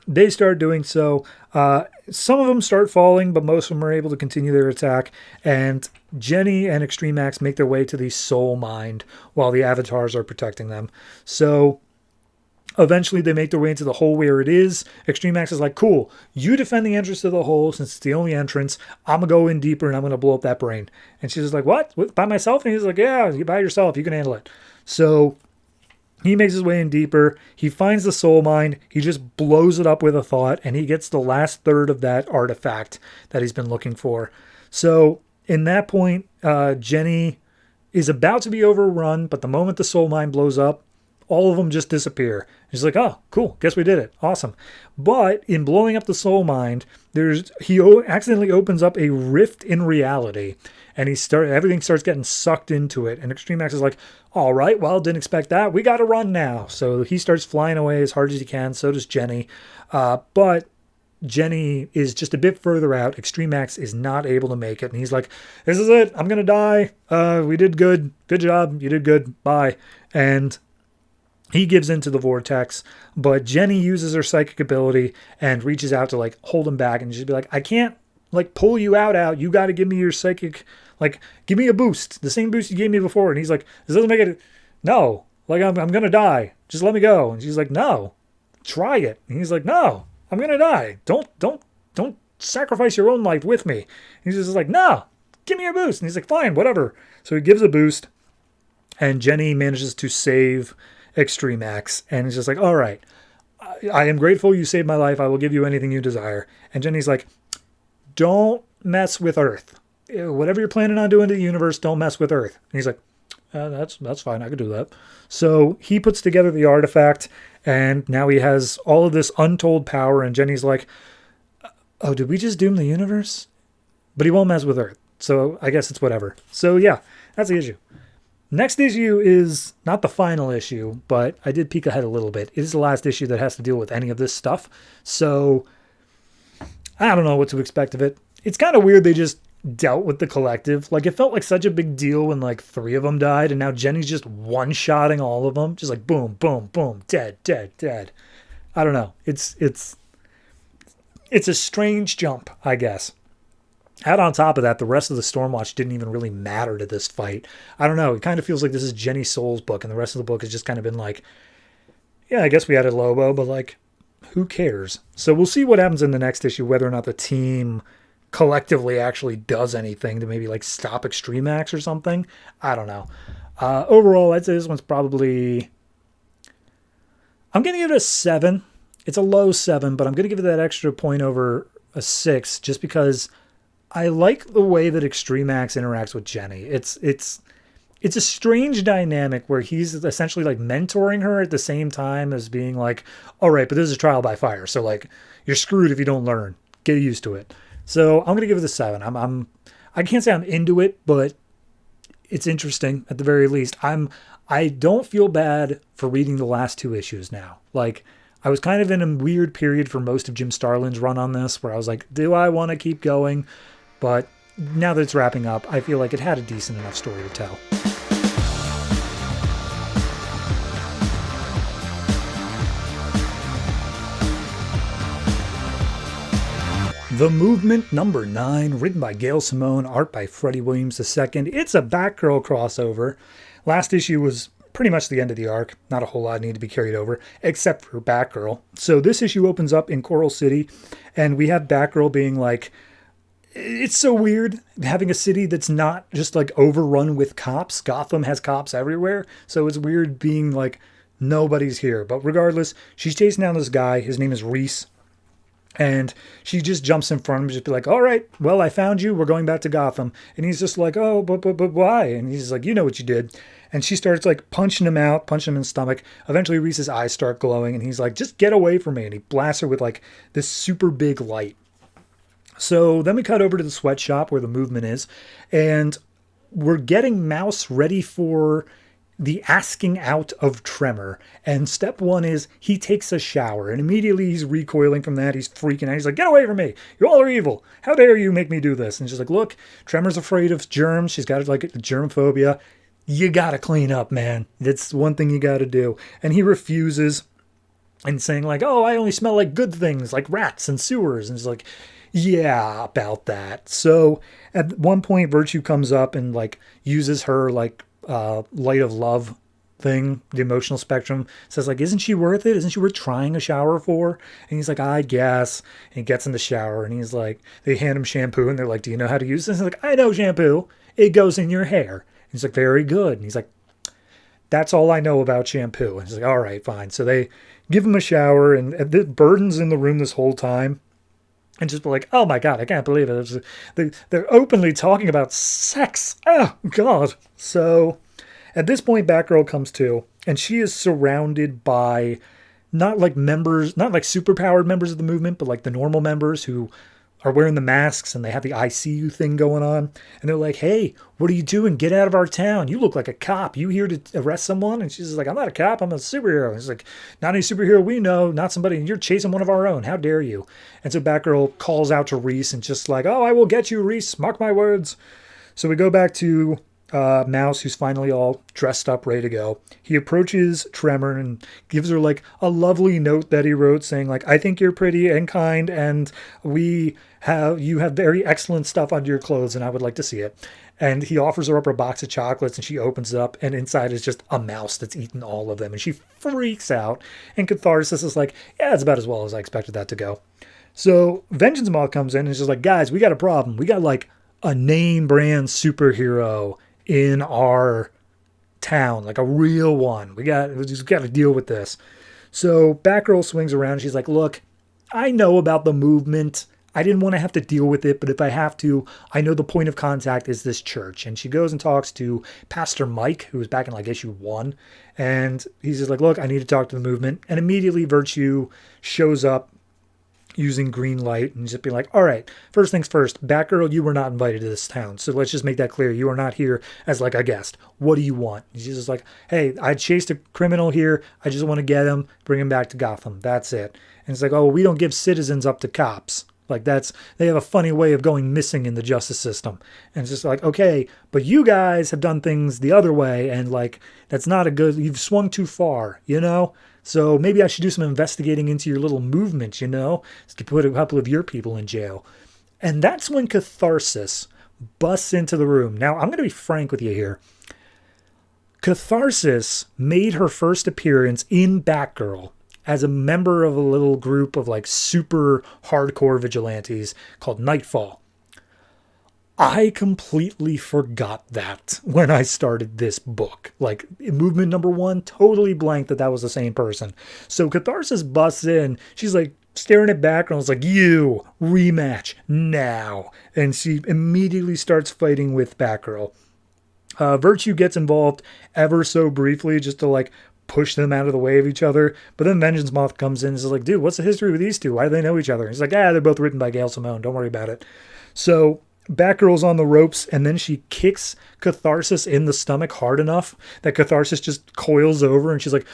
they start doing so. Some of them start falling, but most of them are able to continue their attack. And Jenny and Extreme Max make their way to the soul mind while the avatars are protecting them. So eventually they make their way into the hole where it is. Extreme Max is like, cool, you defend the entrance to the hole since it's the only entrance. I'm going to go in deeper and I'm going to blow up that brain. And she's like, what? By myself? And he's like, yeah, by yourself. You can handle it. So he makes his way in deeper. He finds the soul mind. He just blows it up with a thought, and he gets the last third of that artifact that he's been looking for. So in that point, Jenny is about to be overrun, but the moment the soul mind blows up, all of them just disappear. He's like, oh, cool. Guess we did it. Awesome. But in blowing up the soul mind, he accidentally opens up a rift in reality, and everything starts getting sucked into it. And Extreme Max is like, all right, well, didn't expect that. We got to run now. So he starts flying away as hard as he can. So does Jenny. But Jenny is just a bit further out. Extreme Max is not able to make it. And he's like, this is it. I'm going to die. We did good. Good job. You did good. Bye. And he gives into the vortex, but Jenny uses her psychic ability and reaches out to like hold him back, and she'd be like, I can't like pull you out. You got to give me your psychic, like give me a boost, the same boost you gave me before. And he's like, this doesn't make it. No, like I'm going to die. Just let me go. And she's like, no, try it. And he's like, no, I'm going to die. Don't sacrifice your own life with me. And he's just like, no, give me your boost. And he's like, fine, whatever. So he gives a boost, and Jenny manages to save Extreme Max, and it's just like, all right, I am grateful you saved my life. I will give you anything you desire. And Jenny's like, don't mess with Earth. Whatever you're planning on doing to the universe, don't mess with Earth. And he's like, that's fine. I could do that. So he puts together the artifact, and now he has all of this untold power. And Jenny's like, oh, did we just doom the universe? But he won't mess with Earth. So I guess it's whatever. So yeah, that's the issue. Next issue is not the final issue, but I did peek ahead a little bit. It is the last issue that has to deal with any of this stuff. So I don't know what to expect of it. It's kind of weird they just dealt with the collective. Like, it felt like such a big deal when like 3 of them died, and now Jenny's just one-shotting all of them. Just like boom, boom, boom, dead, dead, dead. I don't know. It's a strange jump, I guess. Add on top of that, the rest of the Stormwatch didn't even really matter to this fight. I don't know. It kind of feels like this is Jenny Soule's book, and the rest of the book has just kind of been like, yeah, I guess we added Lobo, but like, who cares? So we'll see what happens in the next issue, whether or not the team collectively actually does anything to maybe like stop Extreme Max or something. I don't know. Overall, I'd say this one's probably, I'm going to give it a 7. It's a low 7, but I'm going to give it that extra point over a 6 just because I like the way that Extreme Max interacts with Jenny. It's it's a strange dynamic where he's essentially like mentoring her at the same time as being like, all right, but this is a trial by fire. So like you're screwed if you don't learn. Get used to it. So I'm going to give it a 7. I can't say I'm into it, but it's interesting at the very least. I don't feel bad for reading the last 2 issues now. Like I was kind of in a weird period for most of Jim Starlin's run on this where I was like, do I want to keep going? But now that it's wrapping up, I feel like it had a decent enough story to tell. The Movement number 9, written by Gail Simone, art by Freddie Williams II. It's a Batgirl crossover. Last issue was pretty much the end of the arc. Not a whole lot needed to be carried over, except for Batgirl. So this issue opens up in Coral City, and we have Batgirl being like, it's so weird having a city that's not just like overrun with cops. Gotham has cops everywhere. So it's weird being like, nobody's here. But regardless, she's chasing down this guy. His name is Reese. And she just jumps in front of him, just be like, all right, well, I found you. We're going back to Gotham. And he's just like, oh, but why? And he's like, you know what you did. And she starts like punching him in the stomach. Eventually Reese's eyes start glowing and he's like, just get away from me. And he blasts her with like this super big light. So then we cut over to the sweatshop where the Movement is. And we're getting Mouse ready for the asking out of Tremor. And step 1 is he takes a shower. And immediately he's recoiling from that. He's freaking out. He's like, get away from me. You all are evil. How dare you make me do this? And she's like, look, Tremor's afraid of germs. She's got like germ phobia. You got to clean up, man. That's one thing you got to do. And he refuses and saying like, oh, I only smell like good things like rats and sewers. And he's like, yeah, about that. So at one point, Virtue comes up and like uses her like light of love thing, the emotional spectrum, says like, isn't she worth it? Isn't she worth trying a shower for? And he's like, I guess. And he gets in the shower and he's like, they hand him shampoo and they're like, do you know how to use this? And he's like, I know shampoo. It goes in your hair. And he's like, very good. And he's like, that's all I know about shampoo. And he's like, all right, fine. So they give him a shower and the Burden's in the room this whole time. And just be like, oh my God, I can't believe it. They're openly talking about sex. Oh, God. So at this point, Batgirl comes to, and she is surrounded by not like superpowered members of the Movement, but like the normal members who are wearing the masks and they have the ICU thing going on. And they're like, hey, what are you doing? Get out of our town. You look like a cop. You here to arrest someone? And she's like, I'm not a cop. I'm a superhero. And he's like, not any superhero we know, not somebody. And you're chasing one of our own. How dare you? And so Batgirl calls out to Reese and just like, oh, I will get you, Reese. Mark my words. So we go back to Mouse, who's finally all dressed up, ready to go. He approaches Tremor and gives her like a lovely note that he wrote saying like, I think you're pretty and kind and you have very excellent stuff under your clothes and I would like to see it. And he offers her up a box of chocolates and she opens it up and inside is just a mouse that's eaten all of them. And she freaks out and Catharsis is like, yeah, it's about as well as I expected that to go. So Vengeance Moth comes in and is just like, guys, we got a problem. We got like a name brand superhero in our town, like a real one. We just got to deal with this. So Batgirl swings around. She's like, look, I know about the Movement. I didn't want to have to deal with it, but if I have to, I know the point of contact is this church. And she goes and talks to Pastor Mike, who was back in like issue 1. And he's just like, look, I need to talk to the Movement. And immediately Virtue shows up using green light and just be like, all right, first things first, Batgirl, you were not invited to this town. So let's just make that clear. You are not here as like a guest. What do you want? And she's just like, hey, I chased a criminal here. I just want to get him, bring him back to Gotham. That's it. And it's like, oh, we don't give citizens up to cops. Like they have a funny way of going missing in the justice system. And it's just like, okay, but you guys have done things the other way. And like, that's not you've swung too far, you know? So maybe I should do some investigating into your little movement, you know, to put a couple of your people in jail. And that's when Catharsis busts into the room. Now, I'm going to be frank with you here. Catharsis made her first appearance in Batgirl as a member of a little group of like super hardcore vigilantes called Nightfall. I completely forgot that when I started this book. Like, movement number 1, totally blanked that was the same person. So Catharsis busts in. She's like staring at Batgirl. It's like, you, rematch, now. And she immediately starts fighting with Batgirl. Virtue gets involved ever so briefly just to like push them out of the way of each other. But then Vengeance Moth comes in and is like, dude, what's the history with these two? Why do they know each other? And he's like, they're both written by Gail Simone. Don't worry about it. So Batgirl's on the ropes, and then she kicks Catharsis in the stomach hard enough that Catharsis just coils over, and she's like,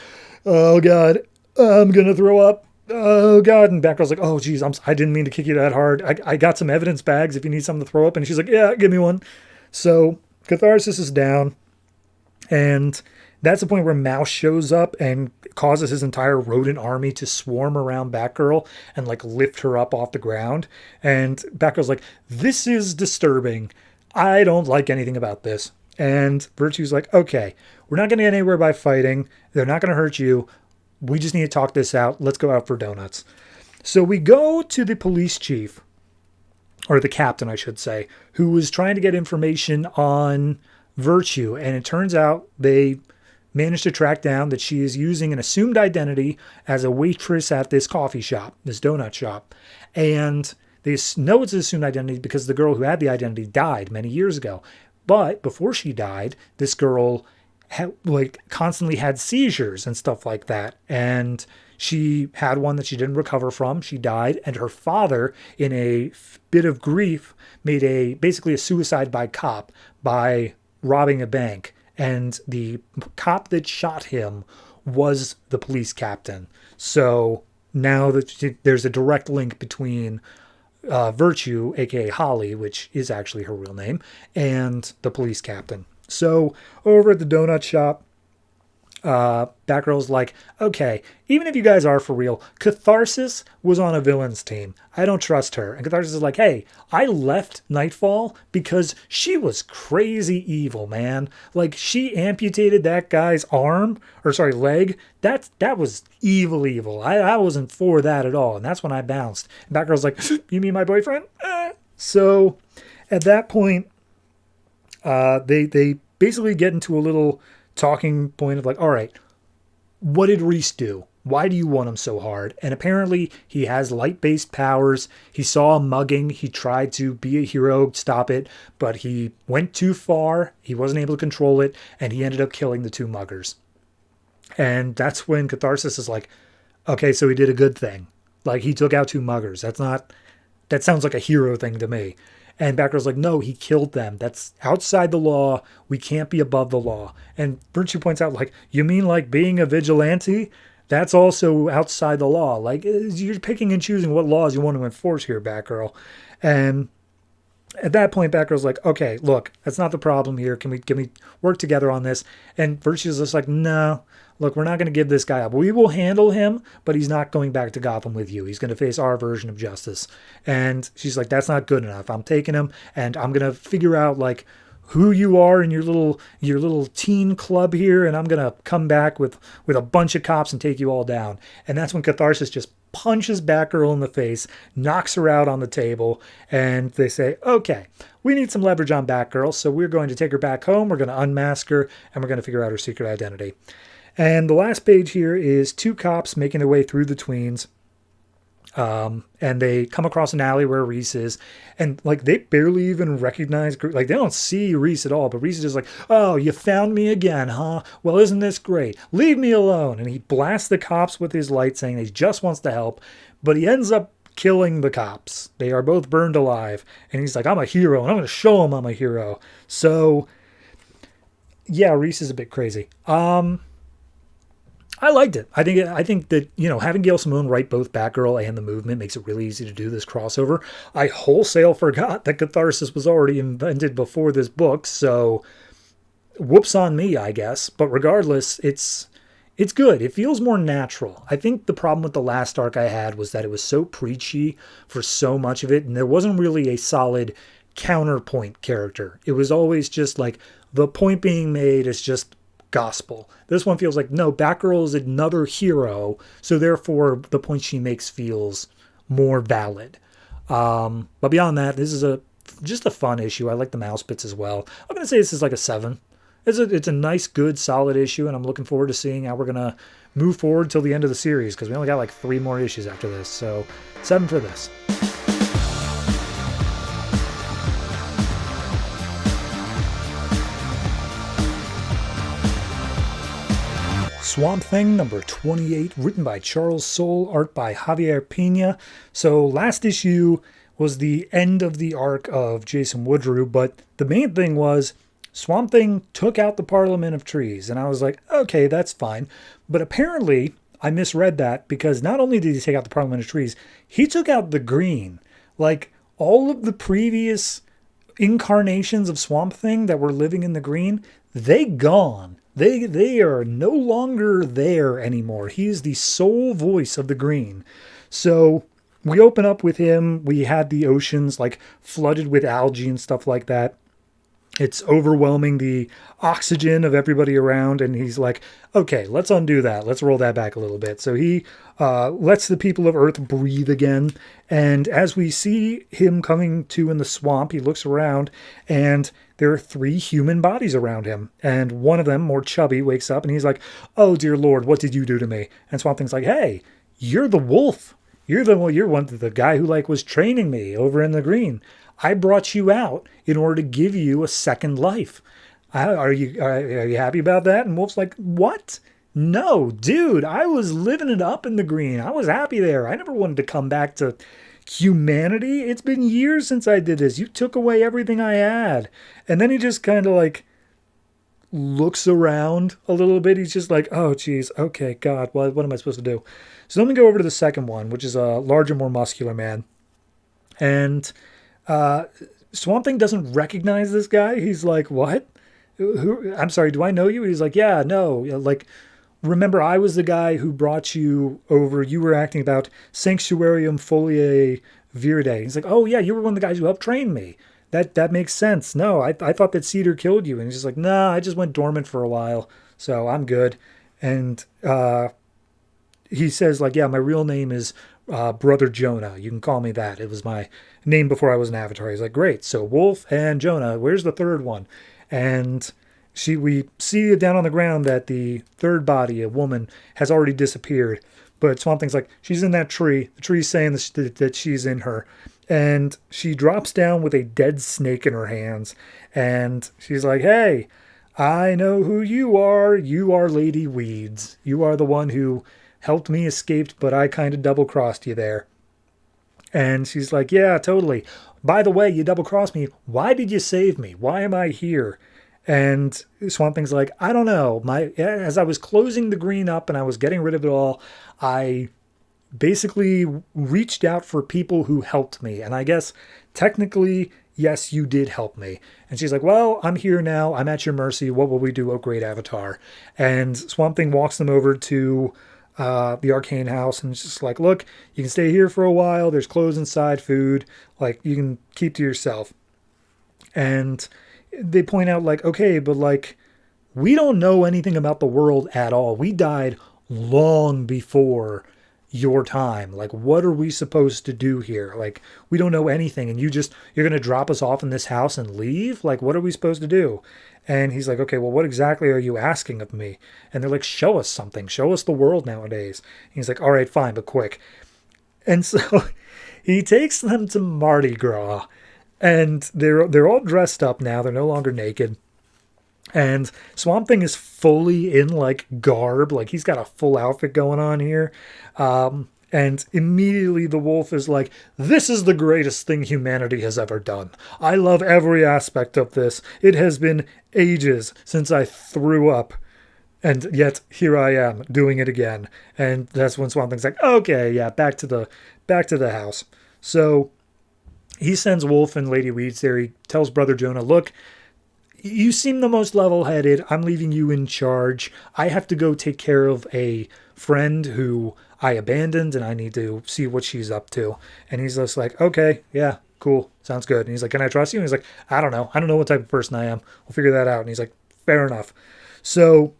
oh, God, I'm going to throw up. Oh, God. And Batgirl's like, oh, geez, I didn't mean to kick you that hard. I got some evidence bags if you need something to throw up. And she's like, yeah, give me one. So Catharsis is down, and that's the point where Mouse shows up and causes his entire rodent army to swarm around Batgirl and like lift her up off the ground. And Batgirl's like, this is disturbing. I don't like anything about this. And Virtue's like, okay, we're not going to get anywhere by fighting. They're not going to hurt you. We just need to talk this out. Let's go out for donuts. So we go to the police chief, or the captain, I should say, who was trying to get information on Virtue. And it turns out they managed to track down that she is using an assumed identity as a waitress at this coffee shop, this donut shop. And they know it's an assumed identity because the girl who had the identity died many years ago. But before she died, this girl constantly had seizures and stuff like that. And she had one that she didn't recover from. She died, and her father, in a bit of grief, made basically a suicide by cop by robbing a bank. And the cop that shot him was the police captain. So now that there's a direct link between Virtue, aka Holly, which is actually her real name, and the police captain. So over at the donut shop, Batgirl's like, okay, even if you guys are for real, Catharsis was on a villain's team. I don't trust her. And Catharsis is like, hey, I left Nightfall because she was crazy evil, man. Like, she amputated that guy's leg. That was evil. I wasn't for that at all. And that's when I bounced. And Batgirl's like, you mean my boyfriend? So at that point, they basically get into a little talking point of like, all right, what did Reese do? Why do you want him so hard? And apparently he has light-based powers. He saw a mugging. He tried to be a hero, stop it, but he went too far. He wasn't able to control it, and he ended up killing the two muggers. And that's when Catharsis is like, okay, so he did a good thing. Like, he took out two muggers. That sounds like a hero thing to me. And Batgirl's like, no, he killed them. That's outside the law. We can't be above the law. And Virtue points out, like, you mean like being a vigilante? That's also outside the law. Like, you're picking and choosing what laws you want to enforce here, Batgirl. And at that point, Batgirl's like, okay, look, that's not the problem here. Can we work together on this? And Virtue's just like, no, look, we're not going to give this guy up. We will handle him, but he's not going back to Gotham with you. He's going to face our version of justice. And she's like, that's not good enough. I'm taking him, and I'm going to figure out, like, who you are in your little teen club here, and I'm going to come back with a bunch of cops and take you all down. And that's when Catharsis just punches Batgirl in the face, knocks her out on the table, and they say, okay, we need some leverage on Batgirl, so we're going to take her back home, we're going to unmask her, and we're going to figure out her secret identity. And the last page here is two cops making their way through the tweens. And they come across an alley where Reese is, and like they barely even recognize, like they don't see Reese at all, but Reese is just like, oh, you found me again, huh? Well, isn't this great? Leave me alone. And he blasts the cops with his light, saying he just wants to help, but he ends up killing the cops. They are both burned alive, and he's like, I'm a hero, and I'm going to show him I'm a hero. So yeah, Reese is a bit crazy. I liked it. I think that, you know, having Gail Simone write both Batgirl and the Movement makes it really easy to do this crossover. I wholesale forgot that Catharsis was already invented before this book, so whoops on me, I guess. But regardless, it's good. It feels more natural. I think the problem with the last arc I had was that it was so preachy for so much of it, and there wasn't really a solid counterpoint character. It was always just like the point being made is just gospel. This one feels like, no, Batgirl is another hero, so therefore the point she makes feels more valid. But beyond that, this is just a fun issue. I like the mouse bits as well. I'm going to say this is like a 7. It's a nice, good, solid issue, and I'm looking forward to seeing how we're going to move forward till the end of the series, because we only got like 3 more issues after this. So 7 for this. Swamp Thing number 28, written by Charles Soule, art by Javier Pena. So last issue was the end of the arc of Jason Woodrue, but the main thing was Swamp Thing took out the Parliament of Trees, and I was like, okay, that's fine. But apparently, I misread that, because not only did he take out the Parliament of Trees, he took out the Green. Like, all of the previous incarnations of Swamp Thing that were living in the Green, they gone. They are no longer there anymore. He is the sole voice of the Green. So we open up with him. We had the oceans like flooded with algae and stuff like that. It's overwhelming the oxygen of everybody around. And he's like, okay, let's undo that. Let's roll that back a little bit. So he lets the people of Earth breathe again. And as we see him coming to in the swamp, he looks around and there are 3 human bodies around him. And one of them, more chubby, wakes up and he's like, oh, dear Lord, what did you do to me? And Swamp Thing's like, hey, you're the wolf. You're the guy who like was training me over in the Green. I brought you out in order to give you a second life. Are you happy about that? And Wolf's like, what? No, dude, I was living it up in the Green. I was happy there. I never wanted to come back to humanity. It's been years since I did this. You took away everything I had. And then he just kind of like looks around a little bit. He's just like, oh, geez, okay, God, what am I supposed to do? So let me go over to the second one, which is a larger, more muscular man. And Swamp Thing doesn't recognize this guy. He's like, what? Who? I'm sorry, do I know you? He's like, yeah, no. Like, remember, I was the guy who brought you over. You were acting about Sanctuarium Foliae Viridae. He's like, oh, yeah, you were one of the guys who helped train me. That makes sense. No, I thought that Cedar killed you. And he's just like, nah, I just went dormant for a while, so I'm good. And he says, like, yeah, my real name is Brother Jonah. You can call me that. It was my name before I was an avatar. He's like, great. So Wolf and Jonah, where's the third one? And we see down on the ground that the third body, a woman, has already disappeared. But Swamp Thing's like, she's in that tree. The tree's saying that she's in her. And she drops down with a dead snake in her hands. And she's like, hey, I know who you are. You are Lady Weeds. You are the one who helped me escape, but I kind of double-crossed you there. And she's like, yeah, totally. By the way, you double-crossed me. Why did you save me? Why am I here? And Swamp Thing's like, I don't know. As I was closing the Green up and I was getting rid of it all, I basically reached out for people who helped me. And I guess technically, yes, you did help me. And she's like, well, I'm here now. I'm at your mercy. What will we do, oh great avatar? And Swamp Thing walks them over to the arcane house and it's just like, look, you can stay here for a while. There's clothes inside, food. Like, you can keep to yourself. And they point out, like, okay, but like, we don't know anything about the world at all. We died long before your time. Like, what are we supposed to do here? Like, we don't know anything. And you're going to drop us off in this house and leave? Like, what are we supposed to do? And he's like, okay, well, what exactly are you asking of me? And they're like, show us something. Show us the world nowadays. And he's like, all right, fine, but quick. And so he takes them to Mardi Gras. And they're all dressed up now. They're no longer naked. And Swamp Thing is fully in, like, garb. Like, he's got a full outfit going on here. And immediately the wolf is like, this is the greatest thing humanity has ever done. I love every aspect of this. It has been ages since I threw up. And yet here I am doing it again. And that's when Swamp Thing's like, okay, yeah, back to the house. So he sends Wolf and Lady Weeds there. He tells Brother Jonah, look, you seem the most level-headed. I'm leaving you in charge. I have to go take care of a friend who I abandoned, and I need to see what she's up to. And he's just like, okay, yeah, cool, sounds good. And he's like, can I trust you? And he's like, I don't know. I don't know what type of person I am. We'll figure that out. And he's like, fair enough. So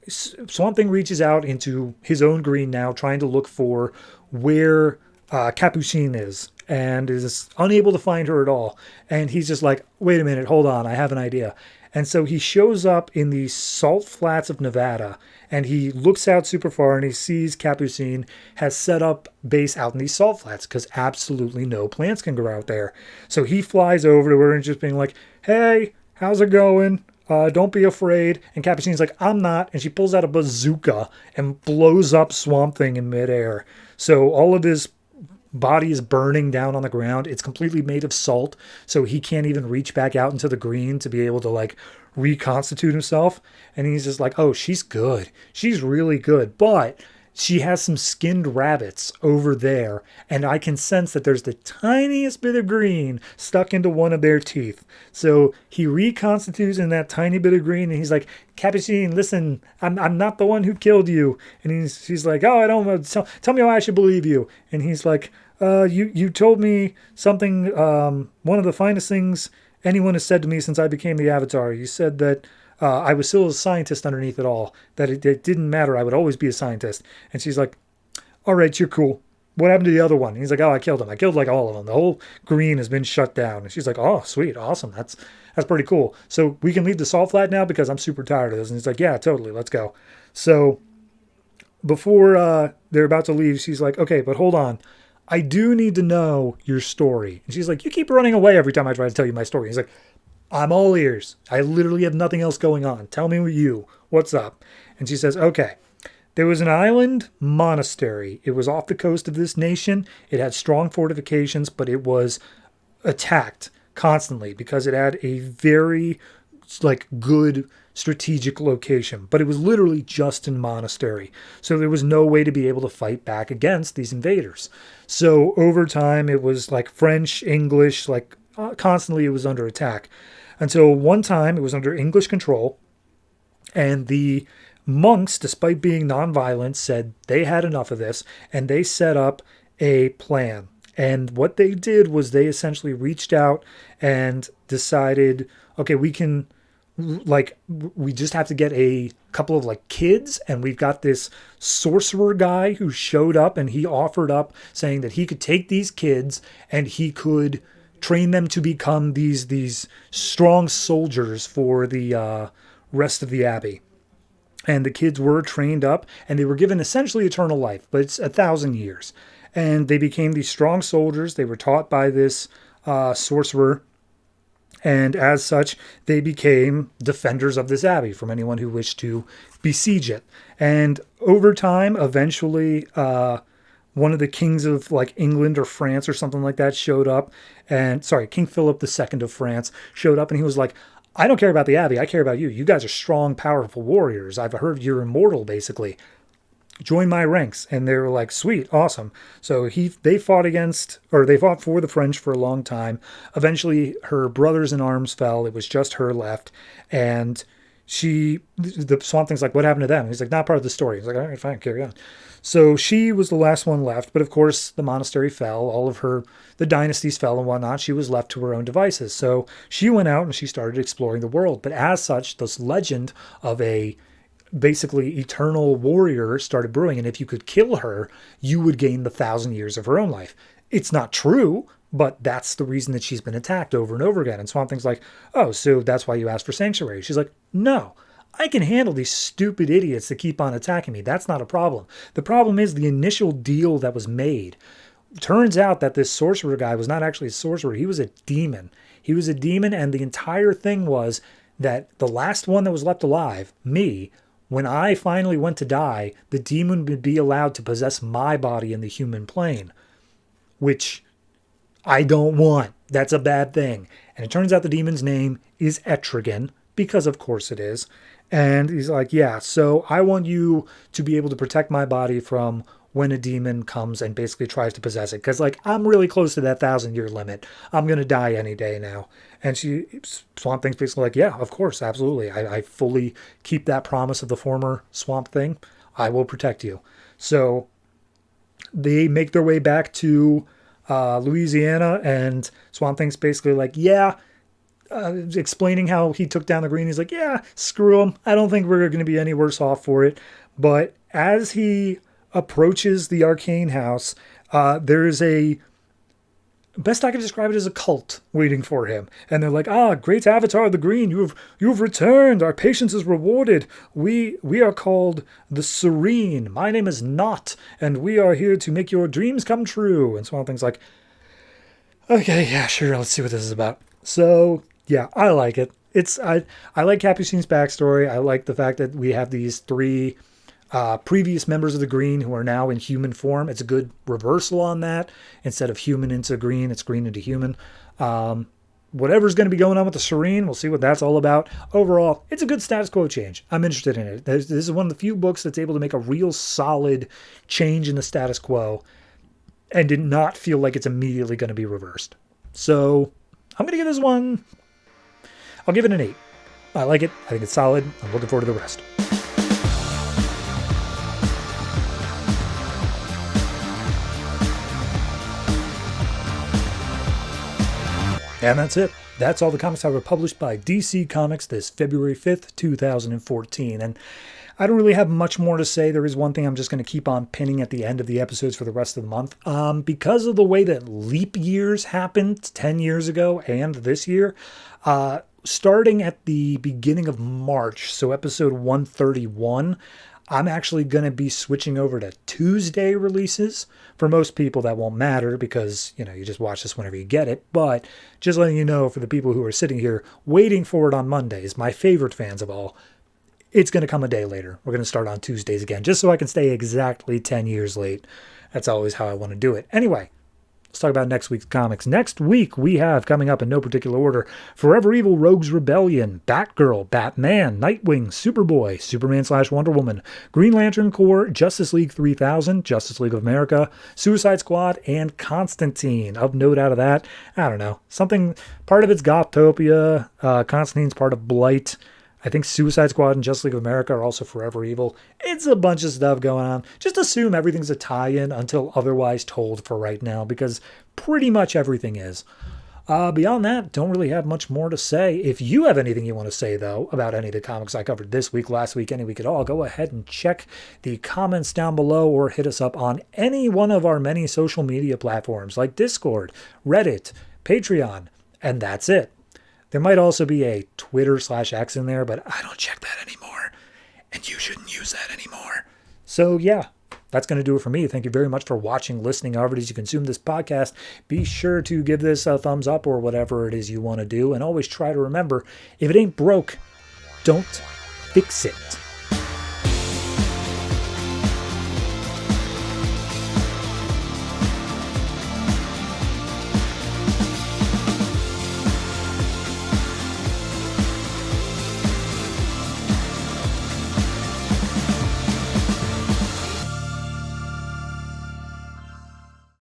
Swamp Thing reaches out into his own Green now, trying to look for where Capucine is, and is unable to find her at all. And he's just like, wait a minute, hold on, I have an idea. And so he shows up in the salt flats of Nevada, and he looks out super far, and he sees Capucine has set up base out in these salt flats, because absolutely no plants can grow out there. So he flies over to her and just being like, hey, how's it going? don't be afraid. And Capuchin's like, I'm not. And she pulls out a bazooka and blows up Swamp Thing in midair. So all of his body is burning down on the ground. It's completely made of salt, so he can't even reach back out into the green to be able to like reconstitute himself. And he's just like, oh, she's good. She's really good. But she has some skinned rabbits over there, and I can sense that there's the tiniest bit of green stuck into one of their teeth. So he reconstitutes in that tiny bit of green, and he's like, Capuchin, listen, I'm not the one who killed you. And she's like, oh, I don't know. Tell me why I should believe you. And he's like, you told me something, one of the finest things anyone has said to me since I became the Avatar. You said that I was still a scientist underneath it all, that it didn't matter. I would always be a scientist. And she's like, all right, you're cool. What happened to the other one? And he's like, oh, I killed him. I killed like all of them. The whole green has been shut down. And she's like, oh, sweet. Awesome. That's pretty cool. So we can leave the salt flat now because I'm super tired of this. And he's like, yeah, totally. Let's go. So before they're about to leave, she's like, okay, but hold on. I do need to know your story. And she's like, you keep running away every time I try to tell you my story. He's like, I'm all ears. I literally have nothing else going on. Tell me what's up? And she says, okay, there was an island monastery. It was off the coast of this nation. It had strong fortifications, but it was attacked constantly because it had a very like good strategic location, but it was literally just a monastery. So there was no way to be able to fight back against these invaders. So over time, it was like French, English, like constantly it was under attack. Until one time it was under English control, and the monks, despite being nonviolent, said they had enough of this, and they set up a plan. And what they did was they essentially reached out and decided, okay, we just have to get a couple of like kids, and we've got this sorcerer guy who showed up, and he offered up saying that he could take these kids and he could train them to become these strong soldiers for the rest of the abbey. And the kids were trained up, and they were given essentially eternal life, but it's 1,000 years. And they became these strong soldiers. They were taught by this sorcerer. And as such, they became defenders of this abbey from anyone who wished to besiege it. And over time, eventually, one of the kings of like England or France or something like that showed up. And King Philip II of France showed up, and he was like, I don't care about the abbey. I care about you. You guys are strong, powerful warriors. I've heard you're immortal, basically. Join my ranks. And they were like, sweet, awesome. So they fought for the French for a long time. Eventually, her brothers in arms fell. It was just her left. And the Swamp Thing's like, what happened to them? He's like, not part of the story. He's like, all right, fine, carry on. So she was the last one left, but of course the monastery fell, all of the dynasties fell and whatnot. She was left to her own devices. So she went out and she started exploring the world. But as such, this legend of a basically eternal warrior started brewing. And if you could kill her, you would gain the 1,000 years of her own life. It's not true, but that's the reason that she's been attacked over and over again. And Swamp Thing's like, oh, so that's why you asked for sanctuary. She's like, no. I can handle these stupid idiots that keep on attacking me. That's not a problem. The problem is the initial deal that was made. Turns out that this sorcerer guy was not actually a sorcerer. He was a demon. He was a demon, and the entire thing was that the last one that was left alive, me, when I finally went to die, the demon would be allowed to possess my body in the human plane, which I don't want. That's a bad thing. And it turns out the demon's name is Etrigan, because of course it is. And he's like, yeah, so I want you to be able to protect my body from when a demon comes and basically tries to possess it. Because, like, I'm really close to that 1,000-year limit. I'm going to die any day now. And Swamp Thing's basically like, yeah, of course, absolutely. I fully keep that promise of the former Swamp Thing. I will protect you. So they make their way back to Louisiana, and Swamp Thing's basically like, yeah, explaining how he took down the green. He's like, yeah, screw him. I don't think we're going to be any worse off for it. But as he approaches the arcane house, there is best I can describe it as a cult waiting for him. And they're like, great Avatar of the Green, you've returned. Our patience is rewarded. We are called the Serene. My name is Not, and we are here to make your dreams come true. And Swamp Thing's like, okay, yeah, sure, let's see what this is about. So yeah, I like it. I like Capucin's backstory. I like the fact that we have these three previous members of the Green who are now in human form. It's a good reversal on that. Instead of human into green, it's green into human. Whatever's going to be going on with the Serene, we'll see what that's all about. Overall, it's a good status quo change. I'm interested in it. This is one of the few books that's able to make a real solid change in the status quo and did not feel like it's immediately going to be reversed. So I'm going to give this one, I'll give it an 8. I like it. I think it's solid. I'm looking forward to the rest. And that's it. That's all the comics that were published by DC Comics this February 5th, 2014. And I don't really have much more to say. There is one thing I'm just going to keep on pinning at the end of the episodes for the rest of the month. Because of the way that leap years happened 10 years ago and this year, starting at the beginning of March, so episode 131, I'm actually going to be switching over to Tuesday releases. For most people, that won't matter because, you just watch this whenever you get it. But just letting you know, for the people who are sitting here waiting for it on Mondays, my favorite fans of all, it's going to come a day later. We're going to start on Tuesdays again, just so I can stay exactly 10 years late. That's always how I want to do it. Anyway, let's talk about next week's comics. Next week, we have, coming up in no particular order, Forever Evil Rogues Rebellion, Batgirl, Batman, Nightwing, Superboy, Superman/Wonder Woman, Green Lantern Corps, Justice League 3000, Justice League of America, Suicide Squad, and Constantine. Of note out of that, I don't know, something, part of it's Gothtopia, Constantine's part of Blight. I think Suicide Squad and Justice League of America are also Forever Evil. It's a bunch of stuff going on. Just assume everything's a tie-in until otherwise told for right now, because pretty much everything is. Beyond that, don't really have much more to say. If you have anything you want to say, though, about any of the comics I covered this week, last week, any week at all, go ahead and check the comments down below or hit us up on any one of our many social media platforms like Discord, Reddit, Patreon, and that's it. There might also be a Twitter/X in there, but I don't check that anymore. And you shouldn't use that anymore. So yeah, that's going to do it for me. Thank you very much for watching, listening, however it is you consume this podcast. Be sure to give this a thumbs up or whatever it is you want to do. And always try to remember, if it ain't broke, don't fix it.